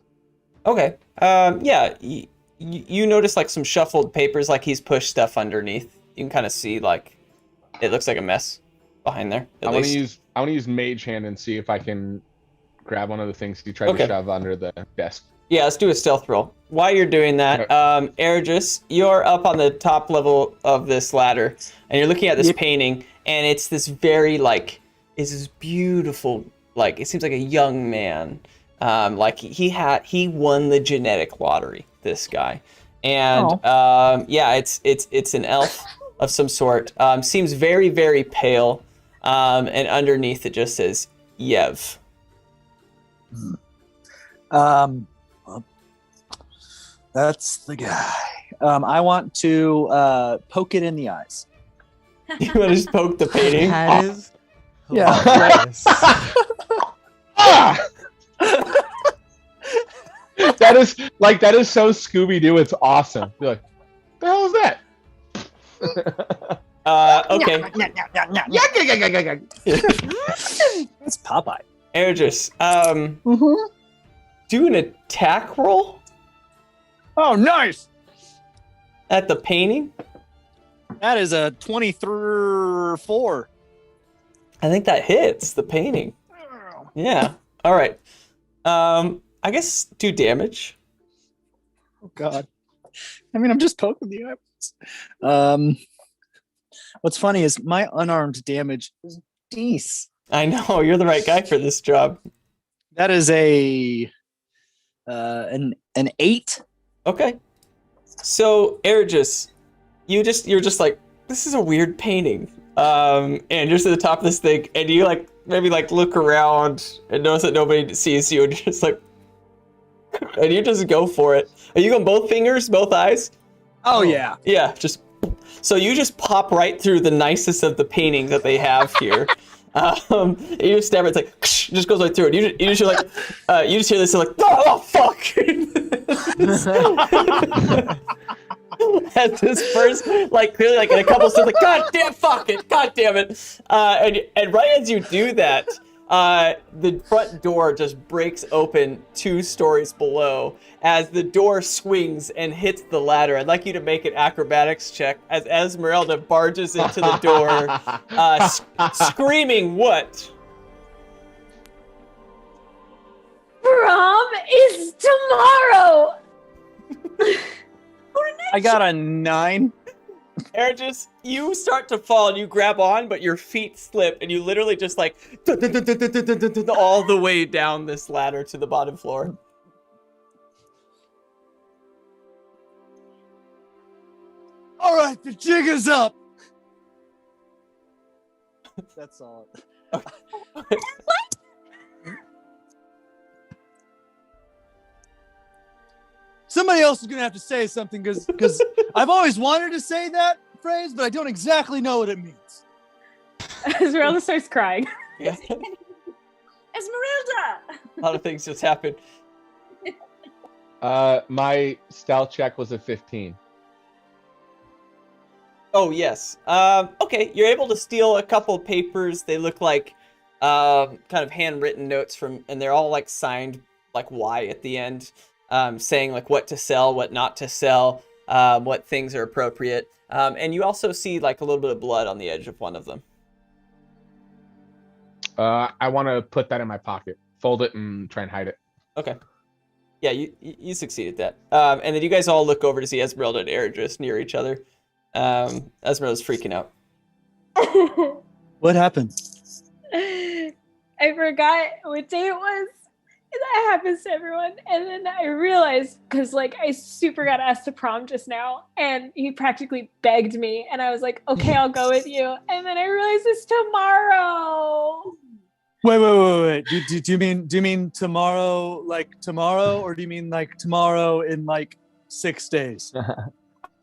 Okay. Yeah. You notice like some shuffled papers, like he's pushed stuff underneath. You can kind of see like it looks like a mess behind there. I want to use Mage Hand and see if I can grab one of the things he tried to shove under the desk. Yeah, let's do a stealth roll. While you're doing that, Ergis, you're up on the top level of this ladder, and you're looking at this painting, and it's this very it's this beautiful, it seems like a young man, he won the genetic lottery. This guy, and it's an elf of some sort. Seems very, very pale, and underneath it just says Yev. That's the guy. I want to poke it in the eyes. You want to just poke the painting? That is hilarious. That is so Scooby-Doo. It's awesome. You're like, the hell is that? Okay. It's Popeye. Ergis, do an attack roll. Oh, nice! At the painting? That is a 24. I think that hits the painting. Yeah. All right. I guess do damage. Oh, God. I mean, I'm just poking the eyeballs. What's funny is my unarmed damage is decent. I know, you're the right guy for this job. That is an 8. Okay. So, Ergis, you're just like, this is a weird painting. And you're to the top of this thing, and you like maybe like look around and notice that nobody sees you, and you're just like, and you just go for it. Are you going both fingers, both eyes? Oh yeah. Yeah, just so you just pop right through the nicest of the paintings that they have here. You just stab it, it's like just goes right through it. You just hear like you just hear this like, oh fuck. As this first, like clearly like in a couple steps, like god damn it, and right as you do that, the front door just breaks open 2 stories below as the door swings and hits the ladder. I'd like you to make an acrobatics check as Esmeralda barges into the door, screaming what? Prom is tomorrow. I got a 9. Ergis, you start to fall and you grab on, but your feet slip and you literally just like all the way down this ladder to the bottom floor. All right, the jig is up. That's all. Somebody else is gonna have to say something because I've always wanted to say that phrase, but I don't exactly know what it means. Esmeralda starts crying. Yeah. Esmeralda! A lot of things just happened. My stealth check was a 15. Oh, yes. Okay, you're able to steal a couple papers. They look like kind of handwritten notes and they're all like signed like Y at the end, saying like what to sell, what not to sell, what things are appropriate. And you also see like a little bit of blood on the edge of one of them. I want to put that in my pocket, fold it, and try and hide it. Okay. Yeah, you succeed at that. And then you guys all look over to see Esmeralda and Ergis near each other. Esmeralda's freaking out. What happened? I forgot what day it was. That happens to everyone. And then I realized, because like I super got asked to prom just now, and he practically begged me, and I was like, okay, I'll go with you. And then I realized it's tomorrow. Wait. Do you mean tomorrow, like tomorrow, or do you mean like tomorrow in like 6 days?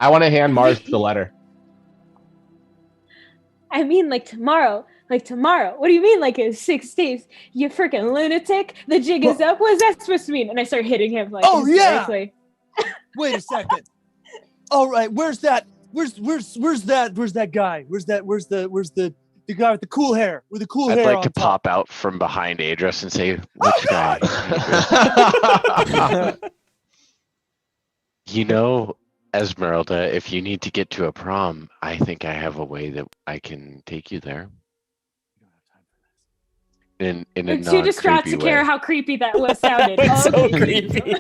I want to hand Mars the letter. I mean like tomorrow. Like tomorrow. What do you mean like in 6 days? You freaking lunatic. The jig is up. What's that supposed to mean? And I start hitting him like hysterically. Wait a second. All right, where's that guy? Where's the guy with the cool hair? With the cool hair. I'd like on to top? pop out from behind Adris and say, which guy? You know, Esmeralda, if you need to get to a prom, I think I have a way that I can take you there. In a I'm too distraught to care how creepy that was sounded. It's so Okay. creepy.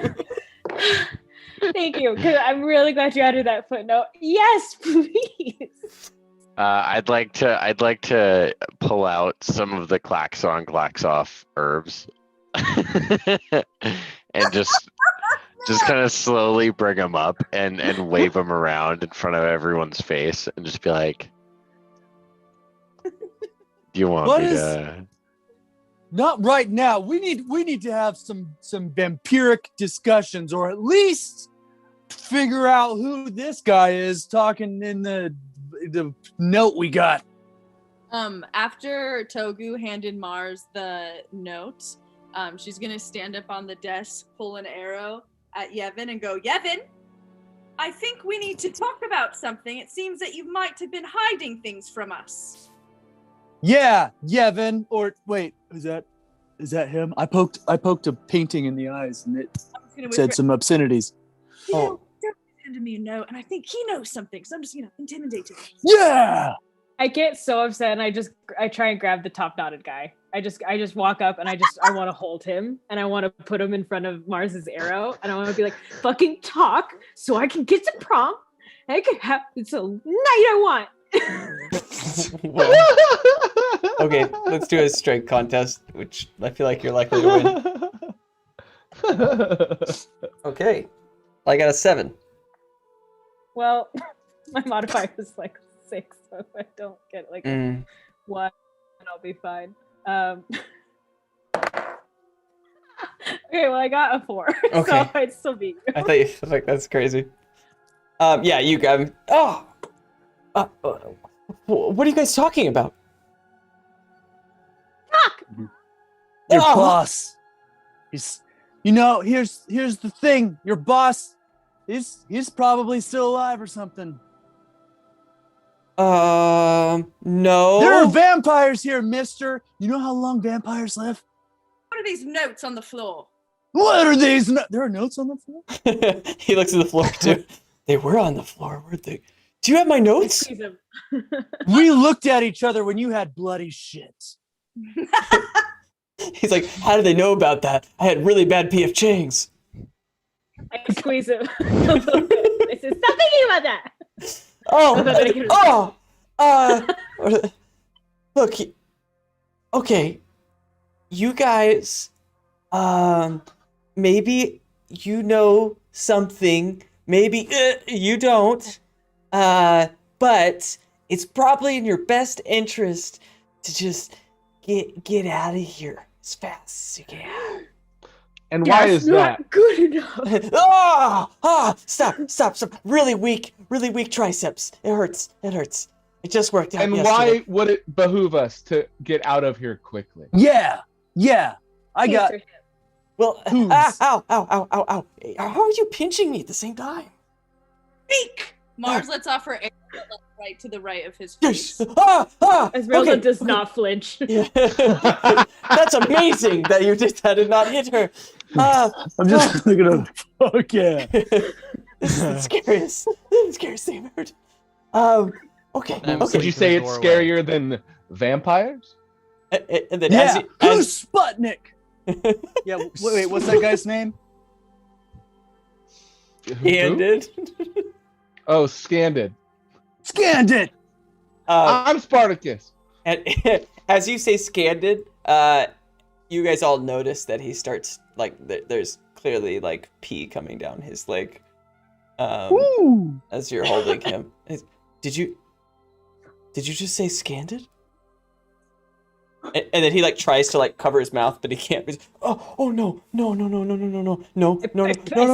Thank you, because I'm really glad you added that footnote. Yes, please. I'd like to pull out some of the Klaxon Glaxoff herbs and just kind of slowly bring them up and wave them around in front of everyone's face and just be like, "Do you want me to?" Not right now. We need to have some vampiric discussions, or at least figure out who this guy is talking in the note we got. After Togu handed Mars the note, she's gonna stand up on the desk, pull an arrow at Yevon and go, Yevon, I think we need to talk about something. It seems that you might have been hiding things from us. Yeah, Yevon. Or wait, is that him? I poked a painting in the eyes and it said some obscenities. Don't send me a note, and I think he knows something, so I'm just intimidated. Yeah. I get so upset, and I try and grab the top knotted guy. I just walk up and I want to hold him and I want to put him in front of Mars's arrow and I want to be like, fucking talk so I can get to prom. I can have it's a night I want. Well, okay, let's do a strength contest, which I feel like you're likely to win. Okay, I got a 7. Well, my modifier is like 6, so if I don't get like a 1, then I'll be fine. Okay, well I got a 4, Okay. so I'd still beat you. I thought you like that's crazy. Yeah, you got him. Oh, what are you guys talking about? Your Oh. boss. He's, here's the thing. Your boss, he's probably still alive or something. No. There are vampires here, mister. You know how long vampires live? What are these notes on the floor? What are these? There are notes on the floor? He looks at the floor too. They were on the floor, weren't they? Do you have my notes? Squeeze him. We looked at each other when you had bloody shit. He's like, how did they know about that? I had really bad PF Chang's. I squeeze him a little bit. I said, stop thinking about that. Look, okay, you guys, maybe you know something, maybe you don't, but it's probably in your best interest to just get out of here as fast as you can. And why That's is not that? good enough? Stop. Really weak triceps. It hurts. It just worked out And yesterday. why would it behoove us to get out of here quickly? Yeah. I got. Cancer. Well, Who's? ow. How are you pinching me at the same time? Speak! Mars lets off her arrow right to the right of his Yes. face. Esmeralda Okay, does okay. not flinch. Yeah. That's amazing that you did that and not hit her. I'm just looking at fuck yeah. This is the scariest thing I've heard. Okay. I'm Okay. Would you say it's Doorway. scarier than vampires? And then Yeah. as Who's Sputnik? Yeah. Wait. What's that guy's name? Ian did. Oh, Scandid. Scanned it. I'm Spartacus. And as you say Scandid, you guys all notice that he starts like there's clearly like pee coming down his leg. Ooh. As you're holding him. Did you just say Scandid? And then he like tries to like cover his mouth, but he can't. He's, oh no. I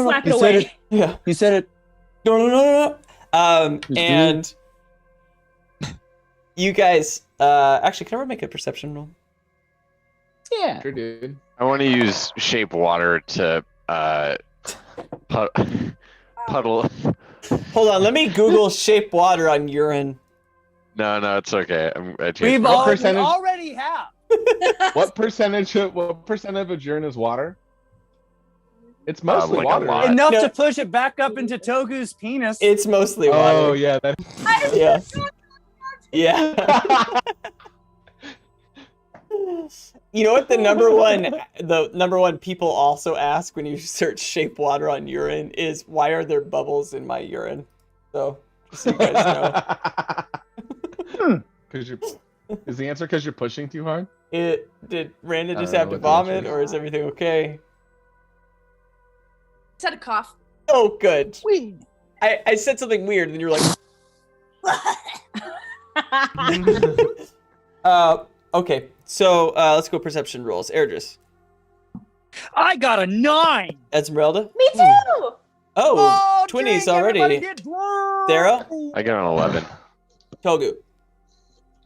slap it You said away. it. Yeah. You said it. No. And you guys, actually, can I make a perception roll? Yeah. Sure, dude. I want to use shape water to puddle. Hold on, let me Google shape water on urine. No, it's okay. I changed We my- already have. What percentage of a urine is water? It's mostly like a water. lot. Enough No. to push it back up into Togu's penis. It's mostly water. Oh yeah, that. Yeah. You know what the number one people also ask when you search shape water on urine is, why are there bubbles in my urine? So just so you guys know. Is the answer because you're pushing too hard? Did Randa I just don't have know to what the answer vomit, is. or is everything okay? Just had a cough. Oh, good. I said something weird, and then you're like, okay. So let's go perception rolls. Erdris, I got a 9. Esmeralda. Me too. Oh, twinnies dang, everybody already. get drunk. Sarah, I got an 11. Togu.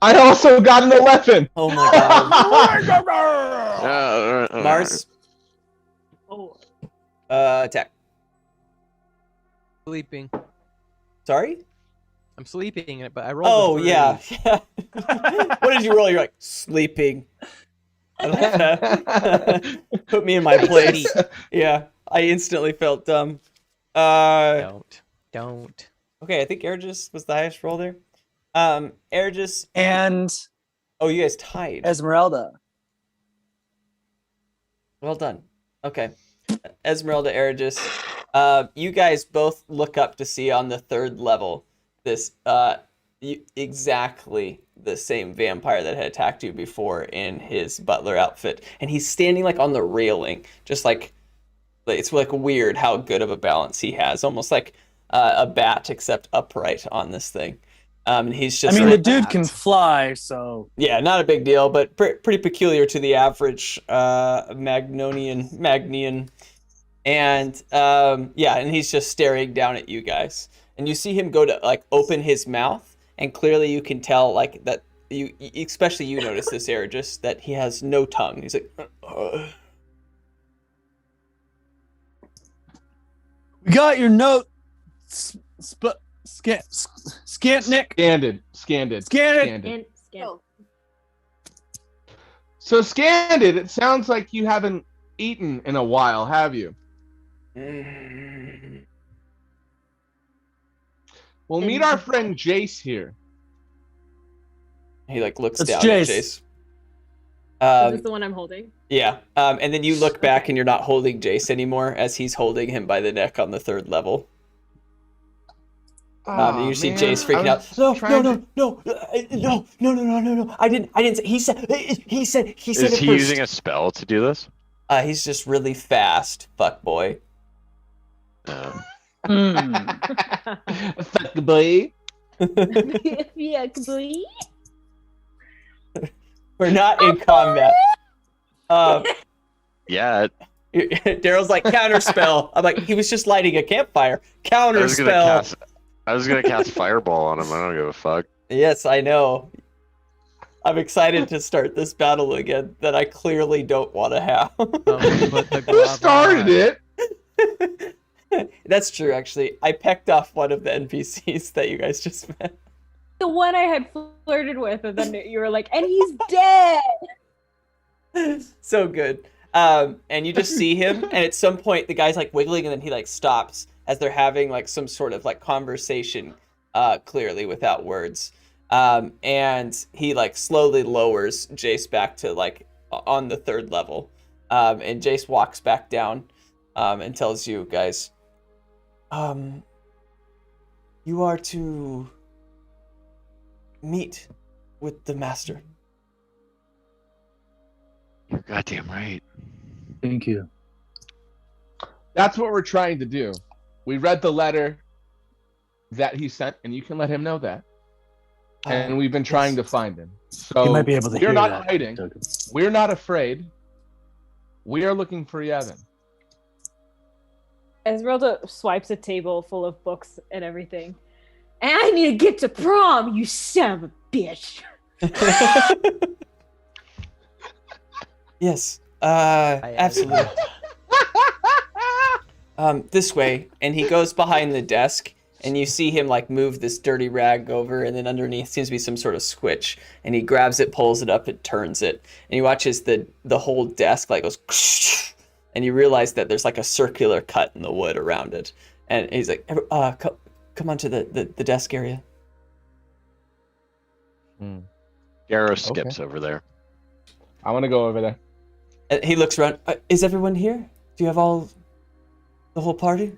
I also got an 11. Oh my god. Mars. Oh, Attack. Sleeping. Sorry. I'm sleeping, but I rolled. Oh a 3. yeah. What did you roll? You're like sleeping. I like that. Put me in my place. Yeah, I instantly felt dumb. Don't. Okay, I think Ergis was the highest roll there. Ergis. And Oh, you guys tied. Esmeralda. Well done. Okay. Esmeralda, Erigis, you guys both look up to see on the 3rd level this exactly the same vampire that had attacked you before in his butler outfit, and he's standing like on the railing, just like it's like weird how good of a balance he has, almost like a bat except upright on this thing. And he's just. I mean, like, the dude can fly, so yeah, not a big deal, but pretty peculiar to the average Magnian. And yeah, and he's just staring down at you guys. And you see him go to like open his mouth, and clearly you can tell like that especially you notice this, Erigis, that he has no tongue. He's like we got your note, Scantnick. Scanned it. And Oh. So Scanded, it sounds like you haven't eaten in a while, have you? We'll meet our friend Jace here. he like looks That's down Jace. at Jace. is this the one I'm holding? Yeah, and then you look back and you're not holding Jace anymore as he's holding him by the neck on the 3rd level. And you see Jace freaking out. No. I didn't say. He said. Is it he first. using a spell to do this? He's just really fast, fuck boy. Fuck boy. Yeah, boy. We're not in combat. Yeah. Daryl's like counterspell. I'm like, he was just lighting a campfire. Counterspell. I was gonna cast Fireball on him. I don't give a fuck. Yes, I know. I'm excited to start this battle again that I clearly don't want to have. Who started it? That's true, actually. I pecked off one of the NPCs that you guys just met. The one I had flirted with, and then you were like, and he's dead. So good. And you just see him, and at some point the guy's like wiggling, and then he like stops as they're having like some sort of like conversation, clearly without words. And he like slowly lowers Jace back to like on the 3rd level. And Jace walks back down and tells you guys, you are to meet with the master. You're goddamn right. Thank you. That's what we're trying to do. We read the letter that he sent, and you can let him know that. And we've been trying to find him. So You might be able to we're hear not that, hiding. Doug. We're not afraid. We are looking for Yevon. Esmeralda swipes a table full of books and everything. And I need to get to prom, you son of a bitch. Yes, absolutely. This way, and he goes behind the desk, and you see him like move this dirty rag over, and then underneath seems to be some sort of switch, and he grabs it, pulls it up, and turns it, and he watches the whole desk like goes, and you realize that there's like a circular cut in the wood around it, and he's like, come on to the desk area. Garrow skips over there. I want to go over there. And he looks around. Is everyone here? Do you have the whole party?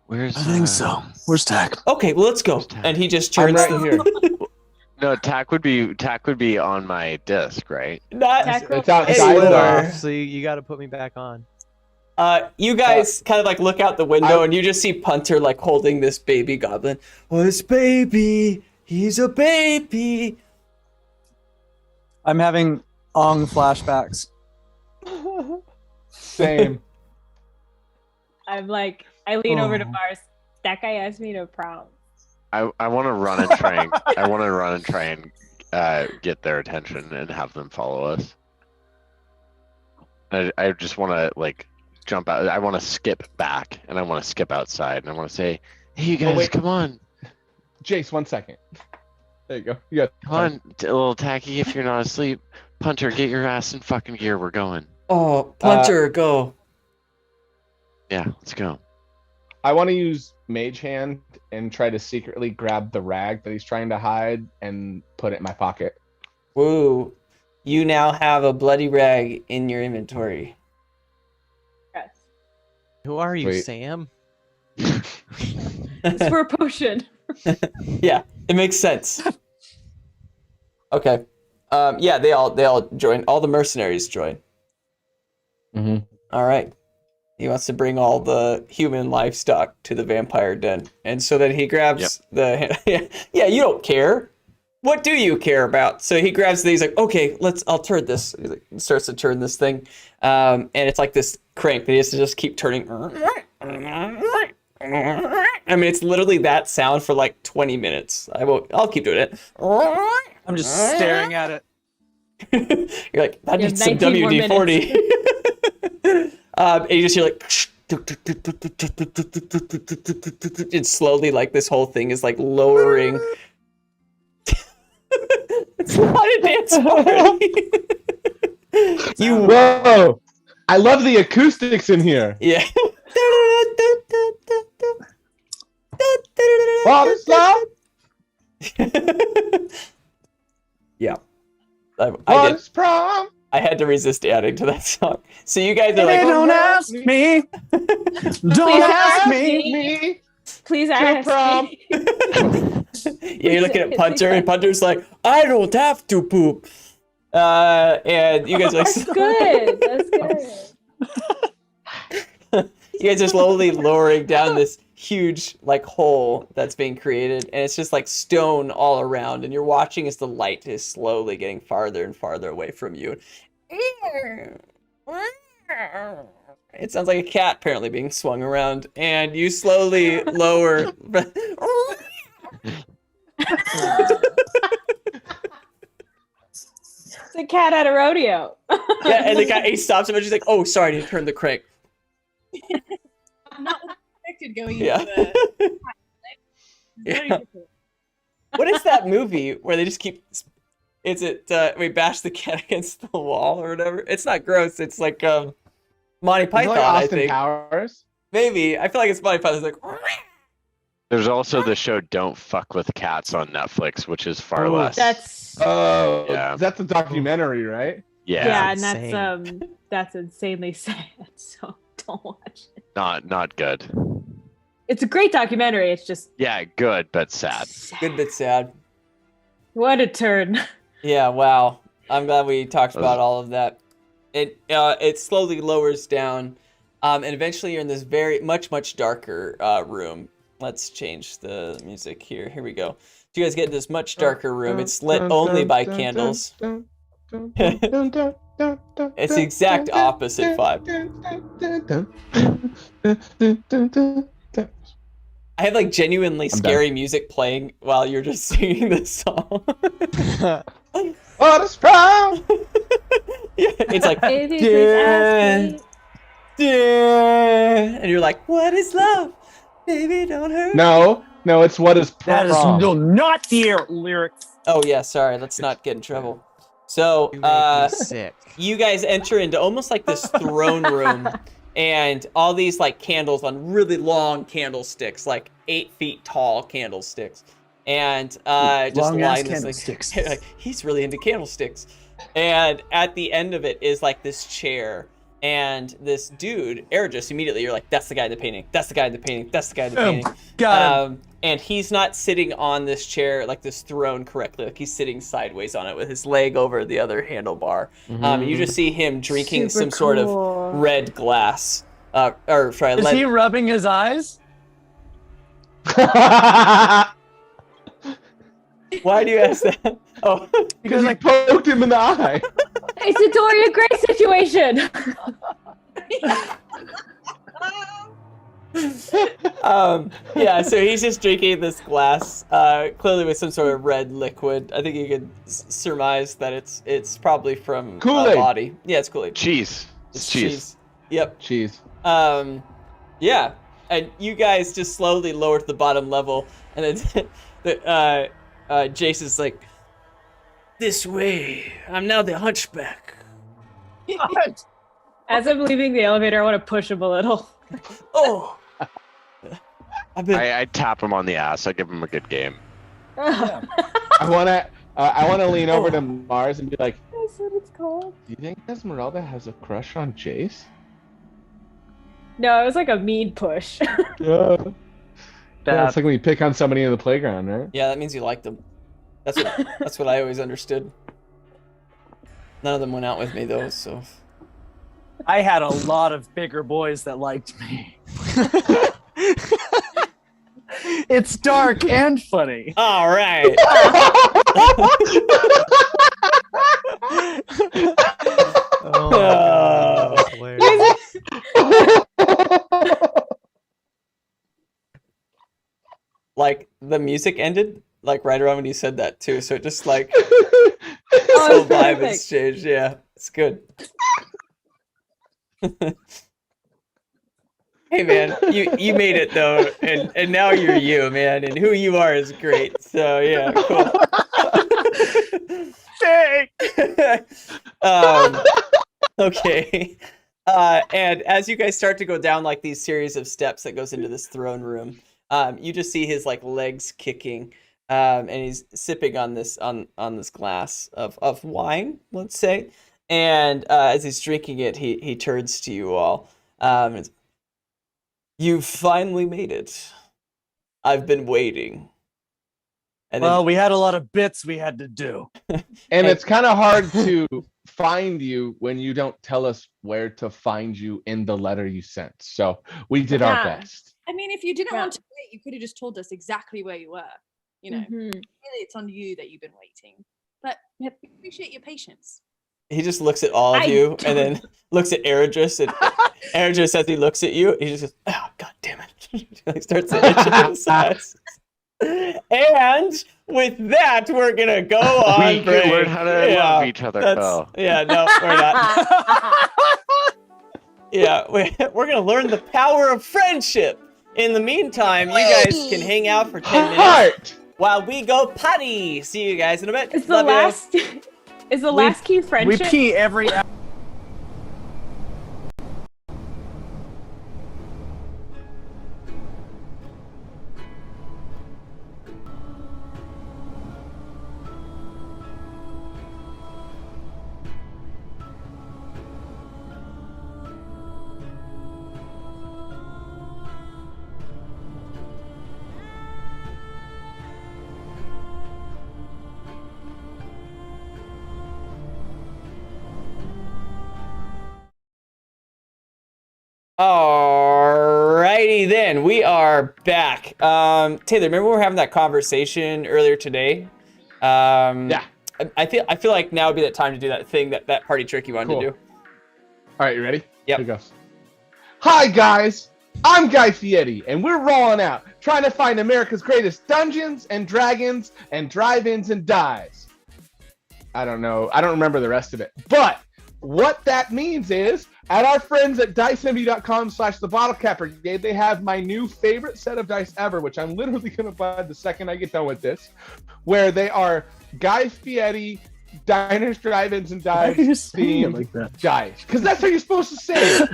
Where's I think so. Where's Tack? Okay, well let's go. Tack? And he just I'm turns right here. No, Tack would be on my disc, right? Not It's outside anywhere. though. So you got to put me back on. You guys kind of like look out the window and you just see Punter like holding this baby goblin. Oh, this baby, he's a baby. I'm having Ong flashbacks. Same. I'm like, I lean over to Mars. That guy asked me to prom. I want to run and try and get their attention and have them follow us. I just want to like jump out. I want to skip back and I want to skip outside and I want to say, "Hey, you guys, wait. come on, Jace, 1 second. There you go. You got come on, a little tacky if you're not asleep. Punter, get your ass in fucking gear. We're going. Oh, Punter, go. Yeah, let's go." I want to use Mage Hand and try to secretly grab the rag that he's trying to hide and put it in my pocket. Woo. You now have a bloody rag in your inventory. Who are you, Sweet. Sam? It's for a potion. Yeah, it makes sense. Okay. Yeah, they all join. All the mercenaries join. Mm-hmm. All right. He wants to bring all the human livestock to the vampire den, and so then he grabs the. Yeah, you don't care. What do you care about? So he grabs these, like, okay, I'll turn this. He starts to turn this thing, and it's like this crank that he has to just keep turning. I mean, it's literally that sound for like 20 minutes. I'll keep doing it. I'm just staring at it. You're like, that You needs have some 19 more WD-40. And you just hear like, it's slowly like this whole thing is like lowering. It's not a dance party. Whoa! I love the acoustics in here. Yeah. What is love? Yeah. What I did. is prom? I had to resist adding to that song. So you guys are Hey, like, don't ask me. Don't ask me. Me Please to ask prom. me. yeah, you're looking at Punter, and Punter's like, I don't have to poop. And you guys are like, That's good. That's good. you guys are slowly lowering down this huge like hole that's being created, and it's just like stone all around, and you're watching as the light is slowly getting farther and farther away from you. It sounds like a cat apparently being swung around, and you slowly lower. It's a cat at a rodeo. Yeah, and the guy, he stops him and she's like, oh, sorry, I didn't turn the crank. Not expected going Yeah. into the. Yeah. What is that movie where they just keep? Is it we bash the cat against the wall or whatever? It's not gross. It's like Monty Is it Python, like I Austin think. Powers? Maybe I feel like it's Monty Python. It's like. There's also the show Don't Fuck with Cats on Netflix, which is far Oh, less. That's Oh, Yeah. that's a documentary, right? Oh, yeah, and that's insanely sad. So don't watch it. not good. It's a great documentary. It's just Yeah, good but sad. Good bit sad. what a turn. Yeah, wow. I'm glad we talked about all of that. It slowly lowers down, and eventually you're in this very much darker room. Let's change the music here. Here we go. So you guys get in this much darker room. It's lit only by candles. It's the exact opposite vibe. I have like genuinely scary music playing while you're just singing this song. What is prom? Yeah, it's like, Baby, please ask me. and you're like, what is love? Baby, don't hurt. No, it's what is That prom? is not the lyrics. Oh yeah, sorry. Let's not get in trouble. So, You make me sick. you guys enter into almost like this throne room, and all these like candles on really long candlesticks, like 8 feet tall candlesticks, and just long-ass line this candlesticks. like, he's really into candlesticks. And at the end of it is like this chair, and this dude, Ergis, immediately you're like, that's the guy in the painting. That's the guy in the painting. That's the guy in the painting. Got him. And he's not sitting on this chair, like this throne correctly. Like he's sitting sideways on it with his leg over the other handlebar. You just see him drinking Super some sort of cool. red glass. Is he rubbing his eyes? Why do you ask that? Oh, Because I poked him in the eye. It's a Dorian Gray situation. yeah, so he's just drinking this glass, clearly with some sort of red liquid. I think you could surmise that it's probably from Kool-Aid. body. Yeah, it's Kool-Aid. Cheese. It's cheese. Yep. Cheese. Yeah, and you guys just slowly lower to the bottom level, and then Jace is like, "This way. I'm now the hunchback." As I'm leaving the elevator, I want to push him a little. Oh, I've been. I tap him on the ass. I give him a good game. I wanna lean over to Mars and be like, That's what it's called. do you think Esmeralda has a crush on Jace? No, it was like a mean push. Yeah. Yeah, it's like when you pick on somebody in the playground, right? Yeah, that means you like them. That's what I always understood. None of them went out with me though, so. I had a lot of bigger boys that liked me. It's dark and funny. All right. Oh, that's hilarious. Like the music ended like right around when you said that too, so it just like Oh, so it's vibe perfect. has changed. Yeah, it's good. Hey man, you made it though, and now you're you, man, and who you are is great. So yeah, cool. Okay. And as you guys start to go down like these series of steps that goes into this throne room, you just see his like legs kicking, and he's sipping on this glass of wine, let's say. And as he's drinking it, he turns to you all. You've finally made it. I've been waiting. And Well, we had a lot of bits we had to do. And it's kind of hard to find you when you don't tell us where to find you in the letter you sent. So we did our Yeah. best. I mean, if you didn't Yeah. want to wait, you could have just told us exactly where you were. You know, Mhm. really, it's on you that you've been waiting. But we appreciate your patience. he just looks at all of I you don't- and then looks at Eridris, and Eridris, as he looks at you, he just goes, "Oh, god damn it." He like starts to itch at his eyes. And with that, we're gonna go on We break. can learn how to love each other. Oh. Yeah, no, we're not. Yeah, we're gonna learn the power of friendship. In the meantime, you guys can hang out for 10 minutes Heart! while we go potty. See you guys in a bit. Is the Love ya. last is the last key We friendship? pee every hour. Alrighty then, we are back. Taylor, remember we were having that conversation earlier today? Yeah. I feel like now would be that time to do that thing, that party trick you wanted Cool. to do. All right, you ready? Yep. Here goes. Hi, guys. I'm Guy Fieri, and we're rolling out, trying to find America's greatest Dungeons and Dragons and drive-ins and dives. I don't know. I don't remember the rest of it. But what that means is, at our friends at diceenvy.com/the Bottlecap Brigade, they have my new favorite set of dice ever, which I'm literally going to buy the second I get done with this, where they are Guy Fieri diners, drive-ins, and dives themed dice. Because that's how you're supposed to say it.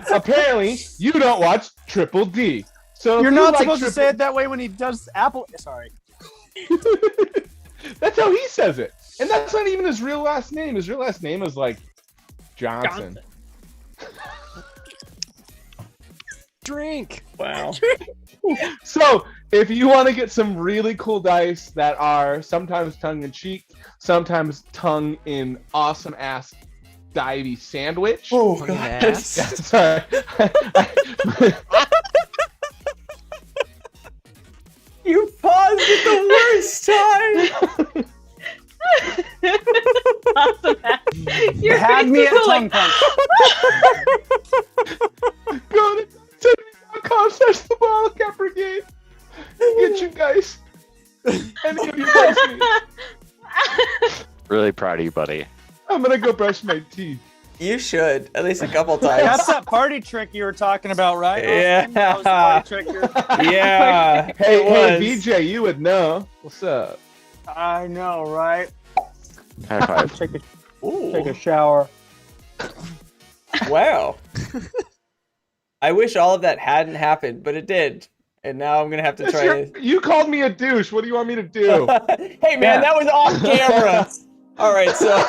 Apparently, you don't watch Triple D. So if You're you not like supposed to Triple- say it that way when he does Apple. Sorry. That's how he says it. And that's not even his real last name. His real last name is like Johnson. Drink. Wow. So if you want to get some really cool dice that are sometimes tongue-in-cheek, sometimes tongue in awesome-ass divey sandwich. Oh, Tongue in God. ass. Sorry. You paused at the worst time. You had me at tongue punch. Go to diceenvy.com/the Bottlecap Brigade. Get you guys. Any of you guys need. Really proud of you, buddy. I'm gonna go brush my teeth. You should, at least a couple times. That's that party trick you were talking about, right? Yeah. That was the party trick Yeah. Hey, it was. BJ, you would know. What's up? I know, right? High five. Take a Ooh. shower. Wow. I wish all of that hadn't happened, but it did. And now I'm going to have to try to... You called me a douche. What do you want me to do? Hey, man, that was off camera. All right, so...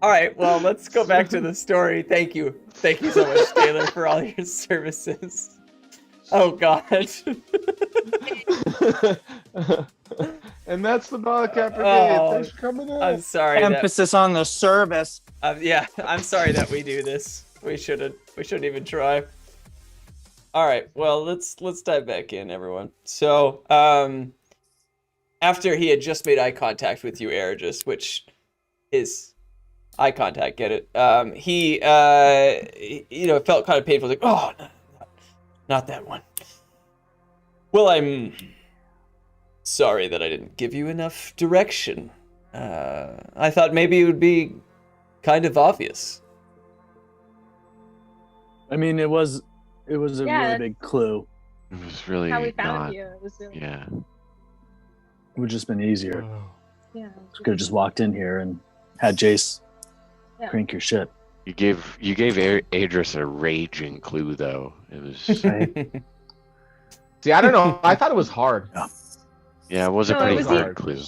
All right, well, let's go back to the story. Thank you so much, Taylor, for all your services. Oh God. And that's the Bottlecap Brigade. Oh, Thanks for coming in. I'm sorry. Emphasis on the service. Yeah, I'm sorry that we do this. We shouldn't even try. All right, well, let's dive back in, everyone. So, after he had just made eye contact with you, Erigis, which is eye contact, get it? He felt kind of painful, like, oh, no, not that one. Well, I'm sorry that I didn't give you enough direction. I thought maybe it would be kind of obvious. I mean, it was a really big clue. It was really How we found not. you. It was really Yeah. It would have just been easier. yeah. Could have just walked in here and had Jace crank your shit. You gave Adris a raging clue though. It was Right? See, I don't know. I thought it was hard. yeah, it was a No, pretty it was hard clue.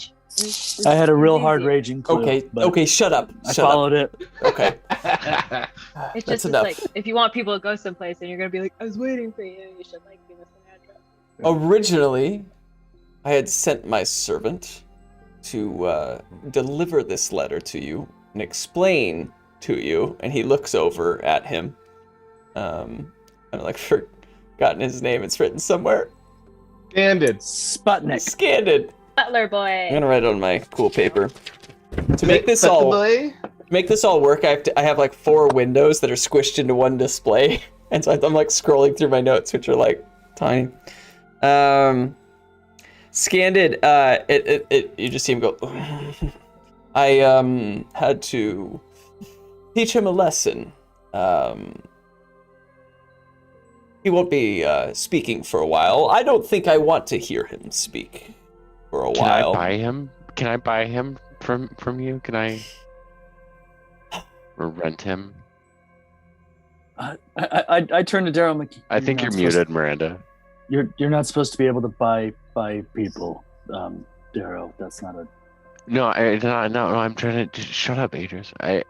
I had a real easy. hard raging clue. but Okay, shut up. I Shut up. followed it. Okay. It's That's just enough. like if you want people to go someplace and you're gonna be like, I was waiting for you. You should like give us an address. Originally, I had sent my servant to deliver this letter to you and explain to you, and he looks over at him. I've like forgotten his name. It's written somewhere. Standard. Sputnik. Scanned. Butler boy. I'm gonna write it on my cool paper. To make this all work, I have like 4 windows that are squished into one display, and so I'm like scrolling through my notes, which are like tiny. Scanned it. You just see him go. I had to teach him a lesson. He won't be speaking for a while. I don't think I want to hear him speak for a while. Can I buy him? Can I buy him from you? Can I or rent him? I turned to Daryl. I'm like, I think you're muted, Miranda. You're not supposed to be able to buy people, Daryl. That's not a. No, I'm trying to just shut up, Adris. I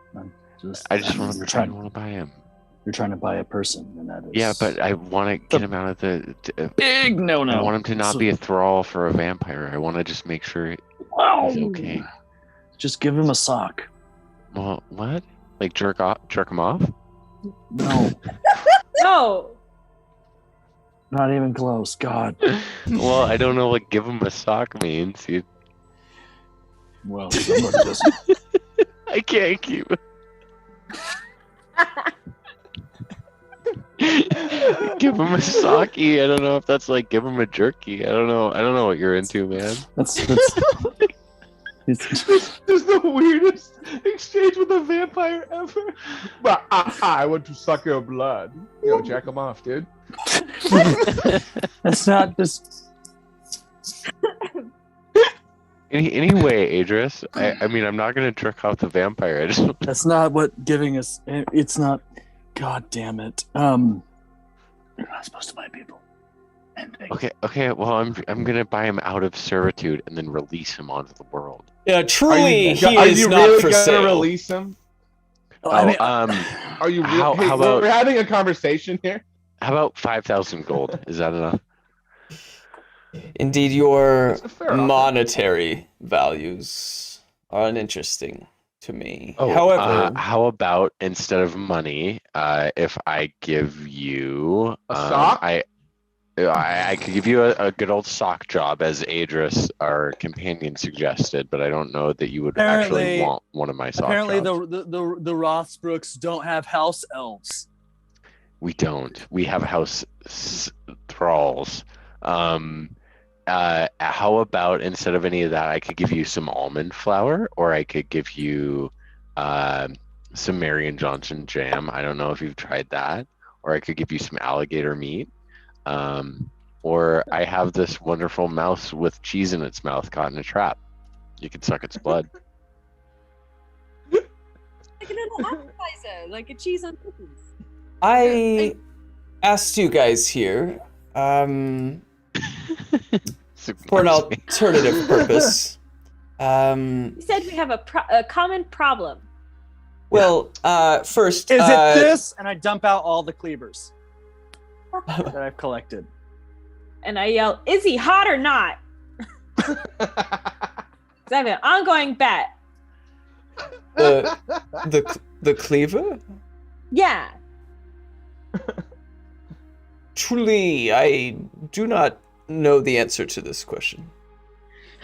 just want You're to trying want to buy him. You're trying to buy a person, and that is. Yeah, but I want to get him out of the. Big no. I want him to not be a thrall for a vampire. I want to just make sure he's okay. Just give him a sock. Well, what? Like jerk him off? No, No. not even close. God. Well, I don't know what give him a sock means. Well, somebody doesn't. I can't keep. Give him a socky. I don't know if that's like give him a jerky. I don't know what you're into, man. That's This is the weirdest exchange with a vampire ever. But I want to suck your blood. Yo, jack him off, dude. that's not just. Anyway, Adris, I mean, I'm not gonna jerk off the vampire. I just That's not what giving us. It's not. God damn it. You're not supposed to buy people. And okay. Well, I'm gonna buy him out of servitude and then release him onto the world. Yeah, truly, he are is you not really for gonna sale. release him? I mean, Are you? How Hey, about- we're having a conversation here. How about 5,000 gold? Is that enough? Indeed, your That's a fair offer. monetary values are uninteresting to me. Oh, However, how about instead of money, if I give you A sock? I could give you a good old sock job, as Adris, our companion, suggested, but I don't know that you would actually Apparently- want one of my sock apparently jobs. the Rothsbrooks don't have house elves. We don't. We have house thralls. How about instead of any of that, I could give you some almond flour, or I could give you some Marion Johnson jam. I don't know if you've tried that. Or I could give you some alligator meat. Or I have this wonderful mouse with cheese in its mouth caught in a trap. You could suck its blood. Like a little appetizer, like a cheese on cookies. I asked you guys here for an alternative purpose. You said we have a common problem. Well, first, Is it this? And I dump out all the cleavers that I've collected. And I yell, "Is he hot or not?" 'Cause I have an ongoing bet. the cleaver? Yeah. Truly, I do not know the answer to this question.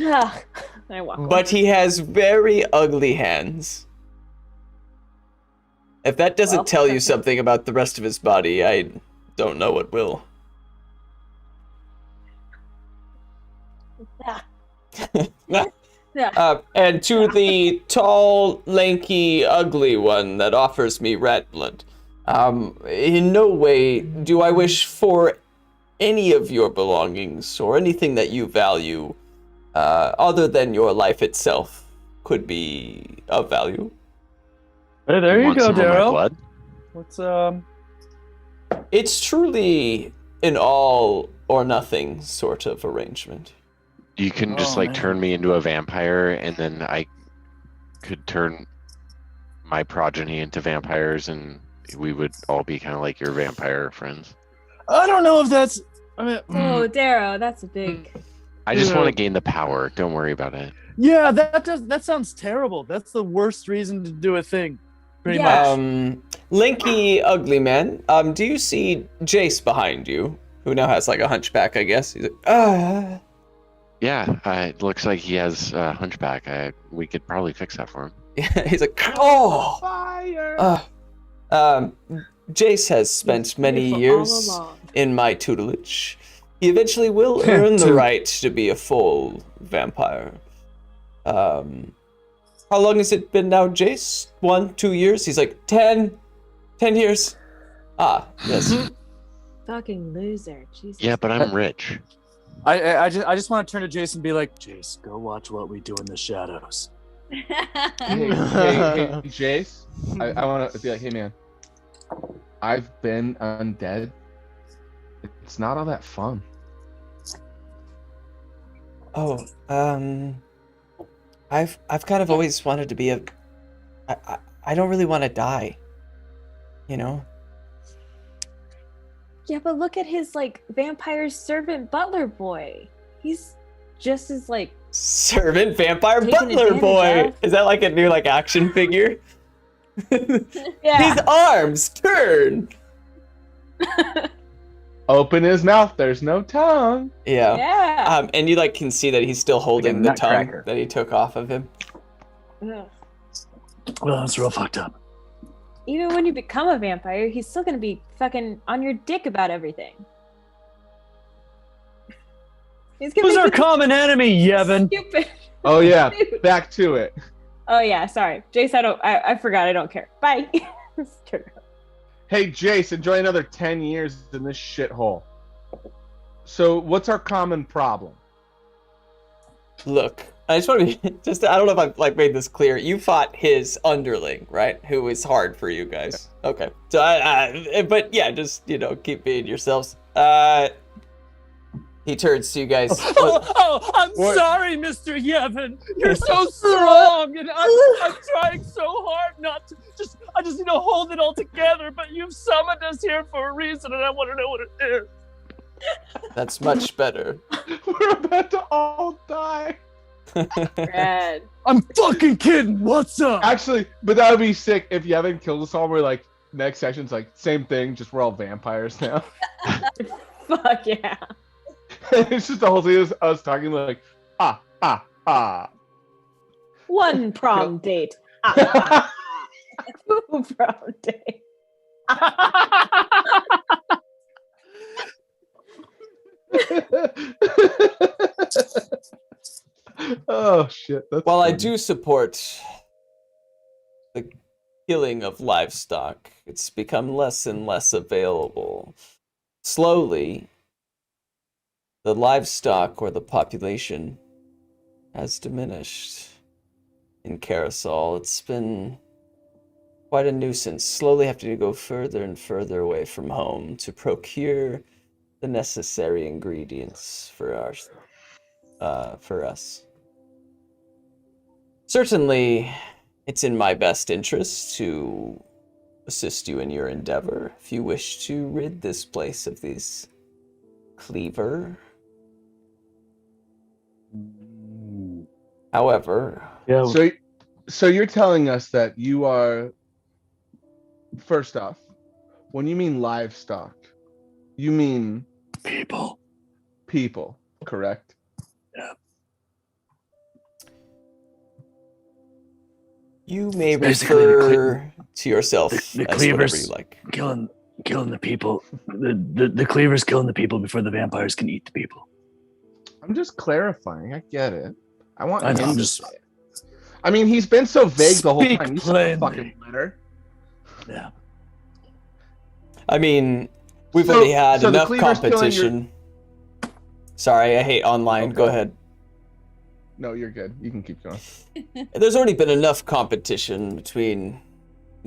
Ugh. I walk away. But he has very ugly hands. If that doesn't Well, tell you something about the rest of his body, I don't know what will. Yeah. And to the tall, lanky, ugly one that offers me rat blood, in no way do I wish for any of your belongings or anything that you value, other than your life itself, could be of value. Hey, there you Want go, some of my Daryl. blood? What's It's truly an all or nothing sort of arrangement. You can just Oh, like man. turn me into a vampire, and then I could turn my progeny into vampires, and we would all be kind of like your vampire friends. I don't know if that's. I mean, Oh, Darrow, that's a big. I just Yeah. want to gain the power. Don't worry about it. yeah, that sounds terrible. That's the worst reason to do a thing. Pretty Yeah. much. Lanky, ugly man, do you see Jace behind you, who now has like a hunchback, I guess? He's like, Yeah, it looks like he has a hunchback. We could probably fix that for him. he's like, oh! Fire! Jace has spent many Beautiful years all along. in my tutelage. He eventually will earn the Two. right to be a full vampire. How long has it been now, Jace? 1, 2 years? He's like, 10 years. Ah, yes. Fucking loser. Jesus. Yeah, but I'm rich. I just want to turn to Jason and be like, Jace, go watch what we do in the shadows. Hey, Jace. I want to be like, hey, man. I've been undead. It's not all that fun. Oh, I've kind of always wanted to be I don't really want to die. You know? Yeah, but look at his like vampire servant butler boy. He's just as like Servant vampire Taken butler advantage boy. of. Is that like a new like action figure? yeah. His arms turn. Open his mouth. There's no tongue. Yeah. Yeah. And you like can see that he's still holding the tongue nutcracker. that he took off of him. Ugh. Well, that's real fucked up. Even when you become a vampire, he's still gonna be fucking on your dick about everything. He's gonna Who's make our you common enemy, Yevon? stupid. Oh, yeah. Back to it. Oh yeah, sorry, Jace. I forgot. I don't care. Bye. Hey, Jace, enjoy another 10 years in this shithole. So, what's our common problem? Look, I just want to be I don't know if I've like made this clear. You fought his underling, right? Who was hard for you guys. Okay. So but yeah, just keep being yourselves. He turns to you guys. I'm What? sorry, Mr. Yevon. You're so strong, and I'm trying so hard not to. I just need to hold it all together. But you've summoned us here for a reason, and I want to know what it is. That's much better. We're about to all die. Rad. I'm fucking kidding. What's up? Actually, but that would be sick if Yevon killed us all. We're like, next session's like, same thing, just we're all vampires now. Fuck yeah. It's just the whole thing is us talking like, ah. One prom date. Ah, two prom date. Oh shit! That's While I funny. do support the killing of livestock, it's become less and less available. Slowly, the livestock or the population has diminished in Carousel. It's been quite a nuisance. Slowly have to go further and further away from home to procure the necessary ingredients for us. Certainly, it's in my best interest to assist you in your endeavor if you wish to rid this place of these cleaver. However, Yeah. So you're telling us that you are, first off, when you mean livestock, you mean people, correct? Yeah. you may Basically, refer to yourself the as whatever cleavers you like. killing the people. The cleavers killing the people before the vampires can eat the people. I'm just clarifying. I get it. I want I know, him I'm to just- say it. I mean, he's been so vague the whole Speak time. You saw the plainly. fucking letter. Yeah. I mean, we've So- already had so the enough cleaver's killing competition. Sorry, I hate online. Go Okay. ahead. No, you're good. You can keep going. There's already been enough competition between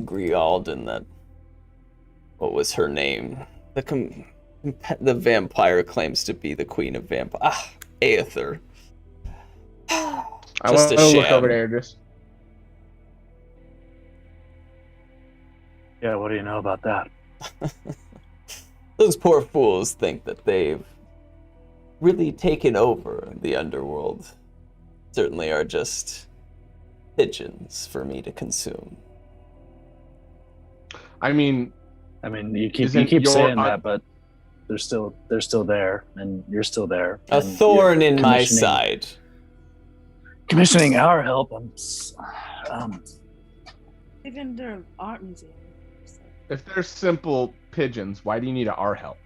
Griald and that. What was her name? The vampire claims to be the queen of vampire. Aether. I Just want a to look sham. over there. Just Yeah. What do you know about that? Those poor fools think that they've really taken over the underworld. Certainly are just pigeons for me to consume. I mean, You keep Isn't saying your- that, but they're still there, and you're still there. A and thorn you're in my commissioning- side. Commissioning our help. Even their art museum. if they're simple pigeons, why do you need our help?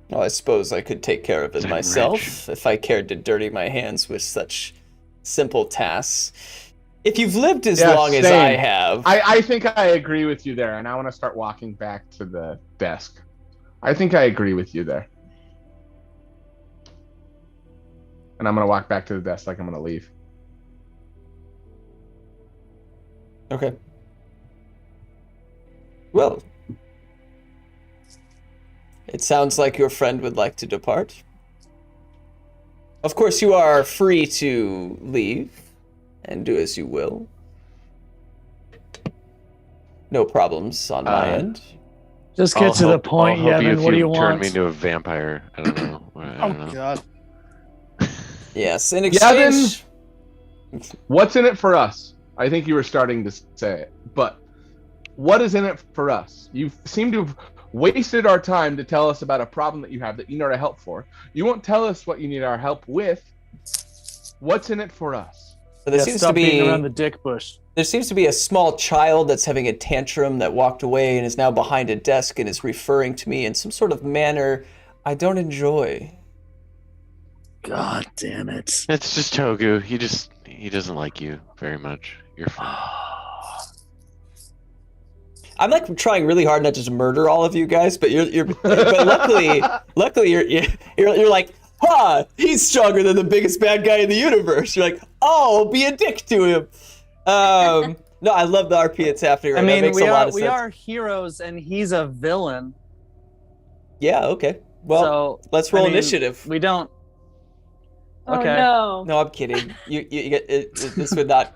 Well, I suppose I could take care of it I'm myself if I cared to dirty my hands with such simple tasks. If you've lived as Yeah, long as same. I have, I think I agree with you there, and I want to start walking back to the desk. I think I agree with you there. And I'm going to walk back to the desk like I'm going to leave. Okay. Well, it sounds like your friend would like to depart. Of course, you are free to leave and do as you will. No problems on my end. Just get to the point, I'll help you Yevon. if What do you turn want? me into a vampire. I don't know. I don't know. God. Yes, in exchange. What's in it for us? I think you were starting to say it, but what is in it for us? You seem to have wasted our time to tell us about a problem that you have that you need our help for. You won't tell us what you need our help with. What's in it for us? There seems to Stop beating be around the dick bush. there seems to be a small child that's having a tantrum that walked away and is now behind a desk and is referring to me in some sort of manner I don't enjoy. God damn it. It's just Togu. He doesn't like you very much. You're fine. I'm like trying really hard not to just murder all of you guys, but but luckily you're like, he's stronger than the biggest bad guy in the universe. You're like, oh, be a dick to him. No, I love the RP that's happening right now. It makes a lot of we sense. are heroes, and he's a villain. Yeah, okay. Well, so let's roll I mean, initiative. We don't. Oh Okay. no. No, I'm kidding. You get this would not.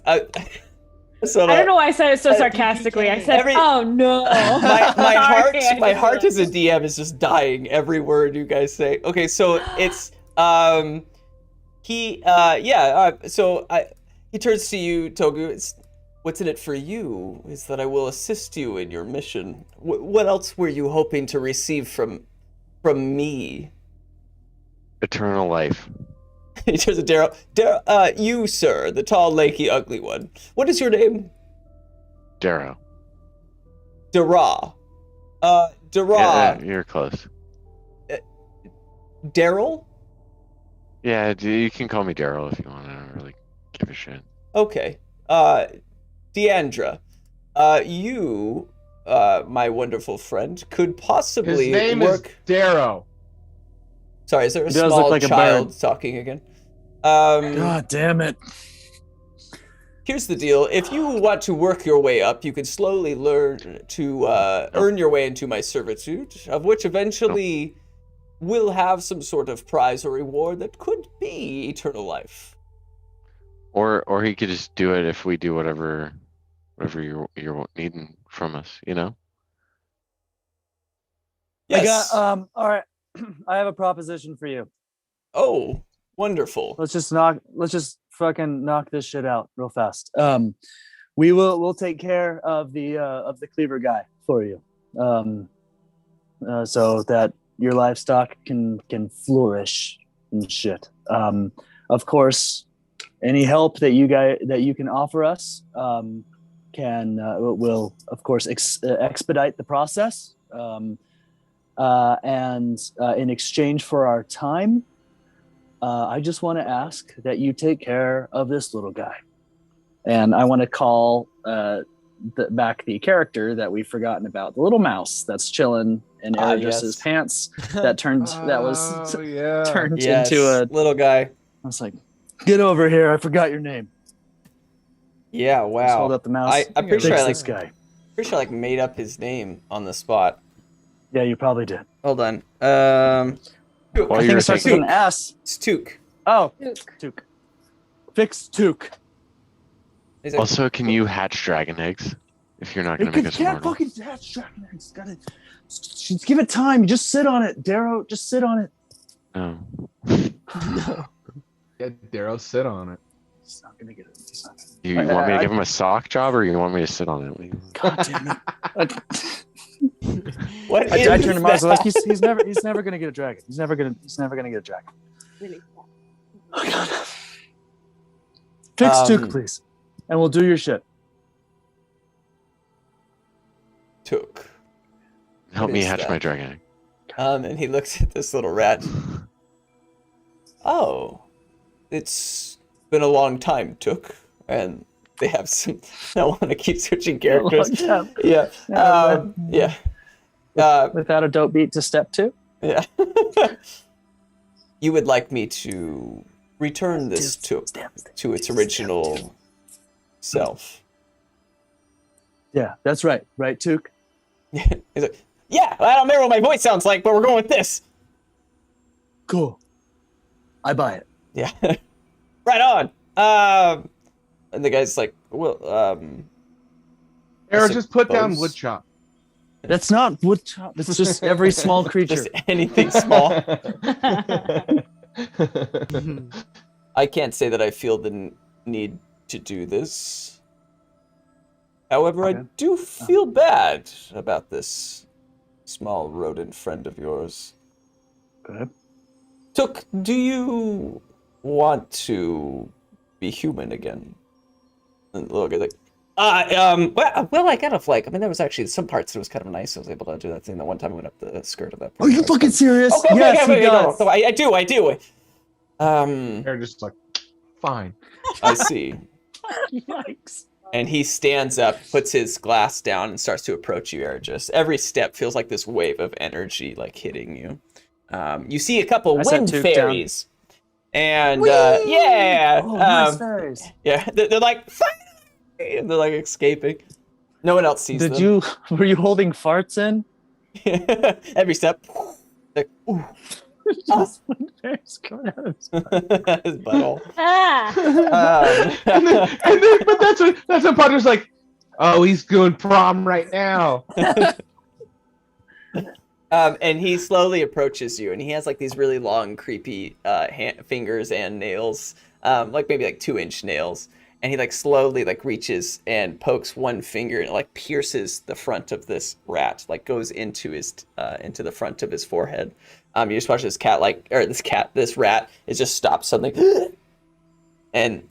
I don't know why I said it so sarcastically. I said, "Oh no." my heart as a DM is just dying every word you guys say. Okay, so it's he turns to you, Togu. What's in it for you is that I will assist you in your mission. What else were you hoping to receive from me? Eternal life. He turns to Darrow. You, sir, the tall, lanky, ugly one. What is your name? Darrow. Dara. Dara. Yeah, you're close. Daryl? Yeah, you can call me Darrow if you want. I don't really give a shit. Okay. Deandra. You, my wonderful friend, could possibly His name work... is Darrow. Sorry, is there a He does small look like a child bird. talking again? God damn it. Here's the deal. If you want to work your way up, you can slowly learn to earn your way into my servitude, of which eventually will have some sort of prize or reward that could be eternal life. Or he could just do it if we do whatever you're needing from us, you know? Yes. All right. I have a proposition for you. Oh, wonderful. Let's just fucking knock this shit out real fast. We'll take care of the cleaver guy for you. So that your livestock can flourish and shit. Of course, any help that you can offer us will of course expedite the process. And in exchange for our time, I just want to ask that you take care of this little guy. And I want to call back the character that we've forgotten about, the little mouse that's chilling in Eris's pants that was turned into a little guy. I was like, get over here! I forgot your name. Yeah, wow. Just hold up the mouse. I'm pretty sure this guy. Pretty sure I made up his name on the spot. Yeah, you probably did. Hold on. I think it starts with an S. It's Took. Oh, Took. Fix Took. Also, can you hatch dragon eggs if you're not going to make us can't immortal? fucking hatch dragon eggs. Just give it time. Just sit on it, Darrow. Just sit on it. No. Yeah, Darrow, sit on it. He's not gonna get it. He's not gonna... You want me to give him a sock job, or you want me to sit on it? God damn it! What I turned to Mars like he's never gonna get a dragon. He's never gonna get a dragon. Really? Oh God. Fix Took, please, and we'll do your shit. Took. Help me hatch my dragon egg. And he looks at this little rat. Oh, it's been a long time, Took, and they have some. I want to keep switching characters. Yeah, yeah. Without a dope beat to step 2. Yeah. You would like me to return this Took to its original self. Yeah, that's right. Right, Took? He's like, yeah, I don't remember what my voice sounds like, but we're going with this. Cool. I buy it. Yeah. Right on. And the guy's like, well, Arrow, just put down wood chop. That's not wood chop. It's just every small creature. Just anything small. I can't say that I feel the need to do this. However, I do feel bad about this small rodent friend of yours. Go ahead. Took, do you want to be human again? And the little guy's like, well, I kind of like, I mean, there was actually some parts that was kind of nice. I was able to do that thing the one time I went up the skirt of that. Are you fucking serious? Okay, yes, okay, no, I do. They're just like, fine. I see. Yikes. And he stands up, puts his glass down, and starts to approach you, Ergis. Every step feels like this wave of energy, like, hitting you. You see a couple wind fairies. And, yeah. Nice fairies. Yeah, they're like, fire! And they're, like, escaping. No one else sees them. Were you holding farts in? Every step. Like, ooh. Just wind fairies coming out of his his butthole. But that's what Potter's like, oh, he's doing prom right now. And he slowly approaches you, and he has like these really long, creepy fingers and nails, like maybe like 2-inch nails. And he like slowly like reaches and pokes one finger, and it like pierces the front of this rat, like goes into the front of his forehead. You just watch this rat, it just stops suddenly, and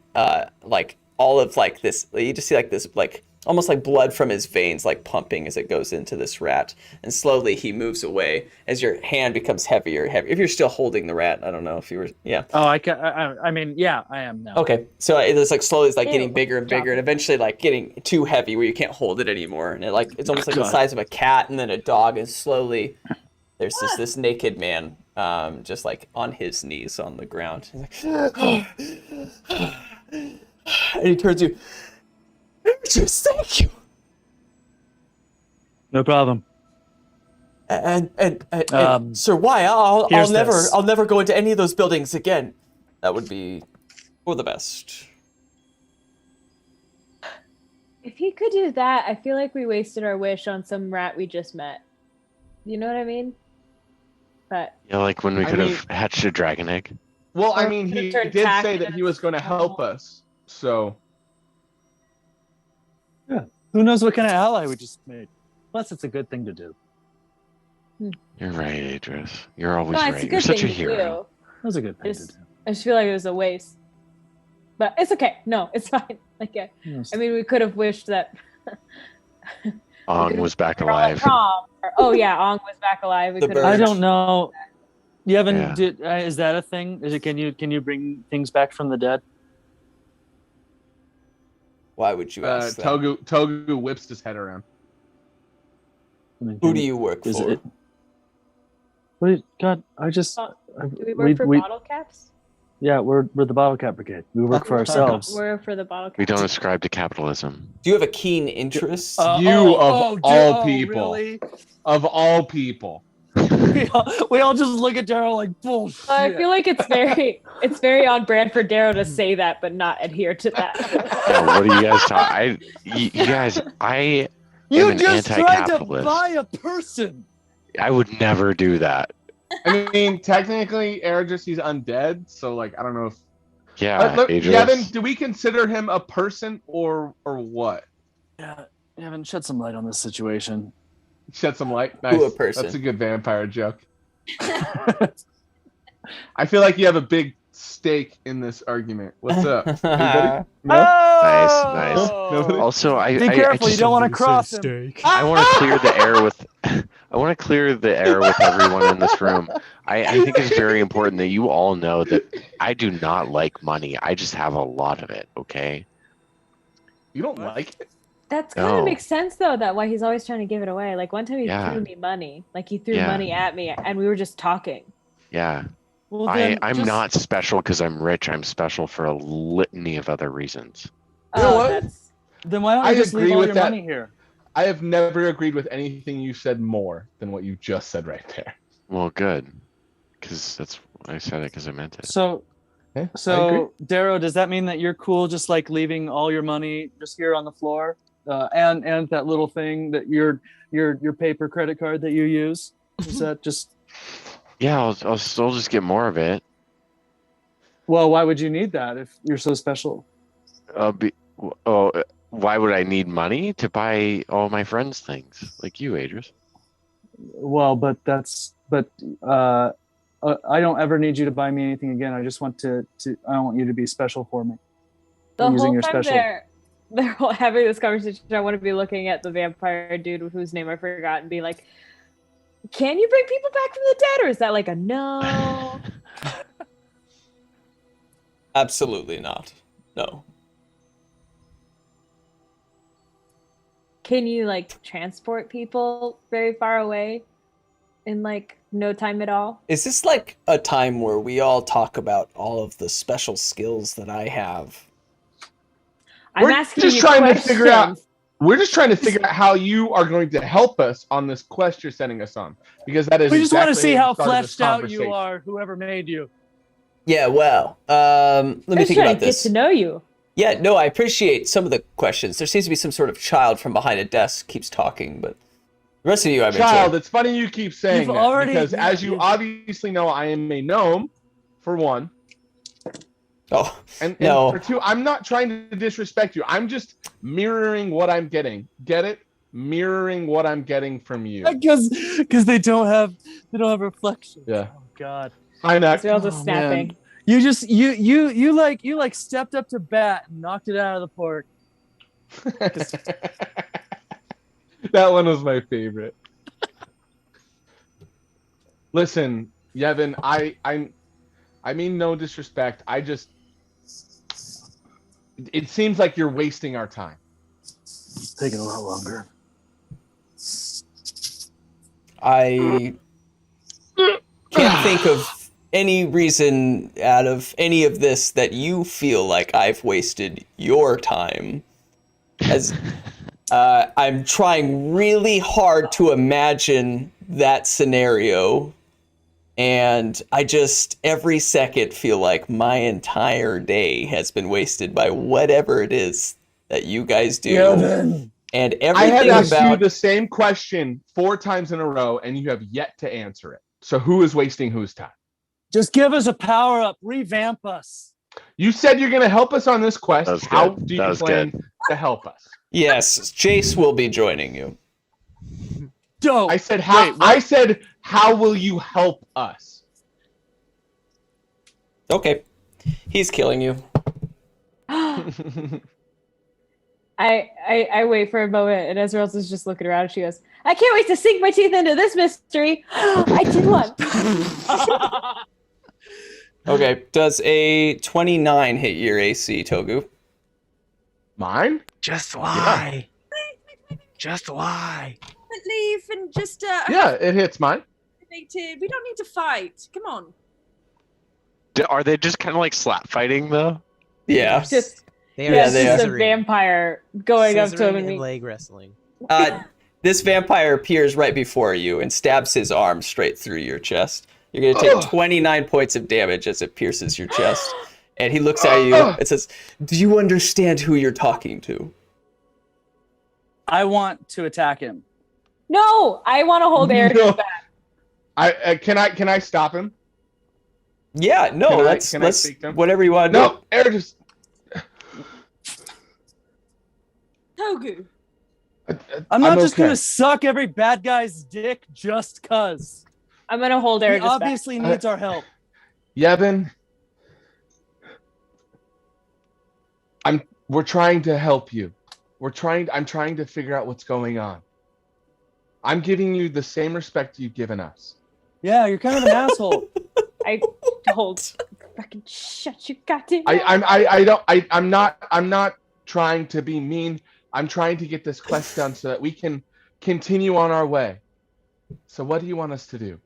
like all of like this, you just see like this like almost like blood from his veins like pumping as it goes into this rat, and slowly he moves away as your hand becomes heavier and heavier. If you're still holding the rat, I don't know if you were, yeah. Oh, I mean, yeah, I am now. Okay, so it's like slowly, it's like getting bigger and bigger, and eventually like getting too heavy where you can't hold it anymore, and it's almost like the size of a cat and then a dog, and slowly there's this naked man, just like on his knees on the ground. He's like, and he turns to you. Just thank you. No problem. And Sir, why? I'll never go into any of those buildings again. That would be for the best. If he could do that, I feel like we wasted our wish on some rat we just met. You know what I mean? But Yeah, like when we I could mean- have hatched a dragon egg. Well, I Or mean, could've he turned did tack say into that he was going to this help animal. us. So Who knows what kind of ally we just made? Plus, it's a good thing to do. You're right, Idris. You're always no, it's right. a You're good such thing a to hero. do. That was a good thing It's- to do. I just feel like it was a waste. But it's okay. No, it's fine. Like, Yes. I mean, we could have wished that. Ong was back we were all at alive. prom, or- oh yeah, Ong was back alive. We The could have. I bird. don't know. You haven't? Yeah. Is that a thing? Is it? Can you bring things back from the dead? Why would you ask that? Togu whips his head around. I mean, Who do you work Is for? it? Wait, God, I just. Do we work for bottle caps? Yeah, we're the Bottlecap Brigade. We work for ourselves. We're for the bottle caps. We don't ascribe to capitalism. Do you have a keen interest? You of all people. Really? Of all people. we all just look at Daryl like bullshit. I feel like it's very on brand for Darrow to say that, but not adhere to that. Yeah, what are you guys talking? You guys, I You am an just tried to anti-capitalist. buy a person. I would never do that. I mean, technically, Ergis, he's undead, so like, I don't know if. Yeah, Look, Idris. Yevon, do we consider him a person or what? Yeah, you haven't shed some light on this situation. Shed some light. Nice. Who a person? That's a good vampire joke. I feel like you have a big stake in this argument. What's up? Anybody? No? Nice. Nobody? Also, I Be I careful, you just, don't want to cross him. I want to clear the air with. I want to clear the air with everyone in this room. I think it's very important that you all know that I do not like money. I just have a lot of it. Okay. You don't like it? That's kind No. of makes sense though. That why he's always trying to give it away. Like one time he Yeah. threw me money. Like he threw Yeah. money at me, and we were just talking. Yeah. Well, I'm not special because I'm rich. I'm special for a litany of other reasons. You know Oh, what? that's Then why don't I you just agree leave all with your that. money here? I have never agreed with anything you said more than what you just said right there. Well, good. Because that's I said it because I meant it. So, Yeah, I agree. so Darrow, does that mean that you're cool just like leaving all your money just here on the floor, and that little thing that your paper credit card that you use? Is that just? Yeah, I'll still just get more of it. Well, why would you need that if you're so special? Why would I need money to buy all my friends' things like you, Idris? Well, but I don't ever need you to buy me anything again. I just want to I don't want you to be special for me. the I'm using whole your time special. they're all having this conversation. I want to be looking at the vampire dude whose name I forgot and be like, "Can you bring people back from the dead, or is that like a no?" Absolutely not. No. Can you like transport people very far away in like no time at all? Is this like a time where we all talk about all of the special skills that I have? I'm We're asking just you trying to questions. figure out. We're just trying to figure out how you are going to help us on this quest you're sending us on, because that is. We just want to exactly see the how start of this fleshed out you conversation. are, whoever made you. Yeah, well, let me I'm just think trying about to this. get to know you. Yeah, no, I appreciate some of the questions. There seems to be some sort of child from behind a desk keeps talking, but the rest of you, I'm Child, into. it's funny you keep saying You've that already- because, yeah, as you you've- obviously know, I am a gnome, for one, Oh, and no. for two, I'm not trying to disrespect you. I'm just mirroring what I'm getting. Get it? Mirroring what I'm getting from you. Because they don't have reflection. Yeah. Oh God. Hi, Neck. They're all just Oh, snapping. man. You just you like stepped up to bat and knocked it out of the park. That one was my favorite. Listen, Yevon, I mean no disrespect. It seems like you're wasting our time. It's taking a lot longer. I can't think of any reason out of any of this that you feel like I've wasted your time. As I'm trying really hard to imagine that scenario, and I just every second feel like my entire day has been wasted by whatever it is that you guys do. Yevon. And I had everything asked you about the same question 4 times in a row, and you have yet to answer it. So who is wasting whose time? Just give us a power up. Revamp us. You said you're going to help us on this quest. That was How good. do That you was plan good. to help us? yes, Jace will be joining you. Dope. I said how. Wait, what? I said how will you help us? Okay, he's killing you. I wait for a moment, and Ezreal's is just looking around, and she goes, I can't wait to sink my teeth into this mystery. I did one. Okay, does a 29 hit your AC, Togu? Mine? Just why? Just why? Leave and just Yeah, it hits mine. we don't need to fight. Come on. Are they just kind of like slap fighting though? Yeah. Just They Yeah, it's they just are. a vampire going up to him Scissoring and being, leg wrestling. This vampire appears right before you and stabs his arm straight through your chest. You're going to take 29 points of damage as it pierces your chest. And he looks at you and says, do you understand who you're talking to? I want to attack him. no, I want to hold Eric No. back. Can I stop him? Yeah, no, Can I let's speak to him? whatever you want to do. No, Eric just. Togu. I'm not just okay. gonna suck every bad guy's dick just cause. I'm going to hold He Eric back. obviously needs our help. Yevon, we're trying to help you. I'm trying to figure out what's going on. I'm giving you the same respect you've given us. Yeah, you're kind of an asshole. I hold. Fucking shut your goddamn mouth. I'm not trying to be mean. I'm trying to get this quest done so that we can continue on our way. So what do you want us to do?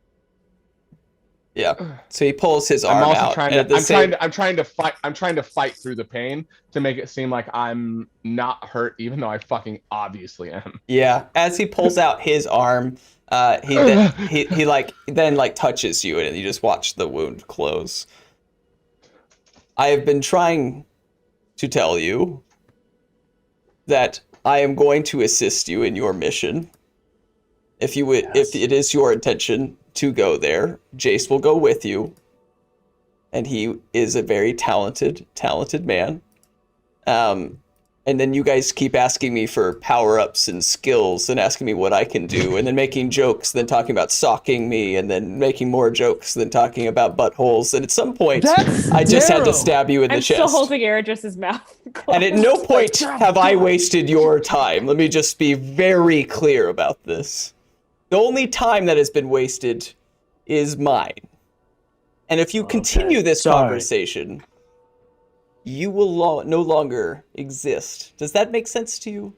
Yeah. So he pulls his arm I'm also out. trying and to. at the I'm trying to fight through the pain to make it seem like I'm not hurt, even though I fucking obviously am. Yeah. As he pulls out his arm, he then touches you, and you just watch the wound close. I have been trying to tell you that I am going to assist you in your mission. If it is your intention to go there, Jace will go with you. And he is a very talented man. And then you guys keep asking me for power-ups and skills and asking me what I can do, and then making jokes, then talking about socking me, and then making more jokes, then talking about buttholes. And at some point, I just had to stab you in the I'm chest. still holding Eridris's mouth closed. And at no point have I wasted your time. Let me just be very clear about this. The only time that has been wasted is mine. And if you continue this conversation, you will no longer exist. Does that make sense to you?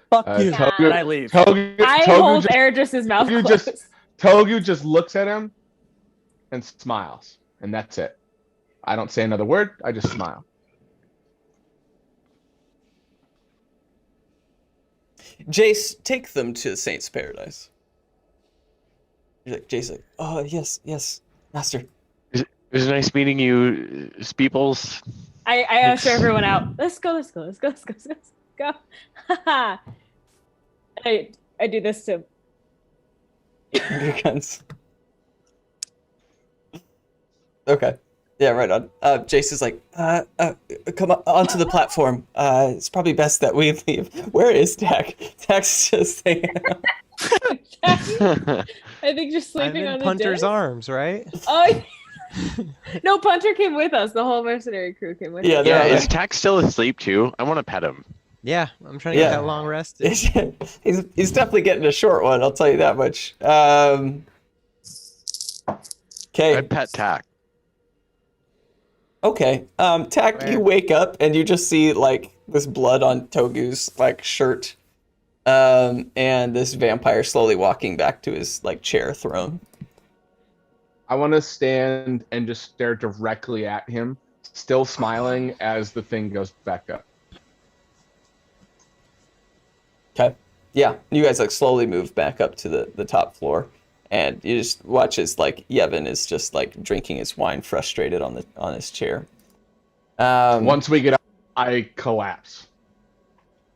Fuck you. Togu- And I leave. I hold Eridris's mouth Togu closed. Togu just looks at him and smiles, and that's it. I don't say another word. I just smile. Jace, take them to Saint's Paradise. Jace's like, oh, yes, master. It was nice meeting you, Speeples. I usher everyone out. Let's go. I do this to Your guns. Okay. Yeah, right on. Jace is like, come on, onto the platform. It's probably best that we leave. Where is Dak? Dak's just hanging out. I think just sleeping I'm on in the Punter's deck. arms, right? Oh, no, Punter came with us. The whole mercenary crew came with Yeah, us. they're Yeah, all is Tack still asleep too? I want to pet him. Yeah, I'm trying to get Yeah. that long rest. He's definitely getting a short one, I'll tell you that much. Okay. I'd pet Tack. Okay. Tack, Where? you wake up and you just see like this blood on Togu's like shirt. And this vampire slowly walking back to his like chair throne. I want to stand and just stare directly at him, still smiling as the thing goes back up. Okay. Yeah. You guys like slowly move back up to the top floor. And you just watch as like Yevon is just like drinking his wine frustrated on his chair. Once we get up, I collapse.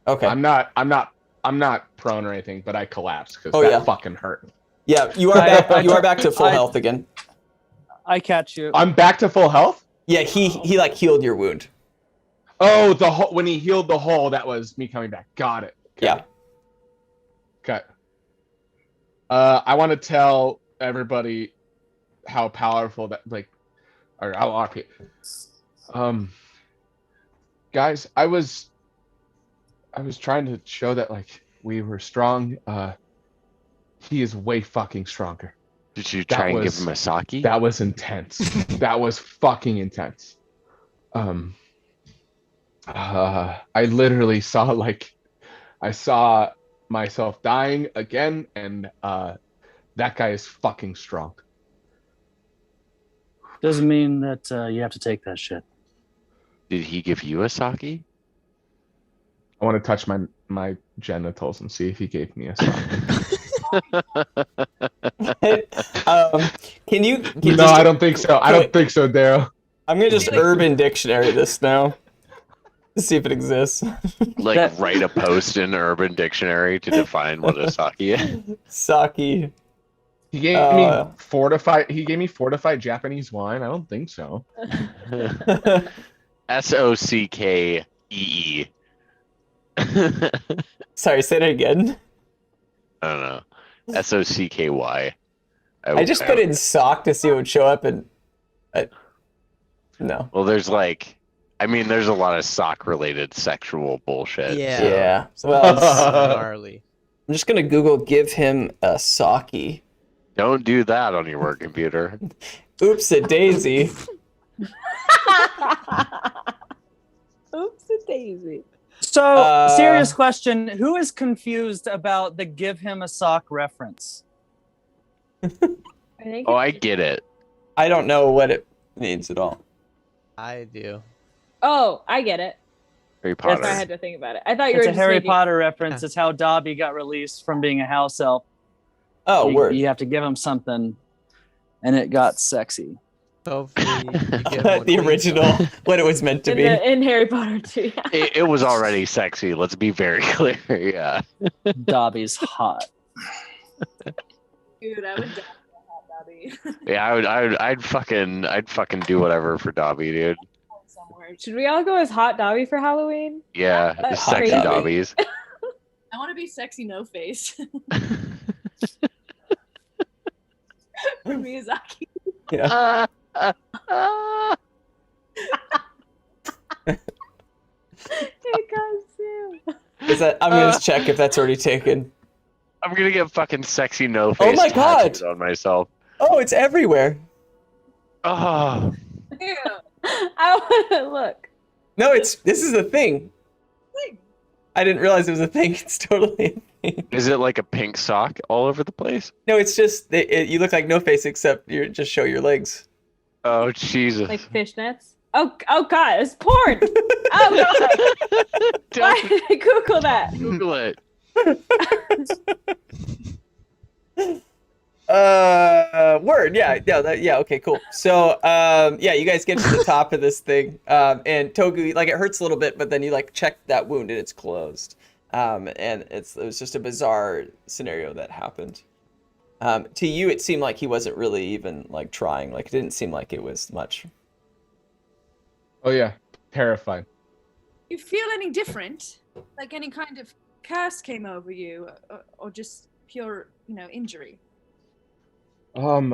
Okay. I'm not prone or anything, but I collapse because Oh, that yeah. fucking hurt. Yeah, you are back. You are back to full health again. I catch you. I'm back to full health. Yeah, he like healed your wound. Oh, the hole when he healed the hole, that was me coming back. Got it. Okay. Yeah. Okay. I want to tell everybody how powerful that or how RP. Guys, I was trying to show that we were strong. He is way fucking stronger. Did you try and give him a sake? That was intense. That was fucking intense. I literally saw I saw myself dying again, and that guy is fucking strong. Doesn't mean that you have to take that shit. Did he give you a sake? I want to touch my genitals and see if he gave me a sake. Can you no, I don't think so. I don't think so, Daryl. I'm gonna just Urban Dictionary this now to see if it exists. Write a post in Urban Dictionary to define what a sake is. Sake. He gave me fortified. He gave me fortified Japanese wine. I don't think so. Sockee. Sorry, say that again. I don't know. Socky. I just put in sock to see what would show up, and no. Well, there's there's a lot of sock-related sexual bullshit. Yeah. Well, Gnarly. I'm just gonna Google "give him a sake." Don't do that on your work computer. Oops, a daisy. Oops, a daisy. So, serious question. Who is confused about the give him a sock reference? Oh, I get it. I don't know what it means at all. I do. Oh, I get it. Harry Potter. I had to think about it. I thought you were It's a just Harry making... Potter reference. It's how Dobby got released from being a house elf. Oh, word. You have to give him something, and it got sexy. Hopefully you get one The clean original, what it was meant to be. in Harry Potter too. Yeah. It was already sexy. Let's be very clear. Yeah. Dobby's hot. Dude, I would die for a hot Dobby. Yeah, I'd fucking do whatever for Dobby, dude. Somewhere. Should we all go as hot Dobby for Halloween? Yeah, the That's sexy crazy. Dobbies. I want to be sexy no face. For Miyazaki. Yeah. Hey, costume. Is that? I'm gonna check if that's already taken. I'm gonna get fucking sexy no face. Oh my God. On myself. Oh, it's everywhere. Oh. Ew. I want to look. No, this is a thing. I didn't realize it was a thing. It's totally a thing. Is it like a pink sock all over the place? No, it's just you look like No Face, except you just show your legs. Oh Jesus! Like fishnets. Oh God, it's porn. Oh God. Why did I Google that? Google it. Word, yeah, okay, cool. So, yeah, you guys get to the top of this thing, and Togu, it hurts a little bit, but then you check that wound and it's closed. And it was just a bizarre scenario that happened. To you, it seemed like he wasn't really even trying. It didn't seem like it was much. Oh yeah, terrified. You feel any different? Like any kind of curse came over you, or just pure, injury? I don't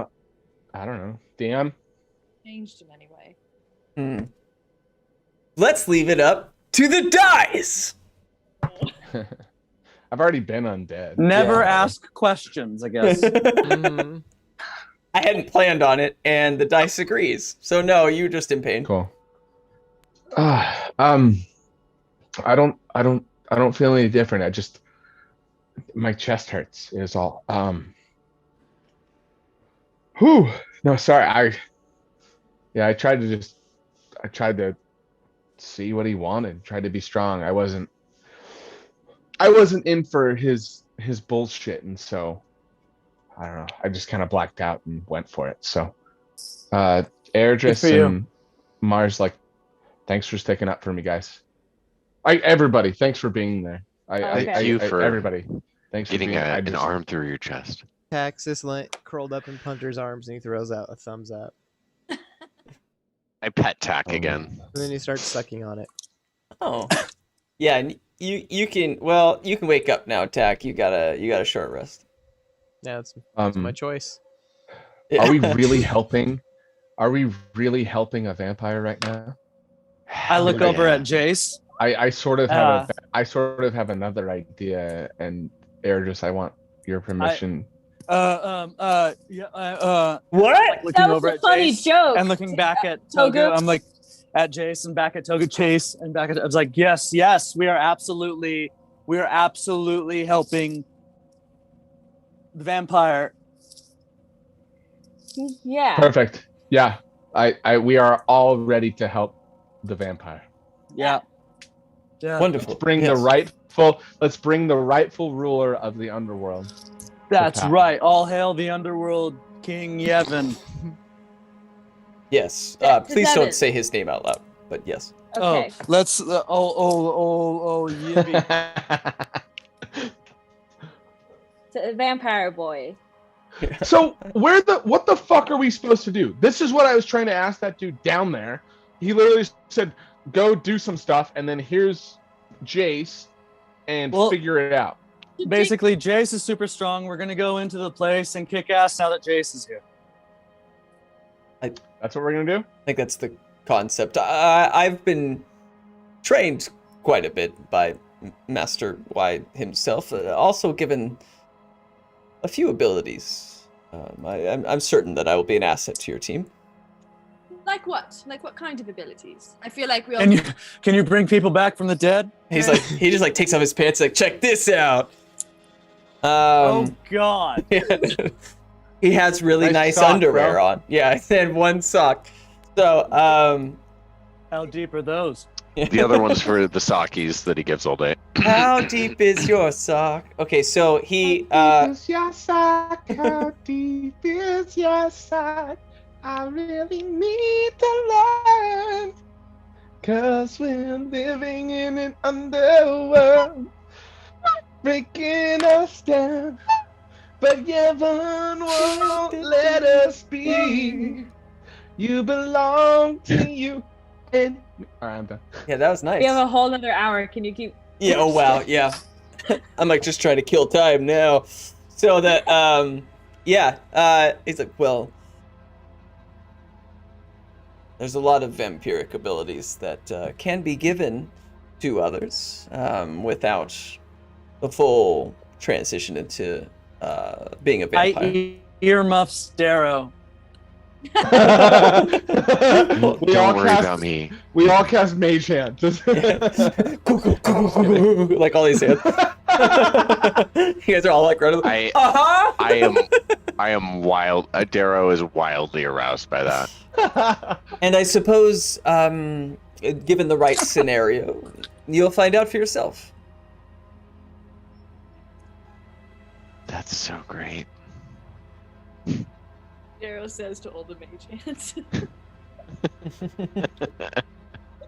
know. Dan? Changed in any way? Let's leave it up to the dice. I've already been undead. Never Yeah. ask questions, I guess. Mhm. I hadn't planned on it, and the dice agrees. So no, you're just in pain. Cool. I don't feel any different. I just my chest hurts is all. Whew. No, sorry. I tried to see what he wanted. Tried to be strong. I wasn't in for his bullshit, and so I don't know. I just kind of blacked out and went for it. So, Airdris Good for you. and Mars, thanks for sticking up for me, guys. Everybody, thanks for being there. Thank you for everybody. Thanks getting for being, an arm through your chest. Taxis curled up in Punter's arms, and he throws out a thumbs up. I pet Tack again. And then he starts sucking on it. Oh, yeah. And you can wake up now, Tack. You got a short rest. Yeah, that's my choice. Are we really helping? Are we really helping a vampire right now? I look over at Jace. I sort of have another idea, and Ergis, I want your permission. What? That was a funny joke. And looking back at Toga, I'm like at Jace and back at Toga, Chase, and back at. I was like, yes, we are absolutely helping the vampire. Yeah. Perfect. Yeah, we are all ready to help the vampire. Yeah. Wonderful. Let's bring the rightful ruler of the underworld. That's right. All hail the underworld king Yevon. Yes. Please don't say his name out loud. But yes. Okay. Oh, let's. Yevon. Vampire boy. So what the fuck are we supposed to do? This is what I was trying to ask that dude down there. He literally said, "Go do some stuff," and then here's Jace, and figure it out. Basically, Jace is super strong. We're gonna go into the place and kick ass now that Jace is here. That's what we're gonna do? I think that's the concept. I've been trained quite a bit by Master Y himself, also given a few abilities. I'm certain that I will be an asset to your team. Like what? Like what kind of abilities? I feel like we all. Can you bring people back from the dead? He's like, he just like takes off his pants, like, check this out. Oh God. He has really nice sock, underwear bro. on. Yeah, and one sock. So, how deep are those? The other one's for the sockies that he gives all day. How deep is your sock? Okay, so he How deep is your sock? How deep is your sock? I really need to learn, 'cause we're living in an underworld, breaking us down, but Yevon won't let us be. You belong to you and me. All right, I'm done. Yeah, that was nice. We have a whole other hour. Can you keep? Yeah. Oh wow. Yeah. I'm like just trying to kill time now. So that he's like, well, there's a lot of vampiric abilities that can be given to others without the full transition into being a vampire. I earmuffs Darrow. Don't worry about me. We all cast Mage Hand. Like all these hands. You guys are all like running. I am wild. Darrow is wildly aroused by that. And I suppose, given the right scenario, you'll find out for yourself. That's so great. Darrow says to all the mage hands.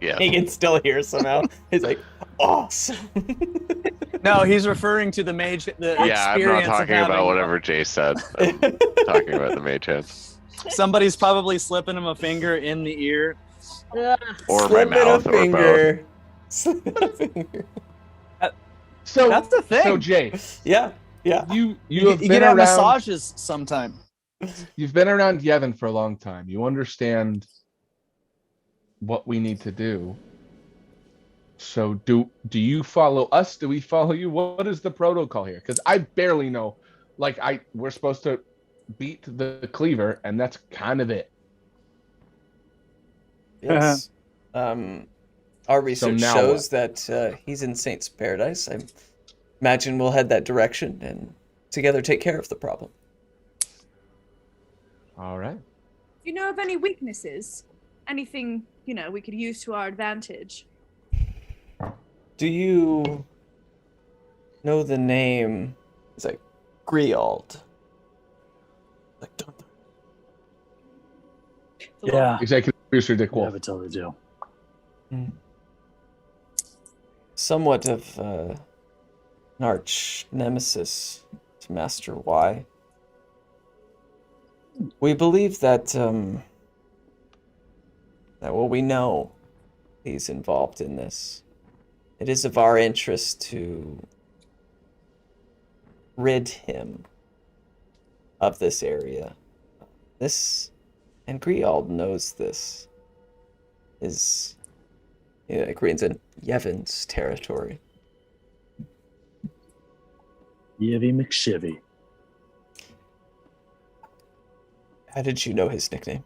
Yeah. He can still hear somehow. He's like, awesome. No, he's referring to the mage. Yeah, I'm not talking about whatever Jay said. I'm talking about the mage hands. Somebody's probably slipping him a finger in the ear. Or my mouth, or both. Slipping a finger. So that's the thing. So Jay, yeah. You have you been can have around massages sometime. You've been around Yevon for a long time. You understand what we need to do. So do you follow us? Do we follow you? What is the protocol here? Because I barely know. Like we're supposed to beat the cleaver, and that's kind of it. Yes. Our research now shows that he's in Saint's Paradise. I imagine we'll head that direction and together take care of the problem. All right. Do you know of any weaknesses? Anything, we could use to our advantage? Do you know the name? It's like Griald. Like, don't. Yeah. Executive producer Dick Yeah, Wolf. but tell the deal. somewhat of an arch nemesis to Master Y. We believe that we know he's involved in this. It is of our interest to rid him of this area. This, and Griald knows this, is, Green's in Yevon's territory. Yevy McShivy. How did you know his nickname?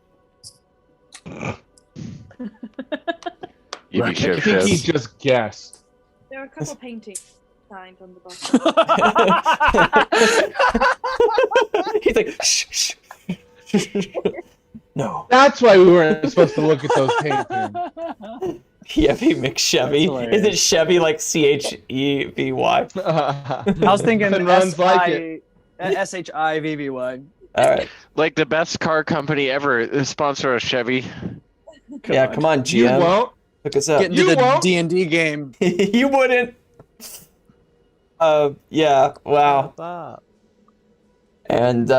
You Right. be sure I think he just guessed. There are a couple paintings signed on the bottom. He's like, shh, shh. No. That's why we weren't supposed to look at those paintings. Chevy McChevy. That's Is it Chevy like Chevy? I was thinking Nothing runs like it. SHIVVY. All right. Like the best car company ever. Sponsor a Chevy. Yeah, come on, You GM. won't. Hook us up. Get into You the won't. D&D game. You wouldn't. Yeah. Wow. Bob. And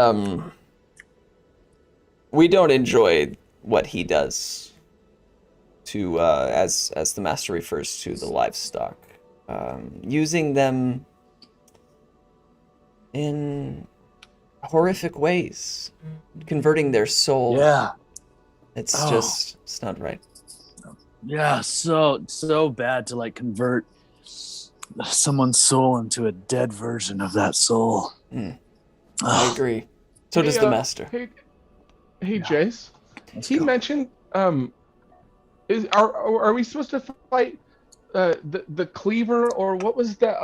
we don't enjoy what he does to as the master refers to the livestock, using them in horrific ways, converting their soul. Yeah. It's Oh. just, it's not right. Yeah, so bad to like convert someone's soul into a dead version of that soul. I Ugh. agree. So does the master. Hey, Yeah. Jace. Let's He go. mentioned are we supposed to fight the cleaver, or what was that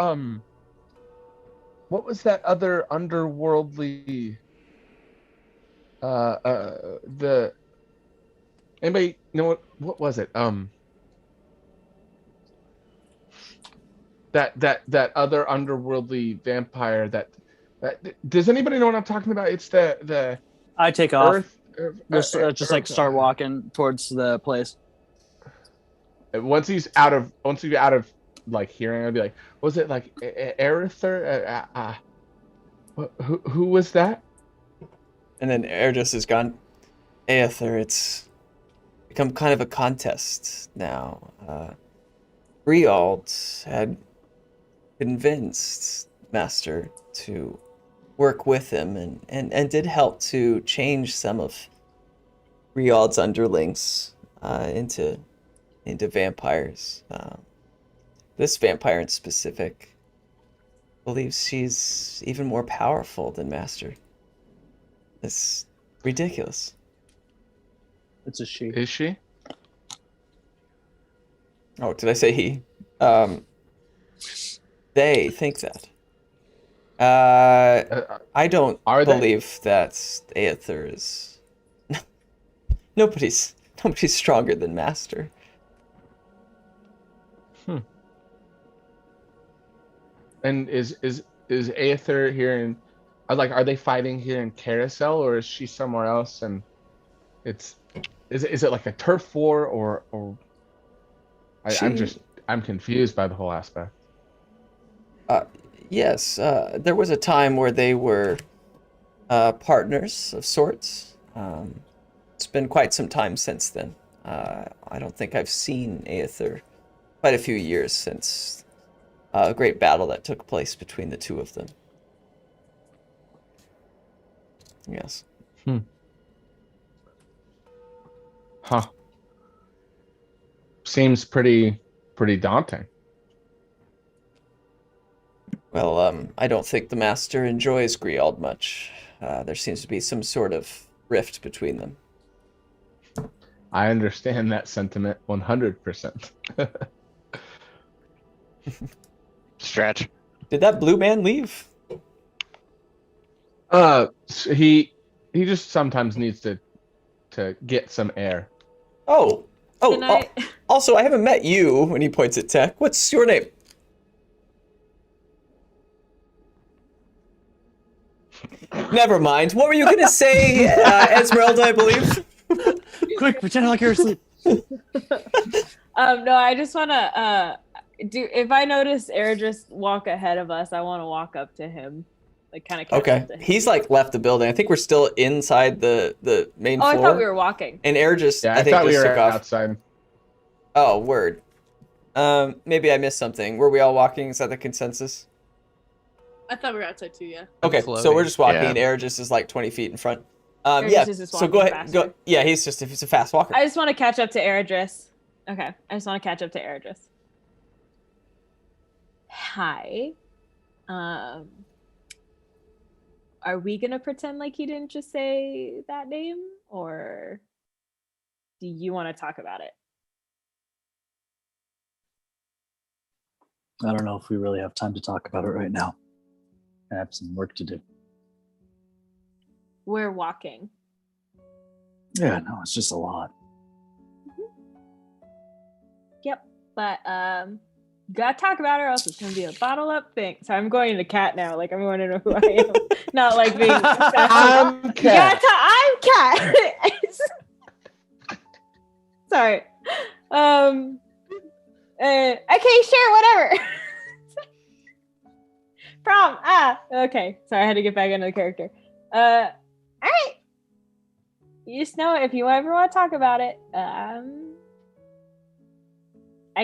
other underworldly the anybody know what was it that other underworldly vampire that does anybody know what I'm talking about? It's the I take off. Earth Just like start walking towards the place. Once you're out of like hearing, I'd be like, was it like Arether? Who was that? And then Erdus is gone. Aether, it's become kind of a contest now. Griald had convinced Master to work with him and did help to change some of Griald's underlings into vampires. This vampire in specific believes she's even more powerful than Master. It's ridiculous. It's a she. Is she? Oh, did I say he? They think that. I don't Are they? believe that Aether is. Nobody's stronger than Master. And is Aether here in? Are they fighting here in Carousel, or is she somewhere else? And is it like a turf war, or I'm confused by the whole aspect. Yes, there was a time where they were partners of sorts. It's been quite some time since then. I don't think I've seen Aether quite a few years since a great battle that took place between the two of them. Yes. Huh. Seems pretty daunting. Well, I don't think the Master enjoys Griald much. There seems to be some sort of rift between them. I understand that sentiment 100%. Stretch. Did that blue man leave? He just sometimes needs to get some air. Oh, Can I- also, I haven't met you when he points at Tech. What's your name? Never mind. What were you going to say, Esmeralda, I believe? Quick, pretend like you're asleep. No, I just want to if I notice Eredris walk ahead of us, I want to walk up to him, like kind of catch Okay. up to him. He's like left the building. I think we're still inside the main floor. I thought we were walking. And Eredris, Yeah, I think thought we just were took off. outside. Oh, word. Maybe I missed something. Were we all walking? Is that the consensus? I thought we were outside too. Yeah. Okay, so floating. we're just walking. Yeah. And Eredris is like 20 feet in front. Eredris Yeah. is just So go walking ahead. Go. faster. Yeah, he's a fast walker. I just want to catch up to Eredris. Okay, I just want to catch up to Eredris. Hi. Are we gonna pretend like he didn't just say that name, or do you want to talk about it? I don't know if we really have time to talk about it right now. I have some work to do. We're walking. Yeah, no, it's just a lot. Yep, but gotta talk about it, or else it's gonna be a bottle up thing. So I'm going into cat now. Like everyone to know who I am. Not like being. I'm cat. I'm cat. Sorry. Okay, sure, whatever. Prom. Okay. Sorry, I had to get back into the character. All right. You just know if you ever want to talk about it, I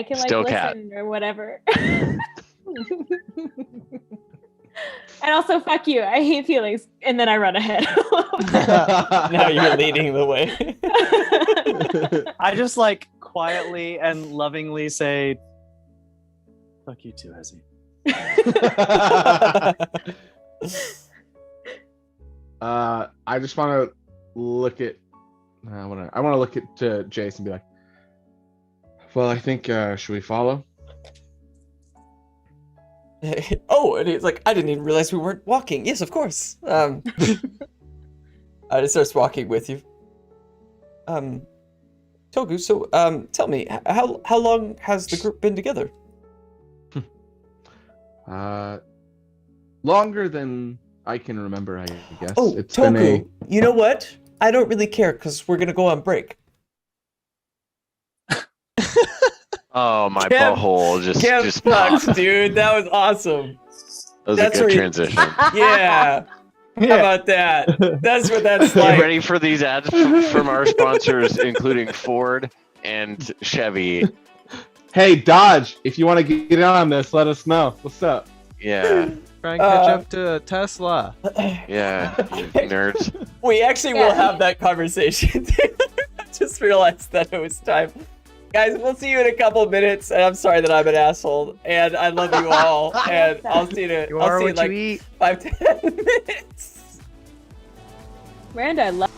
can like Still listen cat. or whatever. And also, fuck you. I hate feelings. And then I run ahead. Now you're leading the way. I just like quietly and lovingly say, "Fuck you too, Hezzy." I just want to look at. I want to look at Jace and be like, "Well, I think should we follow?" Oh, and he's like, I didn't even realize we weren't walking. Yes, of course. I just starts walking with you. Togu, so tell me, how long has the group been together? Longer than I can remember, I guess. Oh, it's Togu, been you know what? I don't really care because we're gonna go on break. Oh, my Kev- butthole just Sucks, dude. That was awesome. That was That's a good where you- transition. Yeah. How about that? That's what that's Get like. ready for these ads from our sponsors, including Ford and Chevy. Hey, Dodge, if you want to get in on this, let us know. What's up? Yeah, Try and catch up to Tesla. yeah, you nerds. We actually will have that conversation. I just realized that it was time. Guys, we'll see you in a couple of minutes, and I'm sorry that I'm an asshole, and I love you all, and I'll see you in, You I'll are see you in what like you eat. 5-10 minutes. Miranda, I love.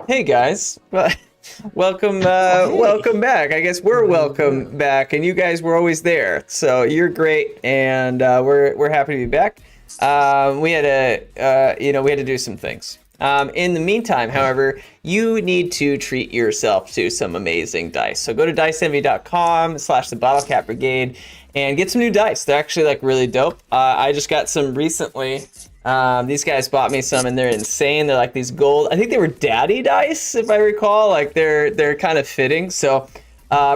Hey guys, Welcome, welcome back. I guess we're welcome back, and you guys were always there, so you're great, and we're happy to be back. We had to do some things. In the meantime, however, you need to treat yourself to some amazing dice. So go to diceenvy.com/the Bottlecap Brigade and get some new dice. They're actually like really dope. I just got some recently. These guys bought me some and they're insane. They're like these gold, I think they were daddy dice, if I recall. Like they're kind of fitting. So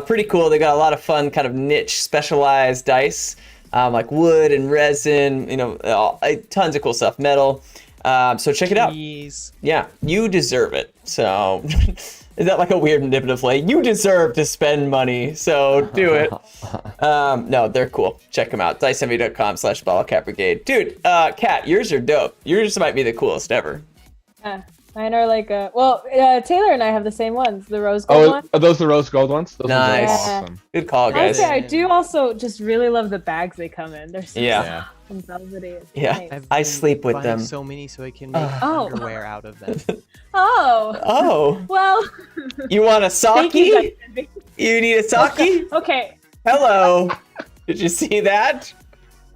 pretty cool. They got a lot of fun kind of niche specialized dice, like wood and resin, tons of cool stuff, metal. So check it out. Yeah, you deserve it. So is that like a weird manipulative way? You deserve to spend money, so do it. No, they're cool. Check them out. diceenvy.com/Bottlecap Brigade. Dude, Kat, yours are dope. Yours might be the coolest ever. Yeah, mine are like Taylor and I have the same ones, the rose gold ones. Are those the rose gold ones? Those nice. Ones are awesome. Good call, guys. Honestly, I do also just really love the bags they come in. They're so Yeah. and velvety. It's Yeah. nice. I sleep with them. So many, so I can make underwear out of them. Oh. Well. You want a sake? You need a sake? Okay. Hello. Did you see that?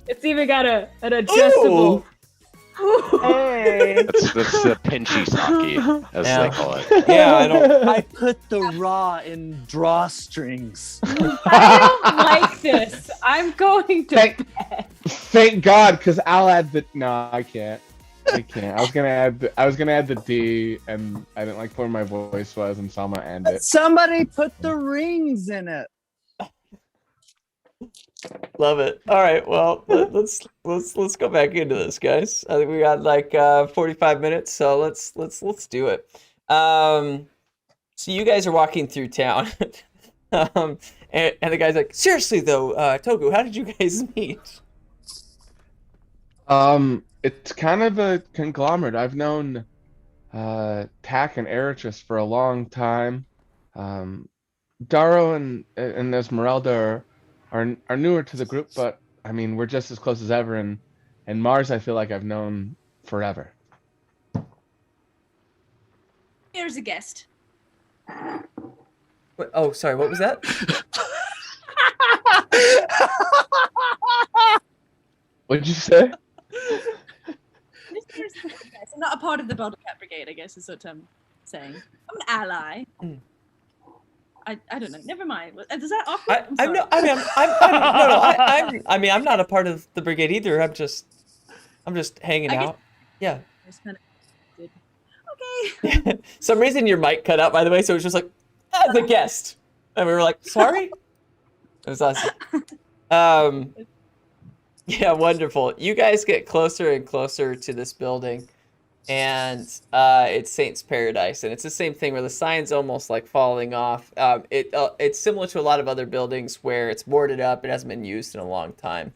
It's even got an adjustable. Hey. That's the pinchy sake, as they call it. Yeah, I don't. I put the raw in drawstrings. I don't like this. I'm going to bed. Thank God, because I'll add the. No, I can't. I can't. I was gonna add the D, and I didn't like where my voice was, and so I'm gonna end it. Somebody put the rings in it. Love it. All right, well, let's go back into this, guys. I think we got like 45 minutes, so let's do it. So you guys are walking through town, and the guy's like, seriously though, Togu, how did you guys meet? It's kind of a conglomerate. I've known Tak and Eritris for a long time. Daro and Esmeralda are newer to the group, but I mean we're just as close as ever. And Mars, I feel like I've known forever. Here's a guest. Oh, sorry, what was that? What'd you say? I'm not a part of the Bottlecap Brigade, I guess is what I'm saying. I'm an ally. I don't know. Never mind. Does that awkward? I'm not a part of the brigade either. I'm just hanging out. Yeah. Okay. Some reason your mic cut out, by the way, so it was just like, as a guest, and we were like, sorry. It was awesome. Yeah, wonderful. You guys get closer and closer to this building, and it's Saint's Paradise, and it's the same thing where the sign's almost like falling off. It's similar to a lot of other buildings where it's boarded up. It hasn't been used in a long time.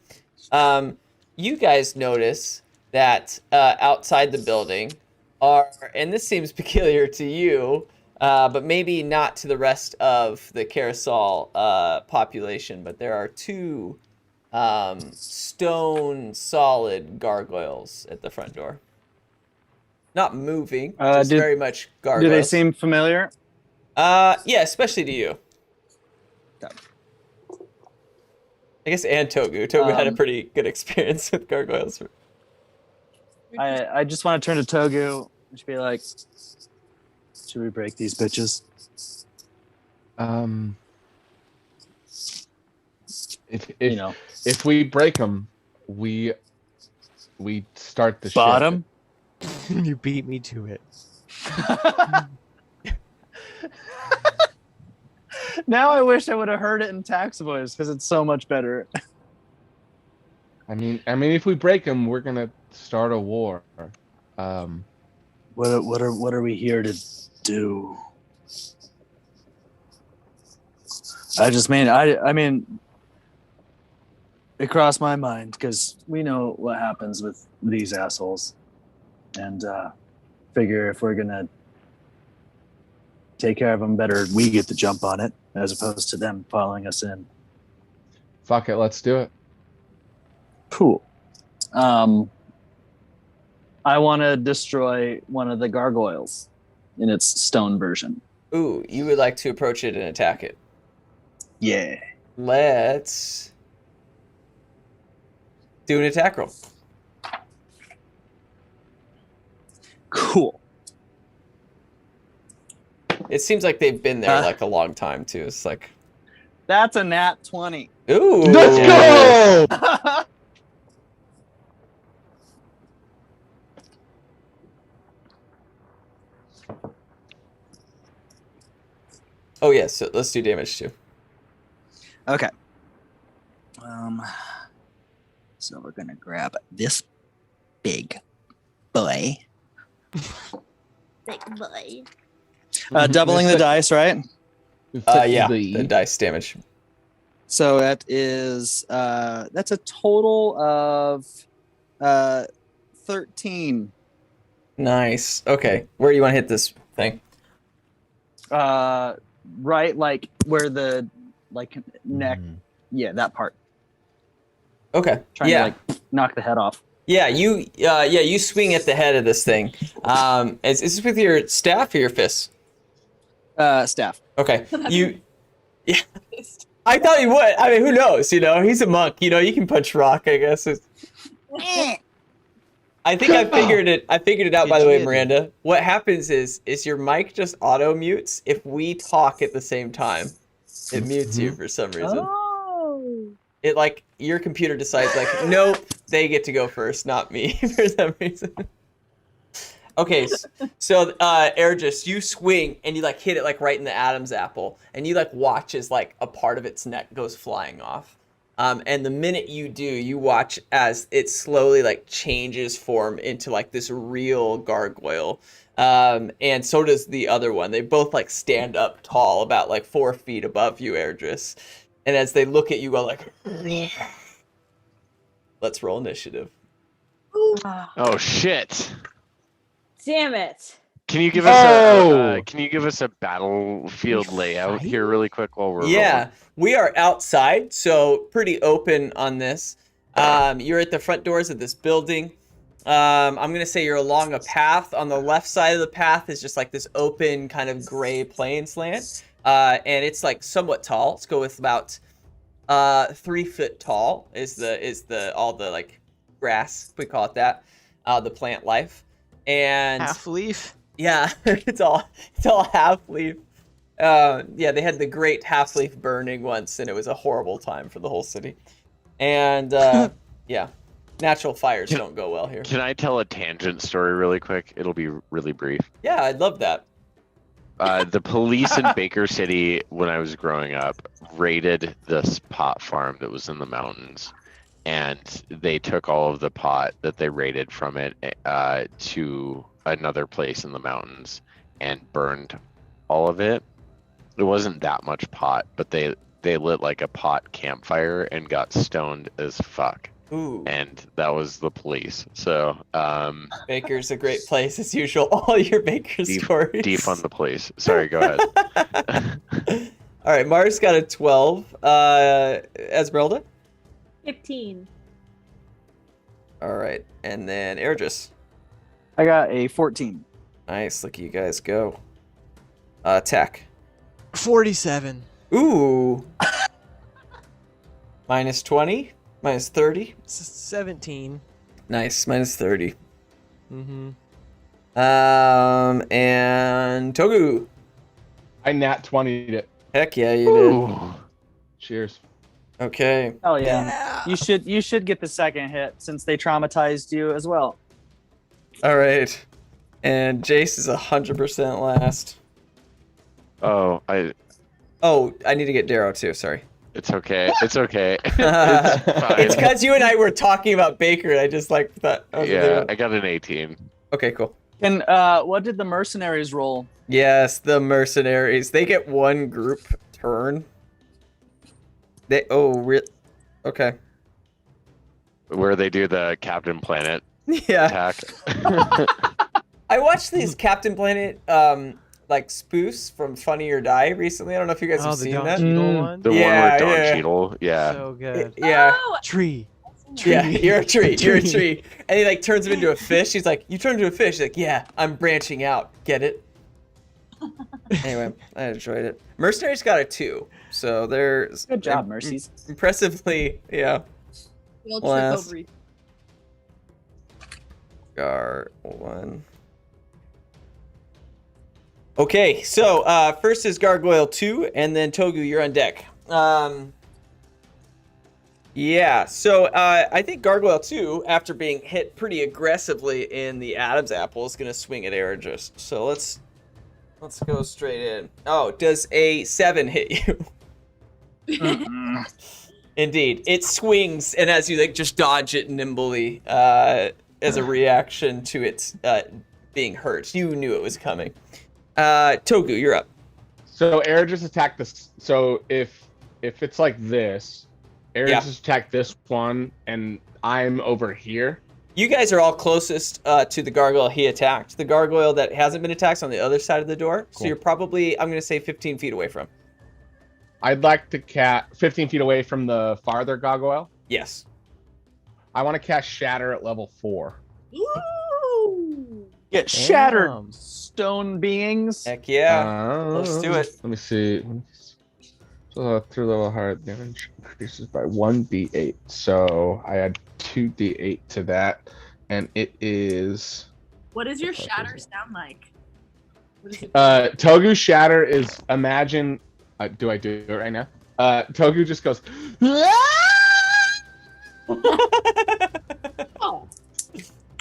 You guys notice that outside the building are, and this seems peculiar to you, but maybe not to the rest of the Carousel population, but there are two stone solid gargoyles at the front door. Not moving, just very much gargoyles. Do they seem familiar? Yeah, especially to you. I guess and Togu. Togu had a pretty good experience with gargoyles. I just want to turn to Togu and just be like, should we break these bitches? If we break them, we start the bottom. You beat me to it. Now I wish I would have heard it in Tax voice because it's so much better. I mean, if we break them, we're gonna start a war. What are we here to do? I mean, it crossed my mind because we know what happens with these assholes, and figure if we're gonna take care of them, better we get the jump on it as opposed to them following us in. Fuck it, let's do it. Cool. I want to destroy one of the gargoyles in its stone version. Ooh, you would like to approach it and attack it. Yeah. Let's do an attack roll. Cool. It seems like they've been there like a long time too. It's like, That's a nat 20. ooh. Let's go! Oh yeah, so let's do damage too. Okay. So we're gonna grab this big boy. Big boy. Doubling the dice, right? Yeah, the dice damage. So that is that's a total of 13. Nice. Okay, where do you want to hit this thing? Right, like where the neck, yeah, that part. Okay. Trying yeah. to like knock the head off. Yeah, you swing at the head of this thing. Is this with your staff or your fists? Staff. Okay. Yeah. I thought he would. I mean, who knows? You know, he's a monk. You know, you can punch rock. I guess. I think I figured it. I figured it out. By the way, Miranda, what happens is your mic just auto mutes if we talk at the same time. It mutes you for some reason. Oh. It like your computer decides like, nope, they get to go first, not me for some reason. Okay, so Ergis, you swing and you like hit it like right in the Adam's apple, and you like watch as like a part of its neck goes flying off. And the minute you do, you watch as it slowly like changes form into like this real gargoyle. And so does the other one. They both like stand up tall, about like 4 feet above you, Ergis. And as they look at you, go like, let's roll initiative. Oh shit! Damn it. Can you give us a battlefield layout here really quick while we're rolling? We are outside, so pretty open on this. You're at the front doors of this building. I'm gonna say you're along a path. On the left side of the path is just like this open kind of gray plains land, and it's like somewhat tall. Let's go with about 3 foot tall is all the like grass, we call it that, the plant life, and Half leaf. yeah, it's all half leaf. Yeah, they had the great half leaf burning once, and it was a horrible time for the whole city. And yeah, natural fires don't go well here. Can I tell a tangent story really quick? It'll be really brief. Yeah, I'd love that. The police in Baker City, when I was growing up, raided this pot farm that was in the mountains, and they took all of the pot that they raided from it to another place in the mountains and burned all of it. It wasn't that much pot, but they lit like a pot campfire and got stoned as fuck. Ooh. And that was the police. So Baker's a great place as usual. All your Baker stories. Defund the police. Sorry, go ahead. All right, Mars got a 12. Esmeralda? 15. All right, and then Ergis. I got a 14. Nice, look at you guys go. Tech. 47. Ooh. Minus 20? Minus 30? 17. Nice, minus 30. Mm-hmm. And Togu. I nat 20'd it. Heck yeah, you did. Cheers. Okay. Oh yeah. You should get the second hit since they traumatized you as well. All right. And Jace is 100% last. Oh, I need to get Darrow too. Sorry. It's okay. It's okay. It's fine. It's because you and I were talking about Baker. And I just like thought. Yeah, I got an 18. Okay, cool. And what did the mercenaries roll? Yes, the mercenaries. They get one group turn. Okay. Where they do the Captain Planet Yeah. attack. I watched these Captain Planet like spoofs from Funny or Die recently. I don't know if you guys have seen that. One. The one with Don Cheadle. Yeah. So good. Yeah. Oh, Tree. Yeah, you're a tree. You're a tree. And he like turns him into a fish. He's like, you turned into a fish. He's like, yeah, I'm branching out. Get it? Anyway, I enjoyed it. Mercenaries got a 2, so they're Good job, Mercies. impressively, yeah. We'll trip Last. over you. Gar 1. Okay, so first is Gargoyle 2, and then Togu, you're on deck. Yeah, so I think Gargoyle 2, after being hit pretty aggressively in the Adam's apple, is going to swing at Eridris. So let's go straight in. Oh, does a 7 hit you? Indeed, it swings, and as you like just dodge it nimbly as a reaction to its being hurt, you knew it was coming. Togu, you're up. So Air just attacked this. So if it's like this, Air just attacked this one, and I'm over here. You guys are all closest to the gargoyle he attacked. The gargoyle that hasn't been attacked is on the other side of the door. Cool. So you're probably, I'm going to say 15 feet away from. I'd like to cast 15 feet away from the farther gargoyle. Yes. I want to cast Shatter at level 4. Ooh. Get shattered, stone beings. Heck yeah. Let's do it. Let me see. So 3 level hard damage increases by 1d8. So I add 2d8 to that, and it is. What does your shatter sound like? What is it? Togu's Shatter is, imagine. Do I do it right now? Togu just goes. Oh.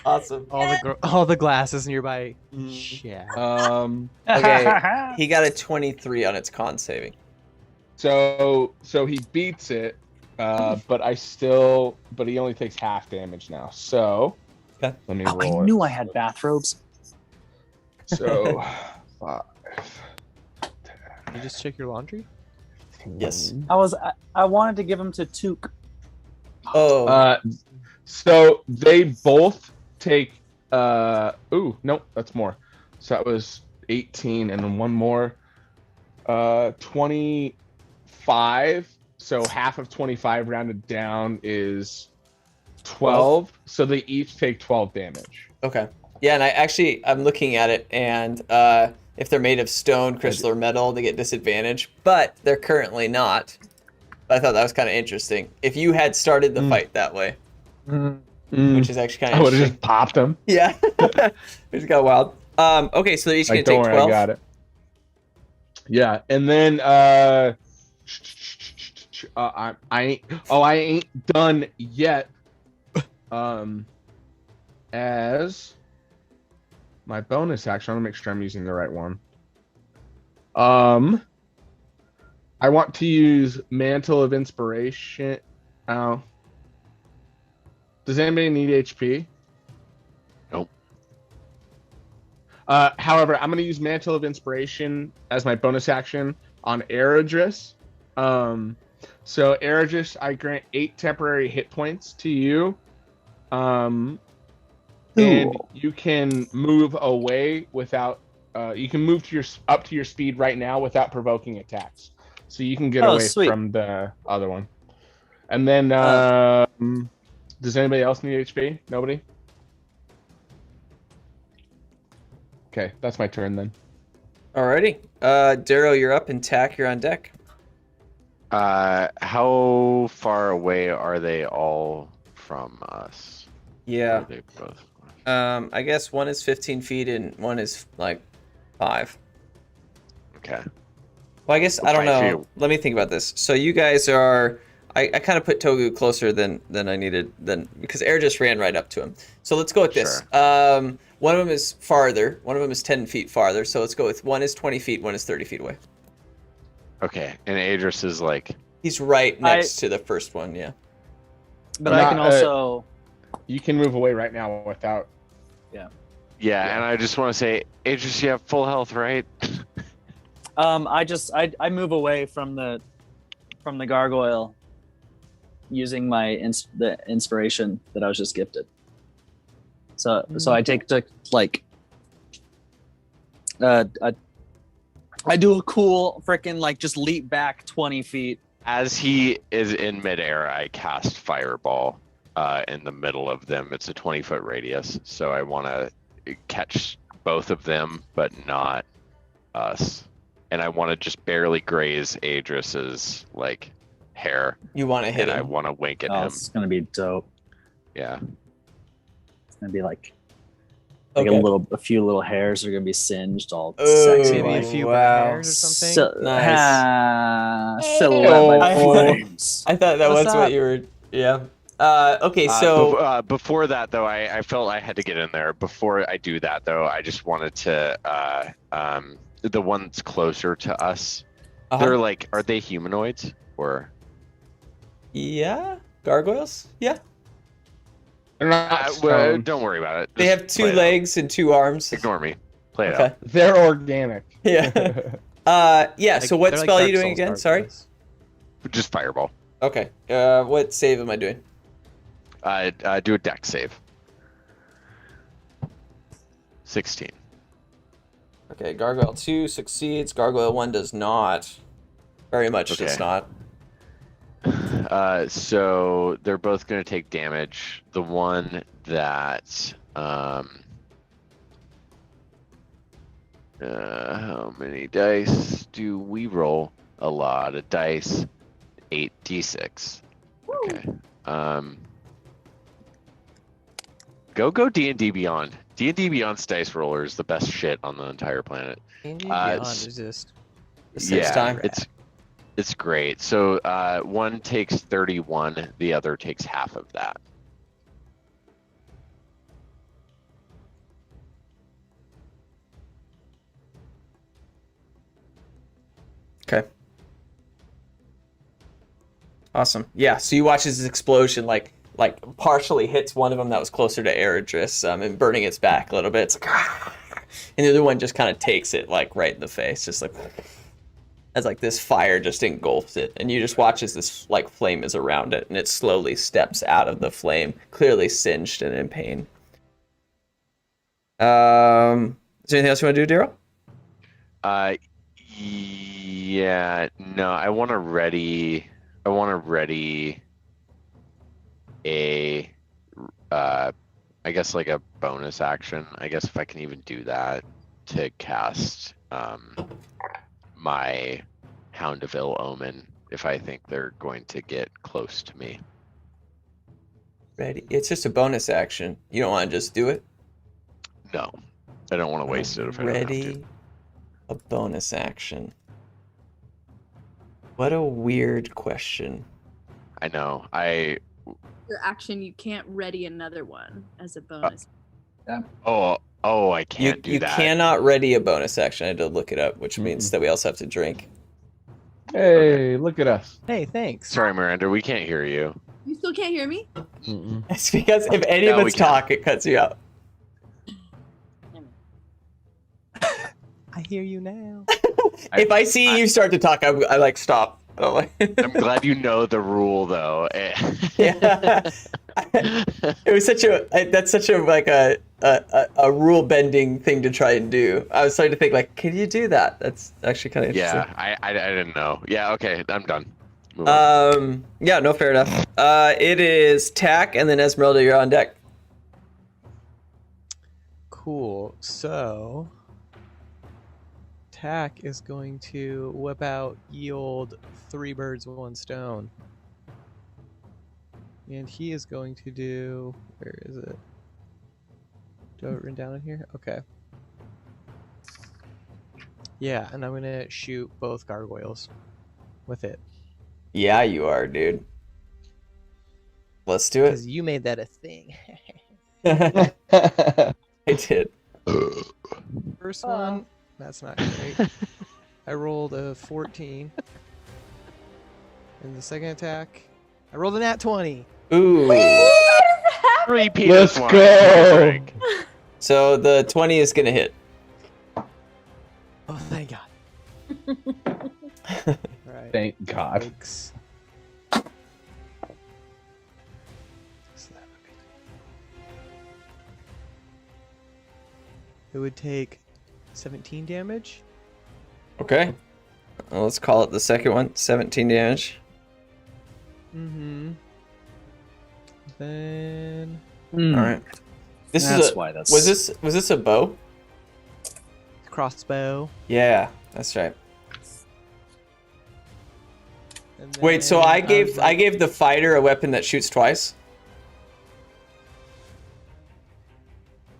Awesome. All the glasses nearby. Yeah. Okay. He got a 23 on its con saving. So he beats it, but he only takes half damage now. So okay. Let me I roll it. knew I had bathrobes. So 5. You just check your laundry? Yes. I wanted to give him to Took. Oh. So they both take. Ooh, nope, that's more. So that was 18, and then one more. 25. So half of 25 rounded down is 12. So they each take 12 damage. Okay. Yeah, and I'm looking at it, and if they're made of stone, crystal, or metal, they get disadvantage, but they're currently not. I thought that was kind of interesting. If you had started the fight that way, which is actually kind of I would interesting. have just popped them. Yeah. It just got wild. Okay, so they're each going to take 12. I got it. Yeah, and then I ain't done yet. As my bonus action, I want to make sure I'm using the right one. I want to use Mantle of Inspiration. Does anybody need HP? Nope. However, I'm going to use Mantle of Inspiration as my bonus action on Eridris. So Eridris, I grant 8 temporary hit points to you. And you can move away without. You can move up to your speed right now without provoking attacks. So you can get away from the other one. And then, does anybody else need HP? Nobody? Okay, that's my turn then. Alrighty. Darrow, you're up, and Tack, you're on deck. How far away are they all from us? Yeah. Are they both? I guess one is 15 feet and one is like 5. Okay. Well, I guess I don't know. Let me think about this. So you guys are. I kind of put Togu closer than I needed because Air just ran right up to him. So let's go with this. Sure. One of them is farther. One of them is 10 feet farther. So let's go with one is 20 feet. One is 30 feet away. Okay, and Adris is like. He's right next to the first one. Yeah. But I can also. You can move away right now without. Yeah, and I just want to say, Adris, you have full health, right? I move away from the gargoyle using my the inspiration that I was just gifted. So I take to like I do a cool freaking like just leap back 20 feet. As he is in midair, I cast Fireball in the middle of them. It's a 20-foot radius, so I want to catch both of them, but not us, and I want to just barely graze Adris's like hair, You want to hit and I him. want to wink at Oh, him. it's gonna be dope. Yeah. It's gonna be like Okay. a few little hairs are gonna be singed, all Ooh, sexy. Maybe a like. few wow. burnt hairs or something. Nice. Silhouette by I- flames. I thought that What's was what up? you were. Yeah. Okay. So. Before that, though, I felt I had to get in there. Before I do that, though, I just wanted to the ones closer to us. Uh-huh. They're like, are they humanoids or? Yeah. Gargoyles. Yeah. They're not Well, stones. don't worry about it. They Just have 2 play it out. legs and 2 arms. Ignore me. Play it Okay. out. They're organic. Yeah. Yeah. So what They're like spell are Dark you doing Souls again? Sorry. gargoyles. Just fireball. Okay. What save am I doing? Do a deck save. 16. Okay. Gargoyle 2 succeeds. Gargoyle 1 does not. Very much does Okay. not. So they're both going to take damage. The one that how many dice do we roll? A lot of dice. 8d6. Okay. Go D&D Beyond. D&D Beyond's dice roller is the best shit on the entire planet. D&D Uh, Beyond s- is just The 6th time. It's great. So one takes 31, the other takes half of that. Okay. Awesome. Yeah. So you watch as this explosion, like partially hits one of them that was closer to Eridris, and burning its back a little bit. It's like, and the other one just kind of takes it like right in the face, just like as like this fire just engulfs it, and you just watch as this like flame is around it, and it slowly steps out of the flame, clearly singed and in pain. Is there anything else you want to do, Daryl? Yeah, no, I want to ready a I guess like a bonus action. I guess if I can even do that to cast my Hound of Ill Omen if I think they're going to get close to me. Ready? It's just a bonus action. You don't want to just do it? No, I don't want to waste it if I don't have to. Ready a bonus action. What a weird question. I know. Your action, you can't ready another one as a bonus. I can't do You that. cannot ready a bonus action. I had to look it up, which means that we also have to drink. Hey, look at us. hey, thanks. Sorry, Miranda, we can't hear you. You still can't hear me? It's because if any Now of we us can. talk, it cuts you out. I hear you now. If I see you start to talk, I like stop. I'm like, I'm glad you know the rule, though. yeah. It was such a that's such a like a rule bending thing to try and do. I was starting to think like, can you do that? That's actually kind of interesting. Yeah, I didn't know. Yeah, okay, I'm done. Move on. Yeah, no, fair enough. It is Tack, and then Esmeralda, you're on deck. Cool. So, Tack is going to whip out yield 3 birds with 1 stone. And he is going to do... Where is it? Do I have it written down in here? Okay. Yeah, and I'm going to shoot both gargoyles with it. Yeah, you are, dude. Let's do it. Because you made that a thing. I did. First one, that's not great. I rolled a 14. And the second attack, I rolled a nat 20. Ooh. 3 penis Let's wine. go. So the 20 is gonna hit. Oh, thank God. Alright. Thank God. Yikes. It would take 17 damage. Okay. Well, let's call it the second one. 17 damage. Mm-hmm. Then All right. This That's is a, why that's was this a bow? crossbow. Yeah, that's right. And Wait, so then I gave was I like, gave the fighter a weapon that shoots twice.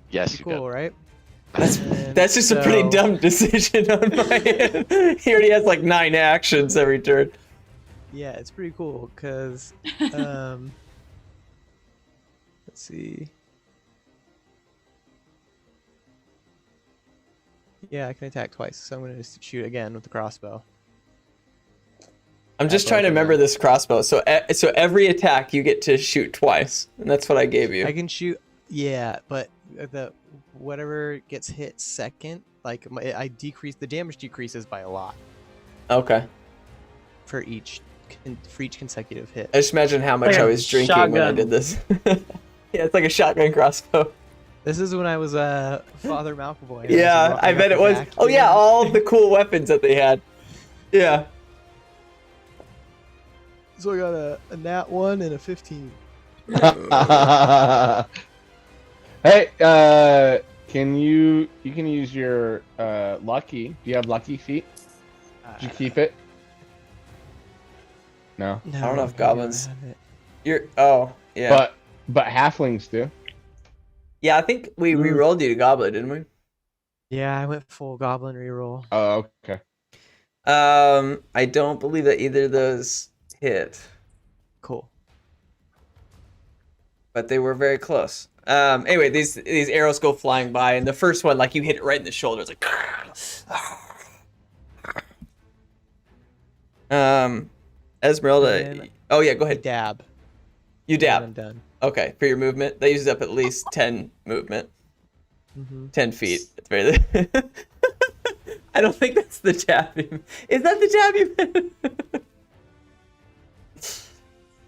Yes, you cool, right? That's And that's just a pretty so- dumb decision on my end. He already has like 9 actions every turn. Yeah, it's pretty cool because, let's see. Yeah, I can attack twice, so I'm gonna just shoot again with the crossbow. I'm just both trying to of remember them. this crossbow. So so every attack you get to shoot twice, and that's what I gave you. I can shoot, yeah, but the whatever gets hit second, like I decrease the damage decreases by a lot Okay. for each consecutive hit. I just imagine how much Like I a was drinking when I shotgun. did this. Yeah, it's like a shotgun crossbow. This is when I was Father Malcolm. Yeah, I bet it was. Oh yeah, all the cool weapons that they had. Yeah. So I got a nat 1 and a 15. Hey, can you can use your lucky? Do you have lucky feet? Did you keep it? No. No, I don't know if I goblins- have it. Yeah. But halflings do. Yeah, I think we re-rolled you to Goblin, didn't we? Yeah, I went full goblin reroll. Oh, okay. I don't believe that either of those hit, Cool. but they were very close. Anyway, these arrows go flying by, and the first one, like, you hit it right in the shoulder. It's like, Esmeralda. And Oh yeah, go I ahead. dab. You And dab. I'm done. Okay, for your movement, that uses up at least 10 movement, Mm-hmm. 10 feet. It's very. I don't think that's the jab. Is that the jab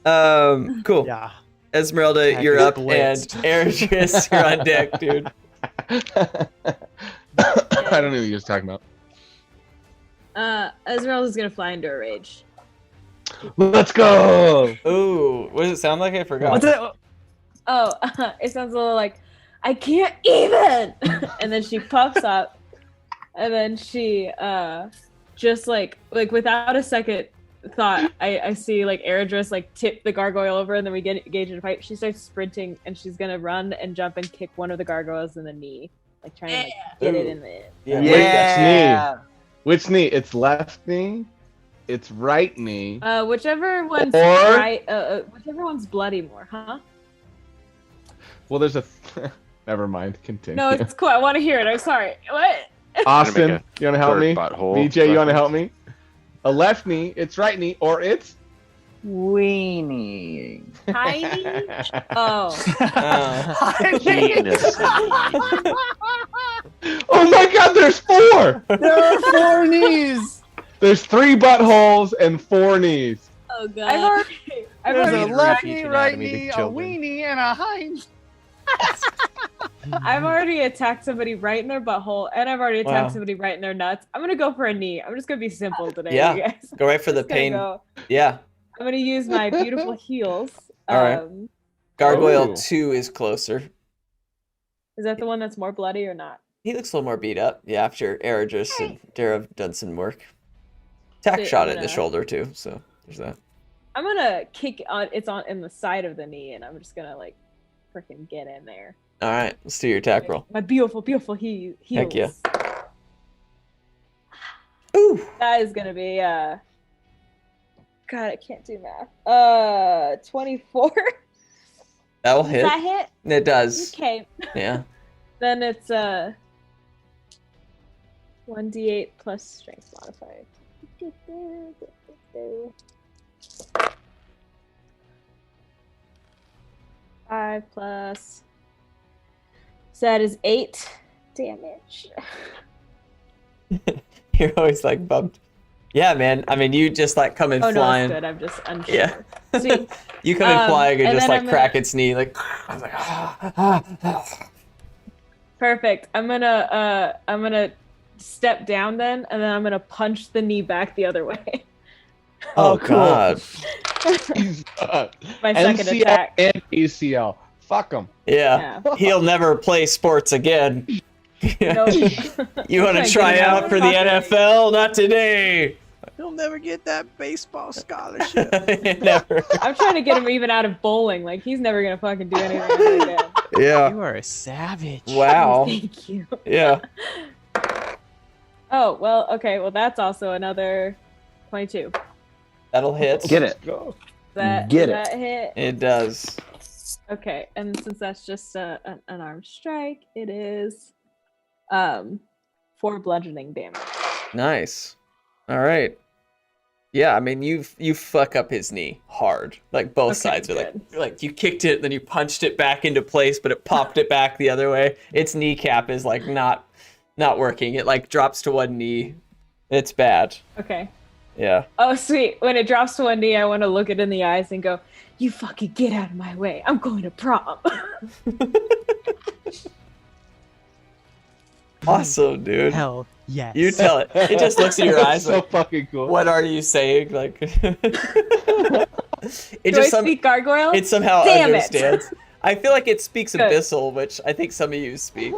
you? Cool. Yeah. Esmeralda, Heck, you're it's up, blitzed. and Eritreus, you're on deck, dude. I don't know what you're talking about. Esmeralda's gonna fly into a rage. Let's go. Ooh, what does it sound like? I forgot. What's it? Oh, it sounds a little like, I can't even! And then she puffs up, and then she, just like without a second thought, I see like Eridris like tip the gargoyle over, and then we get engaged in a fight. She starts sprinting, and she's gonna run and jump and kick one of the gargoyles in the knee, like trying to like, get it in the. Yeah. Wait, that's knee. Which knee? It's left knee. It's right knee. Whichever one's Or- right, whichever one's bloody more, huh? Well, there's a. Never mind. Continue. No, it's cool. I want to hear it. I'm sorry. What? Austin, Gonna you want to help Third me? butthole BJ, you want to help reference. me? A left knee, it's right knee, or it's. Weenie. Tiny? Oh. Penis. Oh my God! There's 4. There are 4 knees. There's 3 buttholes and 4 knees. Oh god. I've There's already, a left repeat knee, right anatomy to knee, a children. weenie, and a hind. I've already attacked somebody right in their butthole, and I've already attacked Wow. somebody right in their nuts. I'm gonna go for a knee. I'm just gonna be simple today, Yeah. you guys. Go right for the Just gonna pain. go- Yeah. I'm gonna use my beautiful heels. All right. Gargoyle Ooh. 2 is closer. Is that the one that's more bloody or not? He looks a little more beat up. Yeah, after Eridris and Dara have done some work. Tack Dude, shot I'm it in the gonna- shoulder too, so there's that. I'm gonna kick on. It's on in the side of the knee, and I'm just gonna like freaking get in there. All right, let's do your attack roll. My beautiful, beautiful heels. Heck yeah. Ooh. That is gonna be God, I can't do math. 24. That will Does hit. that hit? It does. Okay. Yeah. Then it's 1d8 plus strength modifier. 5 plus. So that is 8 damage. You're always like bummed. Yeah, man. I mean, you just like come in Oh no, flying. it's good. I'm just unsure. Yeah. Sweet. You come in flying and and just then like I'm crack gonna- its knee, like. I was like, Perfect. I'm gonna step down then, and then I'm gonna punch the knee back the other way. Oh, God. My second MCL attack. and ACL. Fuck them. Yeah. He'll never play sports again. Nope. You want to Can't try get him out for the NFL? Not today. He'll never get that baseball scholarship. Never. I'm trying to get him even out of bowling. Like he's never gonna fucking do anything ever again. Yeah. You are a savage. Wow. Thank you. Yeah. Oh well, okay. Well, that's also another 22. That'll hit. Get it. That Get it. that hit. It does. Okay, and since that's just an armed strike, it is 4 bludgeoning damage. Nice. All right. Yeah, I mean you fuck up his knee hard. Like both Okay, sides are good. like you kicked it, then you punched it back into place, but it popped it back the other way. Its kneecap is like not working. It like drops to one knee. It's bad. Okay. Yeah. Oh sweet. When it drops to one knee, I want to look it in the eyes and go, "You fucking get out of my way. I'm going to prom." Awesome, dude. Hell yes. You tell it. It just looks in your eyes so like, fucking cool. what are you saying? Like it Do just I speak gargoyle? it somehow Damn it. understands. I feel like it speaks Good. Abyssal, which I think some of you speak.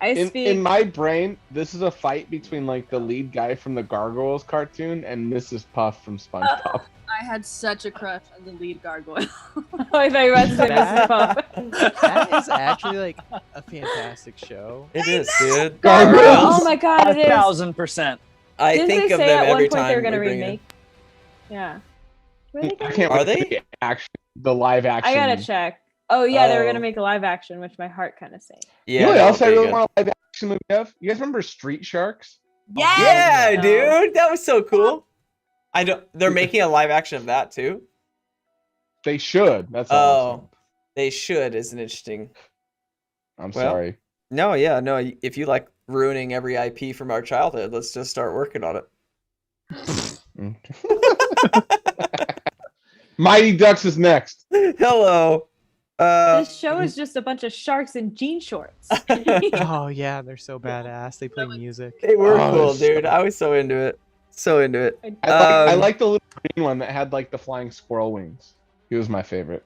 I In, speak. in my brain, this is a fight between like the lead guy from the Gargoyles cartoon and Mrs. Puff from SpongeBob. I had such a crush on the lead gargoyle. Oh, I thought you were about to say Mrs. Puff. That is actually like a fantastic show. It is, dude. Oh my god, it is. 1,000%. I Didn't think they of say them at every one point time they were gonna we bring it. remake? Yeah. Were they I gonna- can't Are wait they? to get the live action. I gotta check. Oh yeah, they were Oh. gonna make a live action, which my heart kind of sang. Yeah. You know what that else would I be really good. want a live action movie of? You guys remember Street Sharks? Yes! Yeah, No. dude, that was so cool. I don't. They're making a live action of that too. They should. That's all. Oh, they should. Is an interesting. I'm well, sorry. No, yeah, no. If you like ruining every IP from our childhood, let's just start working on it. Mighty Ducks is next. Hello. This show is just a bunch of sharks in jean shorts. Oh yeah, they're so badass. They play music. They were Oh, cool, it's so- dude. I was so into it. So into it. I Um, like the little green one that had like the flying squirrel wings. He was my favorite.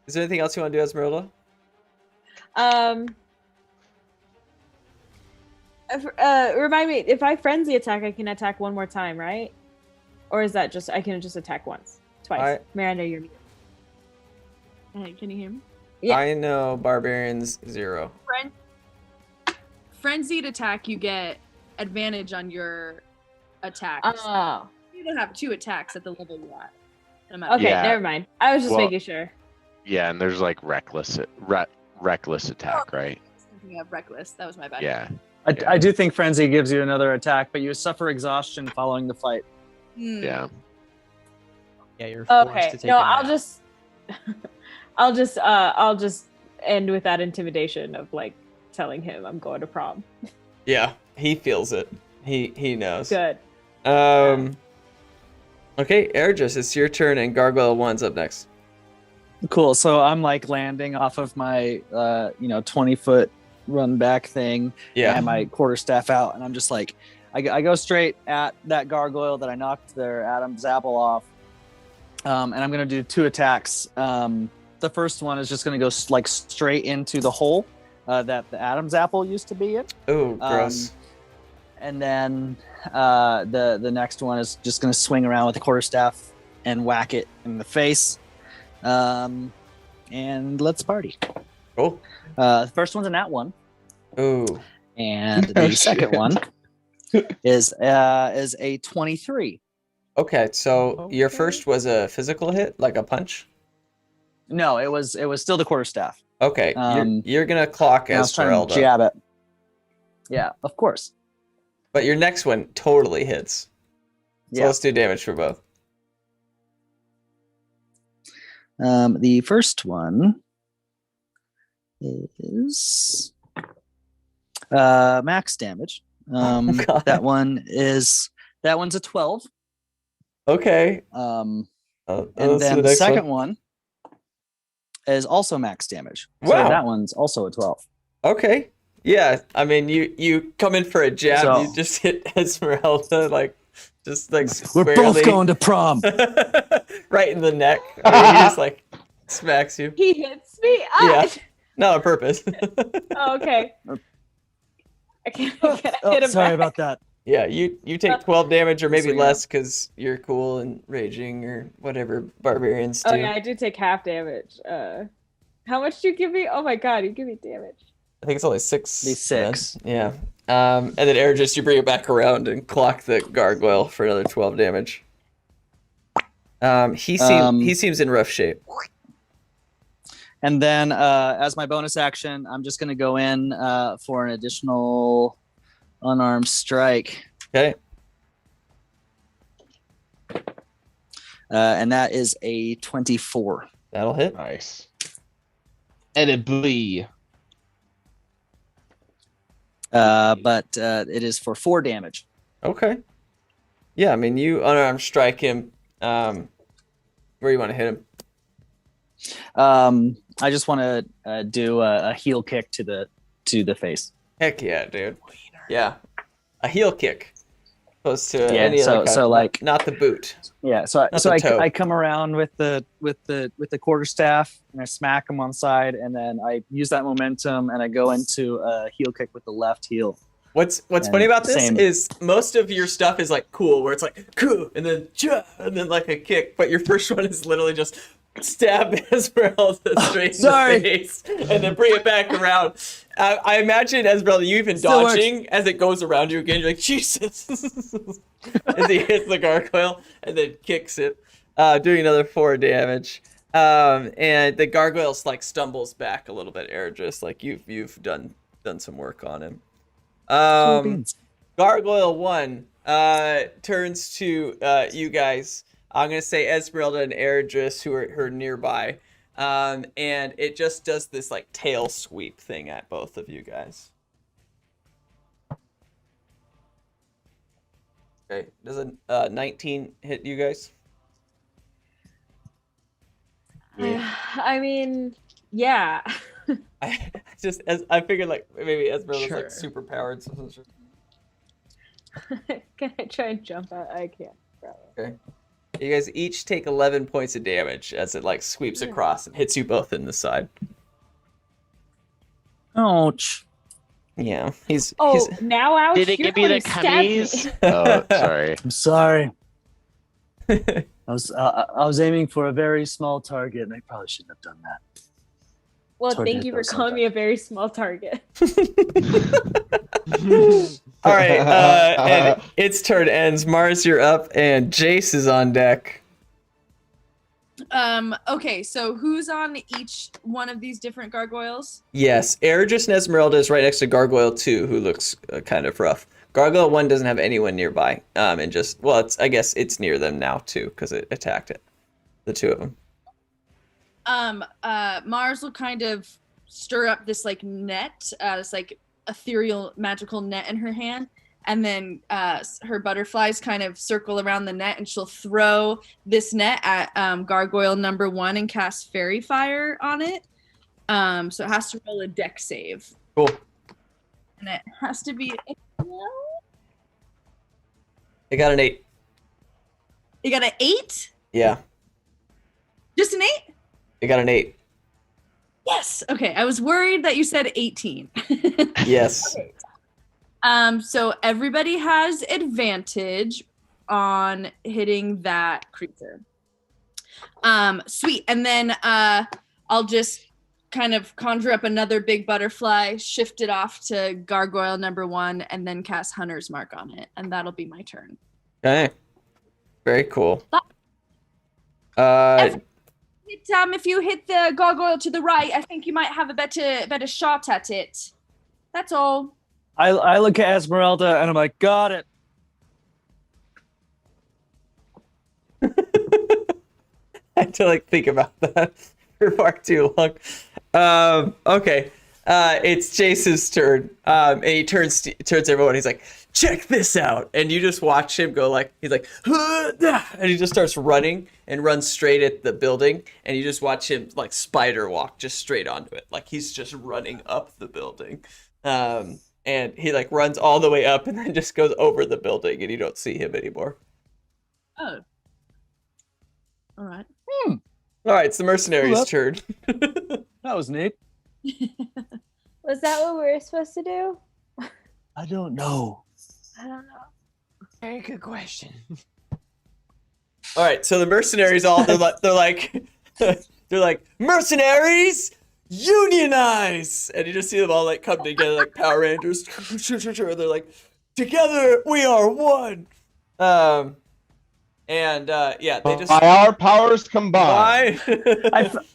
Is there anything else you want to do, Esmeralda? Remind me, if I frenzy attack, I can attack one more time, right? Or is that just I can just attack once, twice? I- Miranda, you're muted. Hey, can you hear me? Yeah. I know barbarians 0. Frenzied attack, you get advantage on your attacks. Oh, You don't have 2 attacks at the level you're at. No matter okay, Yeah. never mind. I was just Well- making sure. Yeah, and there's like reckless attack, right? I was thinking of reckless. That was my bad. Yeah. I do think Frenzy gives you another attack, but you suffer exhaustion following the fight. Hmm. Yeah. Yeah, you're forced to Okay, take no, a I'll nap. just, I'll just end with that intimidation of like telling him I'm going to prom. Yeah, he feels it. He knows. Good. Okay, Ergis, it's your turn, and Gargoyle 1's up next. Cool. So I'm like landing off of my 20-foot run back thing. Yeah. And my quarterstaff out, and I'm just like, I go straight at that gargoyle that I knocked their Adam's apple off, and I'm gonna do 2 attacks. The first one is just gonna go like straight into the hole that the Adam's apple used to be in. Ooh, gross. And then the next one is just gonna swing around with the quarterstaff and whack it in the face. And let's party. Cool. The first one's a nat 1. Ooh. And the second one is a 23. Okay, so your Okay. first was a physical hit, like a punch? No, it was still the quarterstaff. Okay, you're gonna clock And I was trying to Esmeralda, jab it. Yeah, of course. but your next one totally hits. So Yeah. let's do damage for both. The first one is max damage. God. That one's a 12. Okay. And let's do then the next second one is also max damage. So Wow. that one's also a 12. Okay. Yeah, I mean, you come in for a jab, So- you just hit Esmeralda, just We're squarely. both going to prom. right in the neck. I mean, he just smacks you. He hits me. Ah! Yeah. Not on purpose. Oh, okay. Can I hit him sorry back? about that. Yeah, you take 12 damage or maybe So, yeah. less because you're cool and raging or whatever barbarians do. Oh yeah, I do take half damage. How much do you give me? Oh my god, you give me damage. I think it's only 6. Be 6. Yeah. And then Airgis, you bring it back around and clock the gargoyle for another 12 damage. He seems in rough shape. And then as my bonus action, I'm just going to go in for an additional unarmed strike. Okay. And that is a 24. That'll hit. Nice. And it bleed. But it is for 4 damage. Okay. Yeah, I mean, you unarmed strike him. Where you want to hit him? I just want to do a heel kick to the face. Heck yeah, dude. Yeah. A heel kick. Opposed to Yeah, any other kind like not the boot. Yeah, so Not the toe. I come around with the quarterstaff and I smack him on the side, and then I use that momentum and I go into a heel kick with the left heel. What's funny about this is most of your stuff is like cool, where it's like cool and then like a kick, but your first one is literally just stab Esmeralda straight in the face and then bring it back around. I imagine Esmeralda, you even Still dodging as it goes around you again. You're like, Jesus. As he hits the gargoyle and then kicks it, doing another 4 damage. And the gargoyle's like stumbles back a little bit, Airgis, like you've done some work on him. Gargoyle 1 turns to you guys. I'm going to say Esmeralda and Airgis, who are nearby. And it just does this like tail sweep thing at both of you guys. Okay, does a 19 hit you guys? I mean, yeah. I figured like maybe Esmeralda's like super powered. So Can I try and jump out? I can't. Probably. Okay. You guys each take 11 points of damage as it like sweeps across and hits you both in the side. Ouch. Yeah, now ouch. Did it give you the cummies? Oh, sorry. I'm sorry. I was aiming for a very small target, and I probably shouldn't have done that. Well, It's hard to thank you hit for those calling me a very small target. All right, and its turn ends. Mars, you're up, and Jace is on deck. Okay, so who's on each one of these different gargoyles? Yes, Airgis and Esmeralda is right next to Gargoyle 2, who looks kind of rough. Gargoyle 1 doesn't have anyone nearby, and just, well, I guess it's near them now, too, because it attacked it. The two of them. Mars will kind of stir up this like net, this like ethereal magical net in her hand, and then her butterflies kind of circle around the net, and she'll throw this net at gargoyle number 1 and cast fairy fire on it. So it has to roll a deck save. Cool. And it has to be It got an 8. You got an 8? Yeah, Just an 8? it got an 8. Yes. Okay. I was worried that you said 18. Yes. Okay. So everybody has advantage on hitting that creature. Sweet. And then I'll just kind of conjure up another big butterfly, shift it off to gargoyle number 1, and then cast Hunter's Mark on it. And that'll be my turn. Okay. Very cool. If you hit the gargoyle to the right, I think you might have a better shot at it. That's all. I look at Esmeralda and I'm like, got it. I had to like think about that for far too long. Okay. It's Jace's turn. And he turns to everyone. He's like, check this out. And you just watch him go like, he's like, and he just starts running and runs straight at the building. And you just watch him like spider walk just straight onto it. Like he's just running up the building. And he like runs all the way up and then just goes over the building and you don't see him anymore. Oh. All right. All right, it's the mercenary's turn. That was neat. Was that what we were supposed to do? I don't know. I don't know. Very good question. All right, so the mercenaries they're like mercenaries unionize, and you just see them all like come together like Power Rangers. They're like, together we are one. Yeah, they just by our powers combined.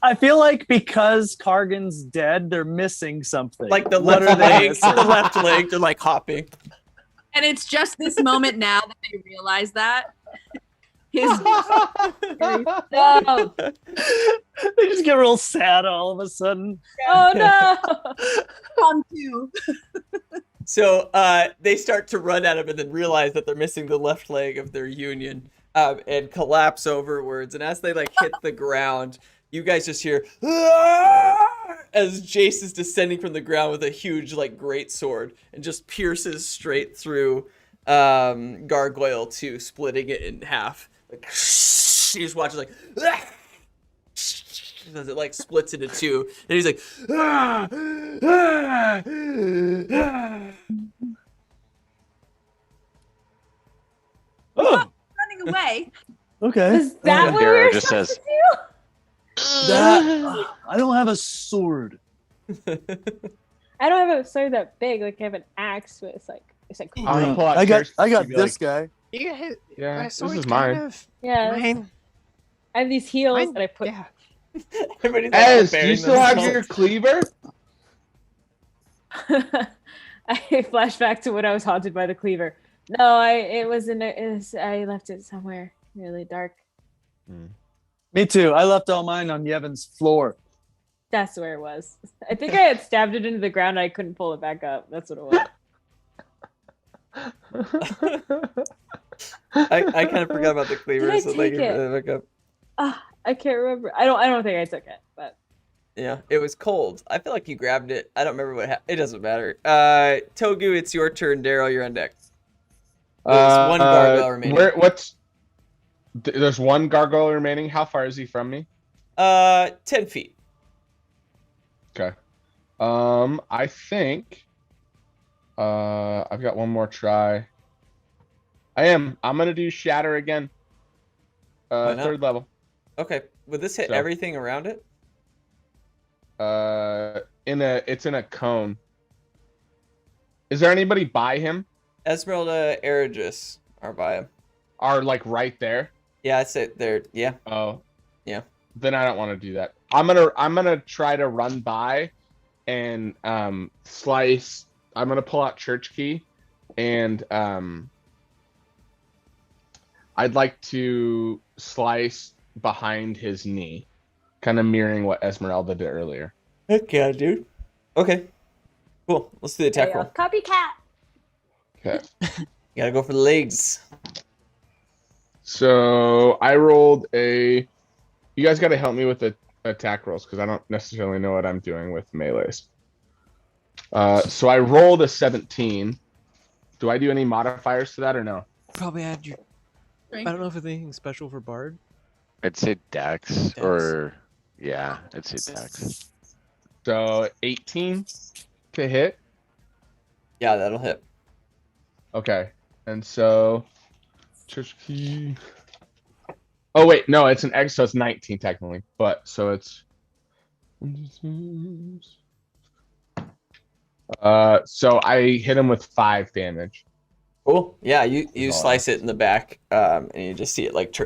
I feel like because Kargan's dead, they're missing something. like the What left are they leg, missing? the left leg. They're like hopping. And it's just this moment now that they realize that. His No. They just get real sad all of a sudden. Oh no. come to. So they start to run at him and then realize that they're missing the left leg of their union and collapse overwards. And as they like hit the ground, you guys just hear "Ah!" as Jace is descending from the ground with a huge like great sword and just pierces straight through Gargoyle 2, splitting it in half. Like you just watch it like "Ah!" as it like splits into two, and he's like "Ah! Ah! Ah!" Oh, Running away. okay. Was that what we Darrow were just supposed says, to do? I don't have a sword. I don't have a sword that big. Like I have an axe, but it's like I'm gonna pull out I got Kirsten I got and be this like, guy. You guys, Yeah, my this sword's is kind mine. of yeah. mine. I have these heels Mine- that I put. Yeah. Everybody's like Ez, do preparing you still have themselves. your cleaver? I flash back to when I was haunted by the cleaver. No, I left it somewhere really dark. Me too. I left all mine on Yevon's floor. That's where it was. I think I had stabbed it into the ground. And I couldn't pull it back up. That's what it was. I kind of forgot about the cleaver, Did I so thank you take for that backup. I can't remember. I don't think I took it, but Yeah, it was cold. I feel like you grabbed it. I don't remember what happened. It doesn't matter. Togu, it's your turn. Daryl, you're on deck. There's one gargoyle remaining. There's one gargoyle remaining. How far is he from me? 10 feet. Okay. I think I've got one more try. I'm gonna do shatter again. Why not? 3rd level. Okay. Would this hit So- everything around it? It's in a cone. Is there anybody by him? Esmeralda, Erigis are by him. Are like right there? Yeah, I say they're, yeah. Oh. Yeah. Then I don't want to do that. I'm gonna try to run by and slice. I'm gonna pull out Church Key and I'd like to slice behind his knee, kind of mirroring what Esmeralda did earlier. Heck yeah, dude. Okay. Cool. Let's do the attack roll. Copycat. Okay. You gotta go for the legs. So I rolled a. You guys got to help me with the attack rolls because I don't necessarily know what I'm doing with melees. So I rolled a 17. Do I do any modifiers to that or no? Probably add your. I don't know if it's anything special for Bard. I'd say Dex, Dex. or yeah, I'd say Dex. So 18 to hit. Yeah, that'll hit. Okay. And so Church Key. Oh wait, no, it's an X, so it's 19 technically. But so it's so I hit him with 5 damage. Cool. Yeah, you That's all slice it in the back, and you just see it like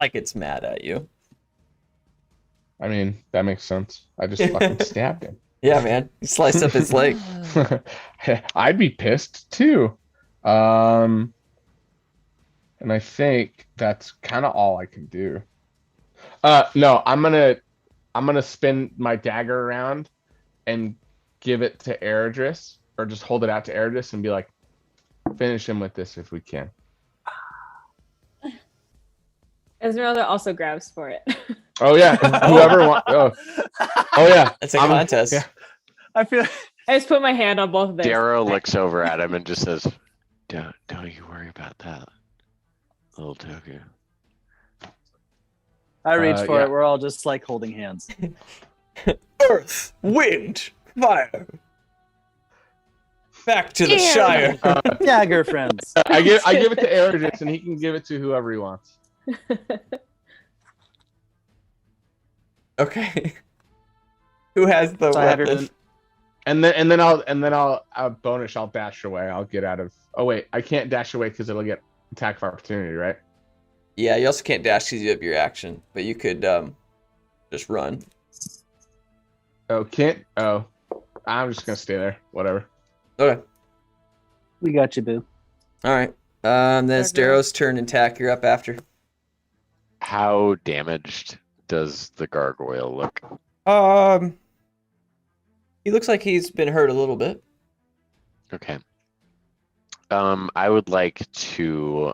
like it's mad at you. I mean, that makes sense. I just fucking stabbed him. Yeah, man. You sliced up its leg. I'd be pissed too. And I think that's kind of all I can do. No, I'm gonna spin my dagger around and give it to Eridris, or just hold it out to Eridris and be like, finish him with this if we can. Esmeralda also grabs for it. Oh yeah, whoever wants. Oh yeah, It's a contest. yeah. I feel I just put my hand on both of them. Darrow looks over at him and just says, "Don't you worry about that, little Toku." I reach for yeah. it. We're all just like holding hands. Earth, wind, fire. Back to the Shire. Dagger friends. I give it to Eridus, and he can give it to whoever he wants. Okay. Who has the So I have weapon? your- And then I'll bonus. I'll dash away. I'll get out of. Oh wait, I can't dash away because it'll get attack of opportunity, right? Yeah, you also can't dash because you have your action, but you could just run. Oh, can't. Oh, I'm just gonna stay there. Whatever. Okay. We got you, boo. All right. Then it's Darrow's turn, and Tack, you're up after. How damaged does the gargoyle look? He looks like he's been hurt a little bit. Okay. I would like to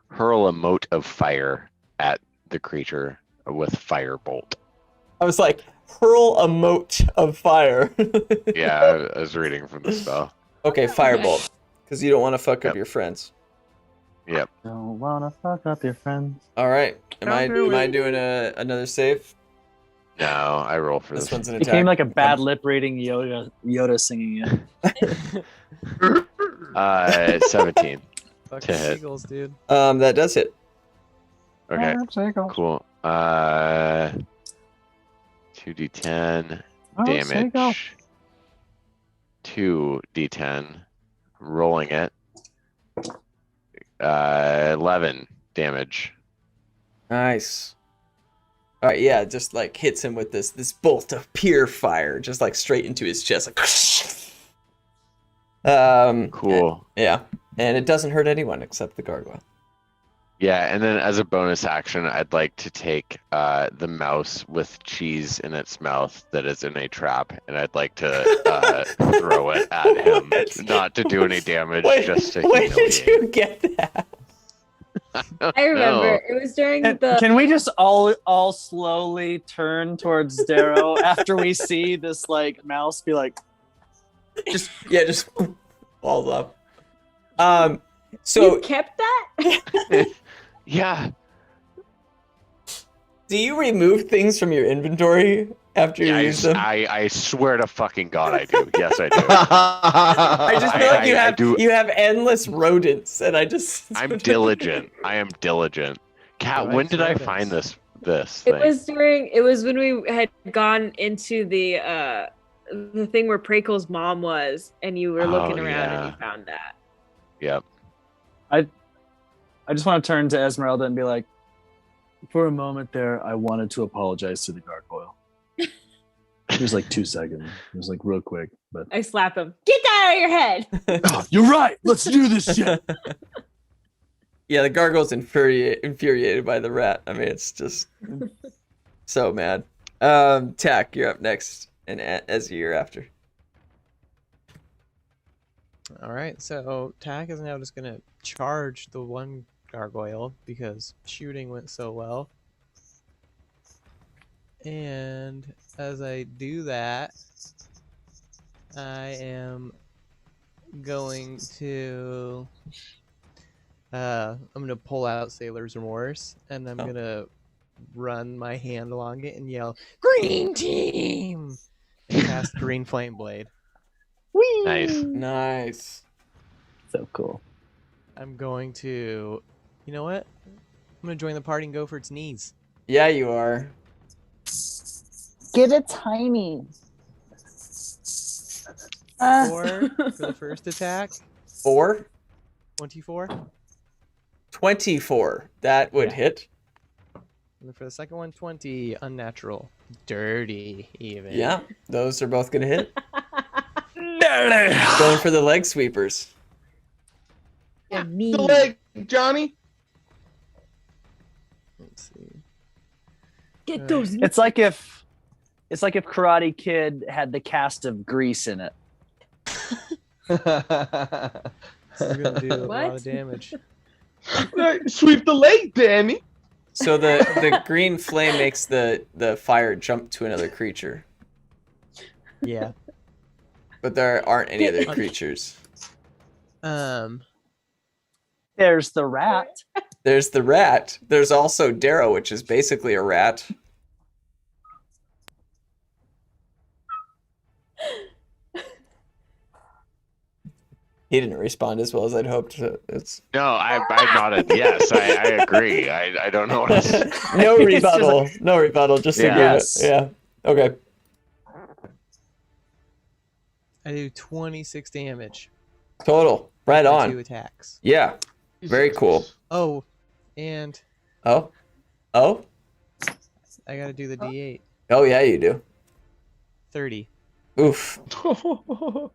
hurl a mote of fire at the creature with firebolt. I was like, hurl a mote of fire. Yeah, I was reading from the spell. Okay, firebolt, because you don't want to fuck up Yep. your friends. Yep. Don't wanna fuck up your friends. All right. Am I Don't do doing another save? No, I roll for This this. one's an attack. Became like a bad lip reading Yoda singing it. 17. Fucking To hit. seagulls, dude. That does hit. Okay, cool. 2d10 damage. 2d10. Rolling it. 11 damage. Nice. All right, yeah, just like hits him with this bolt of pure fire, just like straight into his chest. Like, Cool. yeah, and it doesn't hurt anyone except the gargoyle. Yeah, and then as a bonus action, I'd like to take the mouse with cheese in its mouth that is in a trap, and I'd like to throw it at him, not to do any damage, just to Where humiliate. did you get that? I remember it was during the. Can we just all slowly turn towards Darrow after we see this like mouse be like, Just falls up. So You kept that? Yeah. do you remove things from your inventory after you use them? I swear to fucking God I do. Yes, I do. I just feel like I do. you have endless rodents, and I just I'm diligent. I am diligent. Kat, when did I find this thing? It was when we had gone into the thing where Prakel's mom was, and you were looking around and you found that. Yep. I just want to turn to Esmeralda and be like, for a moment there, I wanted to apologize to the gargoyle. It was like 2 seconds. It was like real quick, but I slap him. Get that out of your head! oh, you're right. Let's do this shit. Yeah, the gargoyle's infuriated by the rat. I mean, it's just so mad. Tack, you're up next, and Ezzy, you're after. All right, so Tack is now just gonna charge the one gargoyle because shooting went so well. And as I do that, I am going to I'm gonna pull out Sailor's Remorse, and I'm gonna run my hand along it and yell, "Green Team!" and cast Green Flame Blade. Nice. Nice. So cool. I'm going to, you know what? I'm gonna join the party and go for its knees. Yeah, you are. Get it tiny. 4 for the first attack. 4? 24. 24. That would hit. And then for the second one, 20. Unnatural. Dirty, even. Yeah, those are both gonna hit. Going for the leg sweepers. Yeah, The leg, Johnny. Let's see. Get those. It's like if Karate Kid had the cast of Grease in it. This is gonna do a lot What? of damage. Sweep the leg, Danny. So the green flame makes the fire jump to another creature, Yeah. but there aren't any other creatures. There's the rat. There's the rat. There's also Darrow, which is basically a rat. He didn't respond as well as I'd hoped. It's No, I nodded. Yes, I agree. I don't know what else. no It's just rebuttal. No rebuttal. Just Yeah. agreement. Yes. Yeah. Okay. I do 26 damage. Total. Right for on. 2 attacks. Yeah. Very cool. Oh, and Oh. Oh. I gotta do the D8. Oh yeah, you do. 30 Oof. total.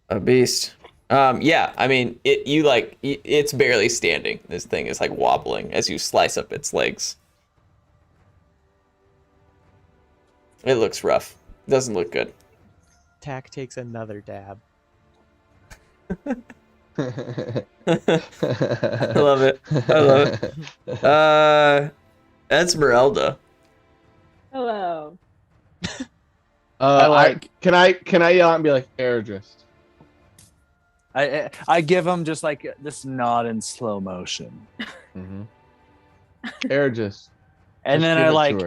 A beast. Yeah, I mean, it's barely standing. This thing is like wobbling as you slice up its legs. It looks rough. Doesn't look good. Tack takes another dab. I love it. I love it. Esmeralda. Hello. Can I yell out and be like, Ergist? I give him just like this nod in slow motion, Mm-hmm. Ergist. and then I like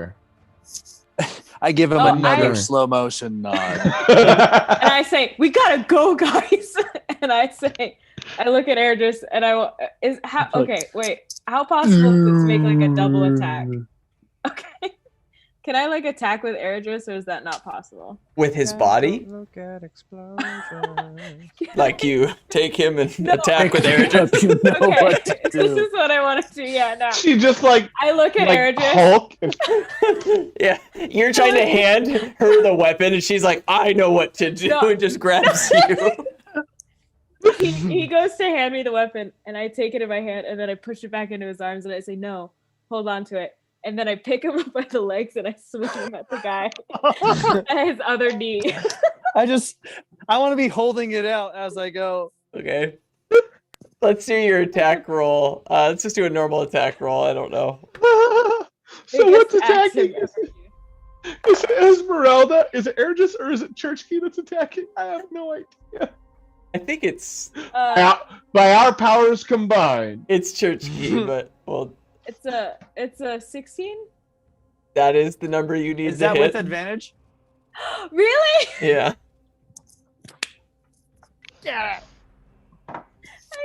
I give him Oh, another I- slow motion nod. And I say, "We gotta go, guys." And I look at Erdris, and okay, wait. How possible is it to make like a double attack? Okay. Can I like attack with Erdris, or is that not possible? With his body? Look at explosion. Like you take him and No. attack with Eridris? You know Okay, what to this do. is what I want to do. Yeah, no. She just like I look at Erdris. Hulk. Yeah. You're trying to hand her the weapon, and she's like, I know what to do, No. and just grabs you. He goes to hand me the weapon, and I take it in my hand, and then I push it back into his arms, and I say, "No, hold on to it." And then I pick him up by the legs, and I swing him at the guy at his other knee. I want to be holding it out as I go. Okay. Let's do your attack roll. Let's just do a normal attack roll. I don't know. So what's attacking? Accent. Is it Esmeralda? Is it Ergis or is it Church Key that's attacking? I have no idea. I think it's By our powers combined. Church Key, but well, It's a 16. that is the number you need Is to that hit. with advantage? Really? Yeah. Yeah. I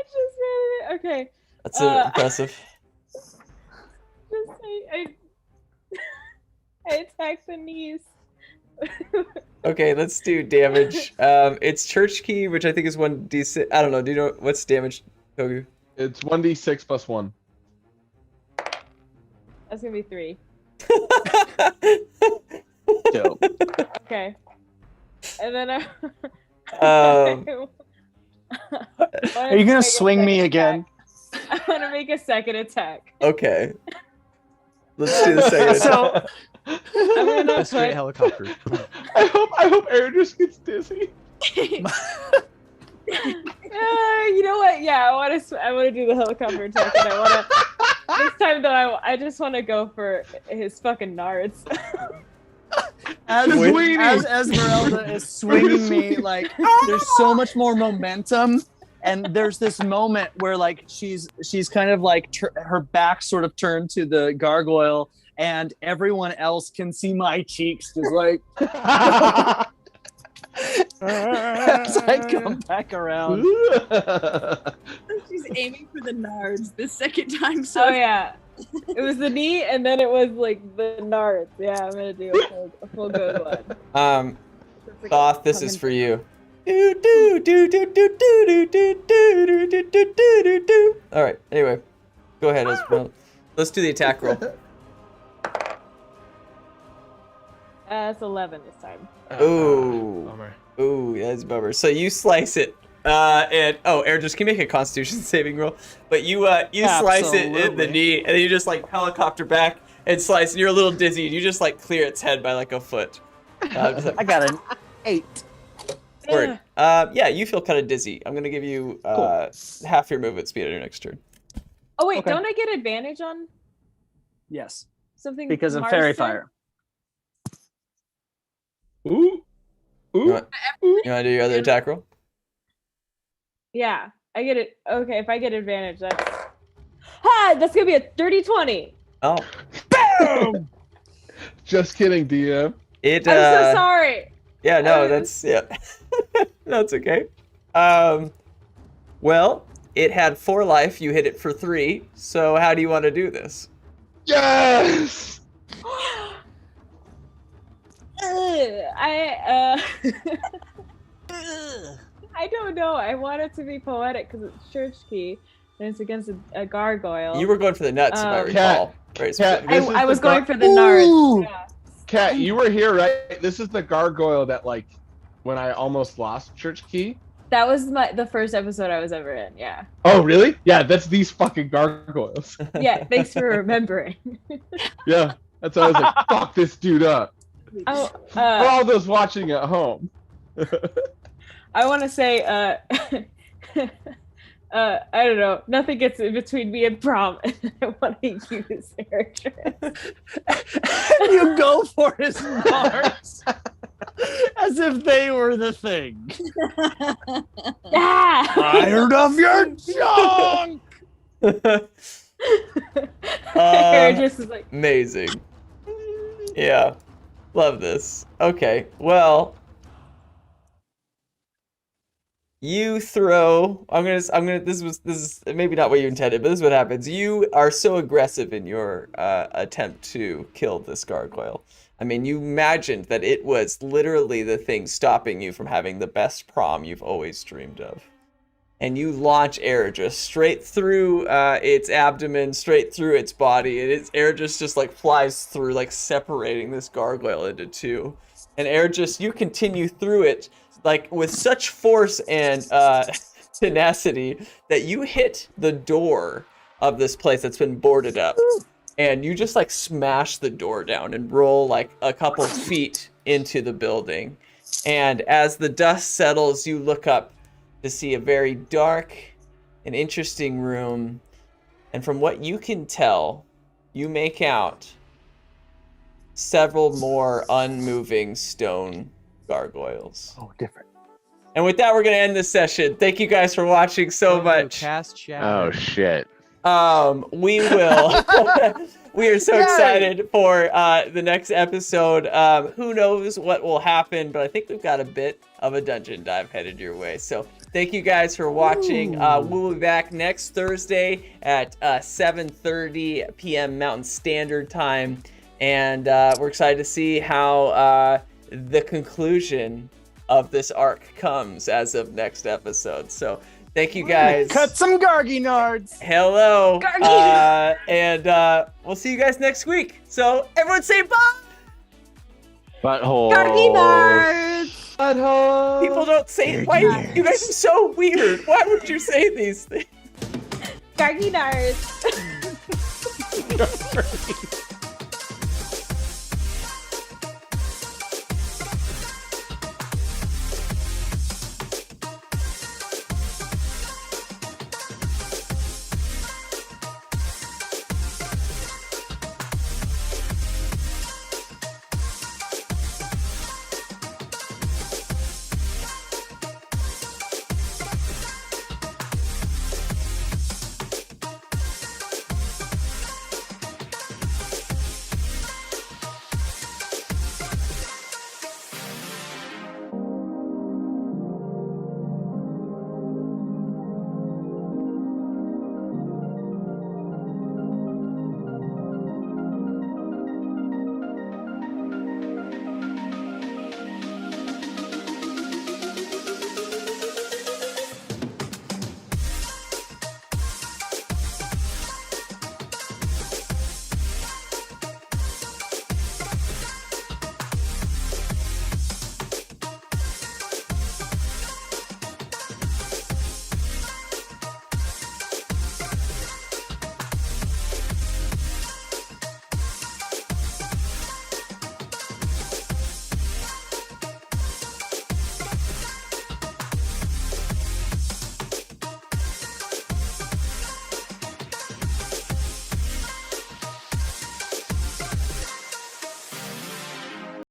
just did it. Okay. That's impressive. I attack the knees. Okay, let's do damage. It's Church Key, which I think is 1d6. I don't know. Do you know what's damage, Togu? It's 1d6 plus 1. That's gonna be 3. Dope. Okay. And then Are you gonna swing me again? I want to make a second attack. Okay. Let's do the second So- attack. I'm gonna A straight put. helicopter. I hope Ergis gets dizzy. You know what? Yeah, I want to do the helicopter attack, and I want to. This time though, I just want to go for his fucking nards. As Sweeney. Esmeralda is swinging me, like there's so much more momentum, and there's this moment where like she's kind of like her back sort of turned to the gargoyle, and everyone else can see my cheeks just like as I come back around. She's aiming for the nards the second time. So Oh yeah, it was the knee, and then it was like the nards. Yeah, I'm gonna do a full good one. Thoth, this is for you. Do do do do do do do do do do do do do. All right. Anyway, go ahead, Esmeralda. Let's do the attack roll. It's 11 this time. Ooh. Bummer. Ooh, that's a bummer. So you slice it, and Aaron, just can you make a Constitution saving roll? But you slice it in the Absolutely. knee, and then you just like helicopter back and slice, and you're a little dizzy, and you just like clear its head by like a foot. Just like, I got an 8. word. Yeah, you feel kind of dizzy. I'm gonna give you half your movement speed on your next turn. Oh wait, Okay. don't I get advantage on Yes, something? because of Mars fairy said? fire. Ooh. You want to do your other attack roll? Yeah, I get it. Okay, if I get advantage, that's gonna be a 30-20. Oh, Boom! Just kidding, DM. it. I'm so sorry. Yeah, no, that's yeah. That's okay. Well, it had 4 life. You hit it for 3. So how do you want to do this? Yes. I don't know. I want it to be poetic because it's church key and it's against a gargoyle. You were going for the nuts, if I recall. Cat, Very Cat, specifically. this is I was the going for the nards. Yeah. Cat, you were here, right? This is the gargoyle that, like, when I almost lost church key. That was the first episode I was ever in. Yeah. Oh, really? Yeah, that's these fucking gargoyles. Yeah. Thanks for remembering. Yeah, that's why I was like, fuck this dude up. Oh, For all those watching at home. I want to say, I don't know. Nothing gets in between me and prom. I want to use Eritress. You go for his marks as if they were the thing. Tired of your junk. Eritress is like, Amazing. Yeah. Love this. Okay. Well, you throw. This is maybe not what you intended, but this is what happens. You are so aggressive in your attempt to kill this gargoyle. I mean, you imagined that it was literally the thing stopping you from having the best prom you've always dreamed of. And you launch Eritress straight through its abdomen, straight through its body, and Eritress just like flies through, like separating this gargoyle into 2. And Eritress, you continue through it like with such force and tenacity that you hit the door of this place that's been boarded up, and you just like smash the door down and roll like a couple feet into the building. And as the dust settles, you look up to see a very dark and interesting room. And from what you can tell, you make out several more unmoving stone gargoyles. Oh, different. And with that, we're going to end this session. Thank you guys for watching so much. Cast shatter. Oh shit. We will. We are so excited for the next episode. Who knows what will happen, but I think we've got a bit of a dungeon dive headed your way. So thank you guys for watching. We'll be back next Thursday at 7:30 p.m. Mountain Standard Time. And we're excited to see how the conclusion of this arc comes as of next episode. So thank you guys. Cut some gargy nards. Hello. And we'll see you guys next week. So everyone say bye. Butthole. Butthole. People don't say, why? You guys are so weird. Why would you say these things? Gargy Nards.